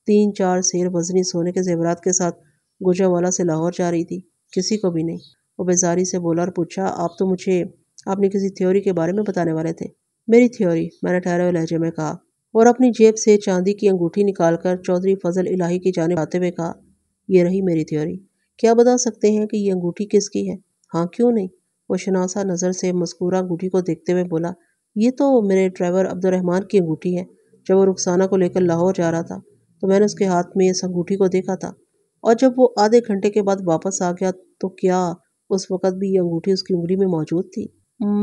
3-4 سیر وزنی سونے کے زیورات کے ساتھ گوجرانوالہ سے لاہور جا رہی تھی؟ کسی کو بھی نہیں، وہ بیزاری سے بولا اور پوچھا، آپ تو مجھے اپنی کسی تھیوری کے بارے میں بتانے والے تھے۔ میری تھیوری، میں نے ٹھہرے ہوئے لہجے میں کہا اور اپنی جیب سے چاندی کی انگوٹھی نکال کر چودھری فضل الہی کی جانب آتے ہوئے کہا، یہ رہی میری تھیوری۔ کیا بتا سکتے ہیں کہ یہ انگوٹھی کس کی ہے؟ ہاں کیوں نہیں، وہ شناسا نظر سے مذکورہ انگوٹھی کو دیکھتے ہوئے بولا، یہ تو میرے ڈرائیور عبدالرحمن کی انگوٹھی ہے۔ جب وہ رخسانہ کو لے کر لاہور جا رہا تھا تو میں نے اس کے ہاتھ میں اس انگوٹھی کو دیکھا تھا، اور جب وہ آدھے گھنٹے کے بعد واپس آ گیا تو کیا اس وقت بھی یہ انگوٹھی اس کی انگلی میں موجود تھی؟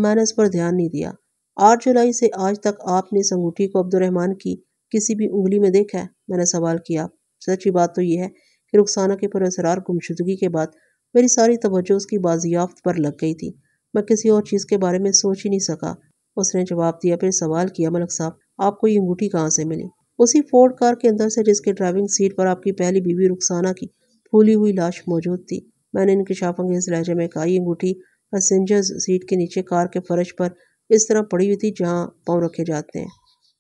میں نے اس پر دھیان نہیں دیا۔ 8 جولائی سے آج تک آپ نے اس انگوٹھی کو عبدالرحمن کی کسی بھی انگلی میں دیکھا ہے؟ میں نے سوال کیا۔ سچی بات تو یہ ہے کہ رخسانہ کی پراسرار گمشدگی کے بعد میری ساری توجہ اس کی بازیافت پر لگ گئی تھی، میں کسی اور چیز کے بارے میں سوچ ہی نہیں سکا۔ اس نے جواب دیا۔ پھر سوال کیا، ملک صاحب آپ کو یہ انگوٹھی کہاں سے ملی؟ اسی فورڈ کار کے اندر سے جس کے ڈرائیونگ سیٹ پر آپ کی پہلی بیوی رخسانہ کی پھولی ہوئی لاش موجود تھی، میں نے انکشاف انگیز لہجے میں کہا۔ یہ انگوٹھی پیسنجرز سیٹ کے نیچے کار کے فرش پر اس طرح پڑی ہوئی تھی جہاں پاؤں رکھے جاتے ہیں۔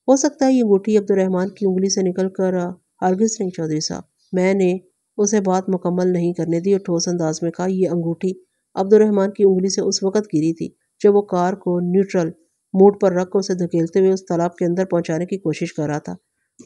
ہو سکتا ہے یہ انگوٹھی عبدالرحمن کی انگلی سے نکل کر ہرگز نہیں چودھری صاحب، میں نے اسے بات مکمل نہیں کرنے دی اور ٹھوس انداز میں کہا، یہ انگوٹھی عبدالرحمن کی انگلی سے اس وقت گری تھی جب وہ کار کو نیوٹرل موڈ پر رکھ کر اسے دھکیلتے ہوئے اس تالاب کے اندر پہنچانے کی کوشش کر رہا تھا۔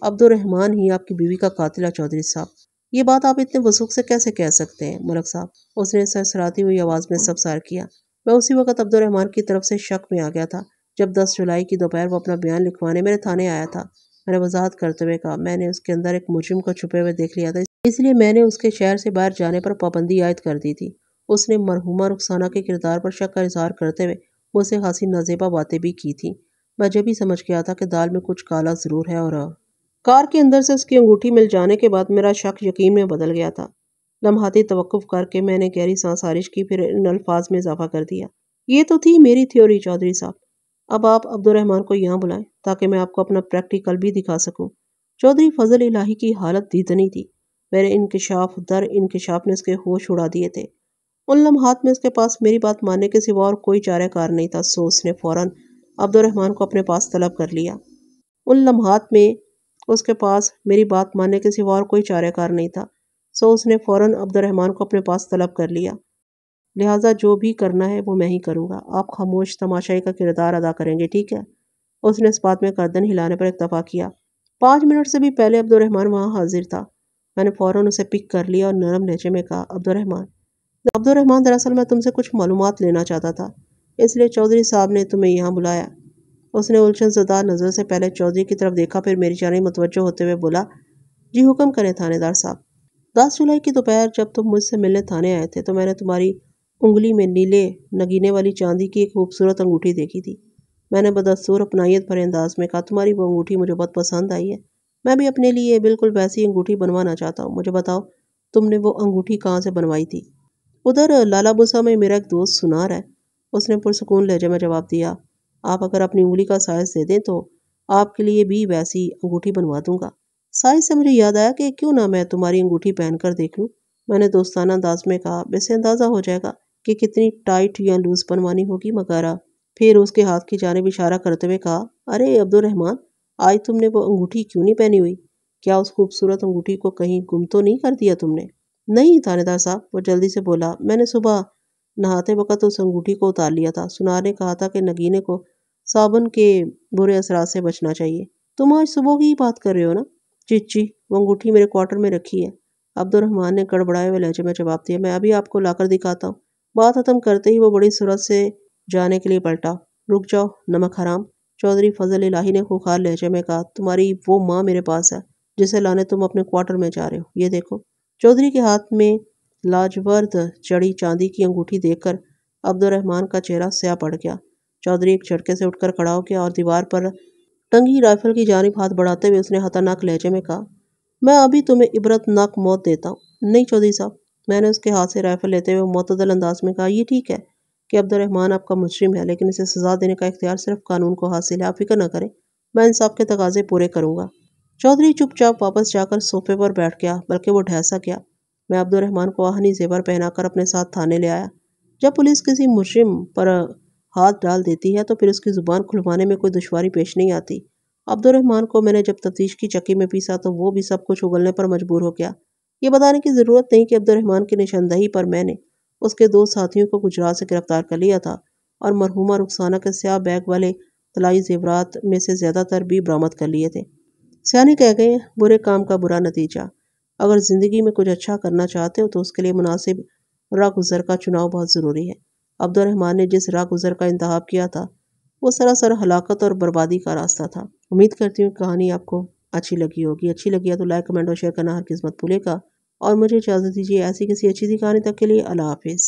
عبدالرحمن ہی آپ کی بیوی کا قاتل ہے چودھری صاحب، یہ بات آپ اتنے وثوق سے کیسے کہہ سکتے ہیں ملک صاحب؟ اس نے سرسراتی ہوئی آواز میں استفسار کیا۔ میں اسی وقت عبدالرحمن کی طرف سے شک میں آ گیا تھا جب 10 جولائی کی دوپہر وہ اپنا بیان لکھوانے میرے تھانے آیا تھا۔ میں نے وضاحت کرتے ہوئے کہا، میں نے اس کے اندر ایک مجرم کو چھپے ہوئے دیکھ لیا تھا، اس لیے میں نے اس کے شہر سے باہر جانے پر پابندی عائد کر دی تھی۔ اس نے مرحومہ رخسانہ کے کردار پر شک کا اظہار کرتے ہوئے مجھ سے خاصی نازیبا باتیں بھی کی تھیں۔ میں جب ہی سمجھ گیا تھا کہ دال میں کچھ کالا ضرور ہے، اور کار کے اندر سے اس کی انگوٹھی مل جانے کے بعد میرا شک یقین میں بدل گیا تھا۔ لمحاتی توقف کر کے میں نے گہری سانس خارج کی، پھر ان الفاظ میں اضافہ کر دیا، یہ تو تھی میری تھیوری چودھری صاحب، اب آپ عبد الرحمن کو یہاں بلائیں تاکہ میں آپ کو اپنا پریکٹیکل بھی دکھا سکوں۔ چودھری فضل الہی کی حالت دیدنی تھی۔ میرے انکشاف در انکشاف نے اس کے ہوش اڑا دیے تھے۔ ان لمحات میں اس کے پاس میری بات ماننے کے سوا اور کوئی چارہ کار نہیں تھا، سو اس نے فوراً عبد الرحمن کو اپنے پاس طلب کر لیا۔ ان لمحات میں اس کے پاس میری بات ماننے کے سوا اور کوئی چارہ کار نہیں تھا، سو اس نے فوراً عبد الرحمن کو اپنے پاس طلب کر لیا۔ لہٰذا جو بھی کرنا ہے وہ میں ہی کروں گا، آپ خاموش تماشائی کا کردار ادا کریں گے، ٹھیک ہے؟ اس نے اس بات میں گردن ہلانے پر اکتفا کیا۔ 5 منٹ سے بھی پہلے عبد الرحمن وہاں حاضر تھا۔ میں نے فوراً اسے پک کر لیا اور نرم لہجے میں کہا، عبد الرحمن دراصل میں تم سے کچھ معلومات لینا چاہتا تھا، اس لیے چودھری صاحب نے تمہیں یہاں بلایا۔ اس نے الجھن زدہ نظر سے پہلے چودھری کی طرف دیکھا، پھر میری جانب متوجہ ہوتے ہوئے بولا، جی حکم کریں تھانے دار صاحب۔ 10 جولائی کی دوپہر جب تم مجھ سے ملنے تھانے آئے تھے تو میں نے تمہاری انگلی میں نیلے نگینے والی چاندی کی ایک خوبصورت انگوٹھی دیکھی تھی۔ میں نے بدستور اپنائیت بھرے انداز میں کہا، تمہاری وہ انگوٹھی مجھے بہت پسند آئی ہے، میں بھی اپنے لیے بالکل ویسی انگوٹھی بنوانا چاہتا ہوں۔ مجھے بتاؤ تم نے وہ انگوٹھی کہاں سے بنوائی تھی؟ ادھر لالہ بسا میں میرا ایک دوست سنار ہے، اس نے پرسکون لہجے میں جواب دیا۔ آپ اگر اپنی انگلی کا سائز دے دیں تو آپ کے لیے بھی ویسی انگوٹھی بنوا دوں گا۔ سائز سے مجھے یاد آیا کہ کیوں نہ میں تمہاری انگوٹھی پہن کر دیکھ لوں؟ میں نے دوستانہ انداز میں کہا، ویسے اندازہ ہو جائے گا کہ کتنی ٹائٹ یا لوز بنوانی ہوگی مغارہ۔ پھر اس کے ہاتھ کی جانب اشارہ کرتے ہوئے کہا، ارے عبد الرحمن، آج تم نے وہ انگوٹھی کیوں نہیں پہنی ہوئی؟ کیا اس خوبصورت انگوٹھی کو کہیں گم تو نہیں کر دیا تم نے؟ نہیں تھانے دار صاحب، وہ جلدی سے بولا، میں نے صبح نہاتے وقت اس انگوٹھی کو اتار لیا تھا۔ سنار نے کہا تھا کہ نگینے کو صابن کے برے اثرات سے بچنا چاہیے۔ تم آج صبح کی ہی بات کر رہے ہو نا؟ جی، وہ انگوٹھی میرے کوارٹر میں رکھی ہے، عبد الرحمن نے گڑبڑائے ہوئے لہجے میں جواب دیا۔ میں ابھی آپ کو لا کر دکھاتا ہوں۔ بات ختم کرتے ہی وہ بڑی سرعت سے جانے کے لیے پلٹا۔ رک جاؤ نمک حرام، چودھری فضل الہی نے خوخار لہجے میں کہا، تمہاری وہ ماں میرے پاس ہے جسے لانے تم اپنے کوارٹر میں جا رہے ہو، یہ دیکھو۔ چودھری کے ہاتھ میں لاجورد چڑی چاندی کی انگوٹھی دیکھ کر عبد الرحمن کا چہرہ سیاہ پڑ گیا۔ چودھری ایک جھٹکے سے اٹھ کر کھڑا ہو گیا اور دیوار پر ٹنگی رائفل کی جانب ہاتھ بڑھاتے ہوئے اس نے خطرناک لہجے میں کہا، میں ابھی تمہیں عبرت ناک موت دیتا ہوں۔ نہیں چودھری صاحب، میں نے اس کے ہاتھ سے رائفل لیتے ہوئے معتدل انداز میں کہا، یہ ٹھیک ہے کہ عبد الرحمن آپ کا مجرم ہے، لیکن اسے سزا دینے کا اختیار صرف قانون کو حاصل ہے، آپ فکر نہ کریں، میں انصاف کے تقاضے پورے کروں گا۔ چودھری چپ چاپ واپس جا کر صوفے پر بیٹھ گیا، بلکہ وہ ڈھیسا گیا۔ میں عبد الرحمن کو آہنی زیور پہنا کر اپنے ساتھ تھانے لے آیا۔ جب پولیس کسی مجرم پر ہاتھ ڈال دیتی ہے تو پھر اس کی زبان کھلوانے میں کوئی دشواری پیش نہیں آتی۔ عبد الرحمن کو میں نے جب تفتیش کی چکی میں پیسا تو وہ بھی سب کچھ اگلنے پر مجبور ہو گیا۔ یہ بتانے کی ضرورت نہیں کہ عبد الرحمن کی نشاندہی پر میں نے اس کے 2 ساتھیوں کو گجرات سے گرفتار کر لیا تھا اور مرحومہ رخسانہ کے سیاہ بیگ والے طلائی زیورات میں سے زیادہ تر بھی برآمد کر لیے تھے۔ سیانے کہہ گئے، برے کام کا برا نتیجہ۔ اگر زندگی میں کچھ اچھا کرنا چاہتے ہو تو اس کے لیے مناسب راہ گزر کا چناؤ بہت ضروری ہے۔ عبد الرحمن نے جس راہ گزر کا انتخاب کیا تھا وہ سراسر ہلاکت اور بربادی کا راستہ تھا۔ امید کرتی ہوں کہانی آپ کو اچھی لگی ہوگی۔ اچھی لگی ہے تو لائک، کمنٹ اور شیئر کرنا ہرگز مت بھولے گا، اور مجھے اجازت دیجیے ایسی کسی اچھی سی کہانی تک کے لیے اللہ حافظ۔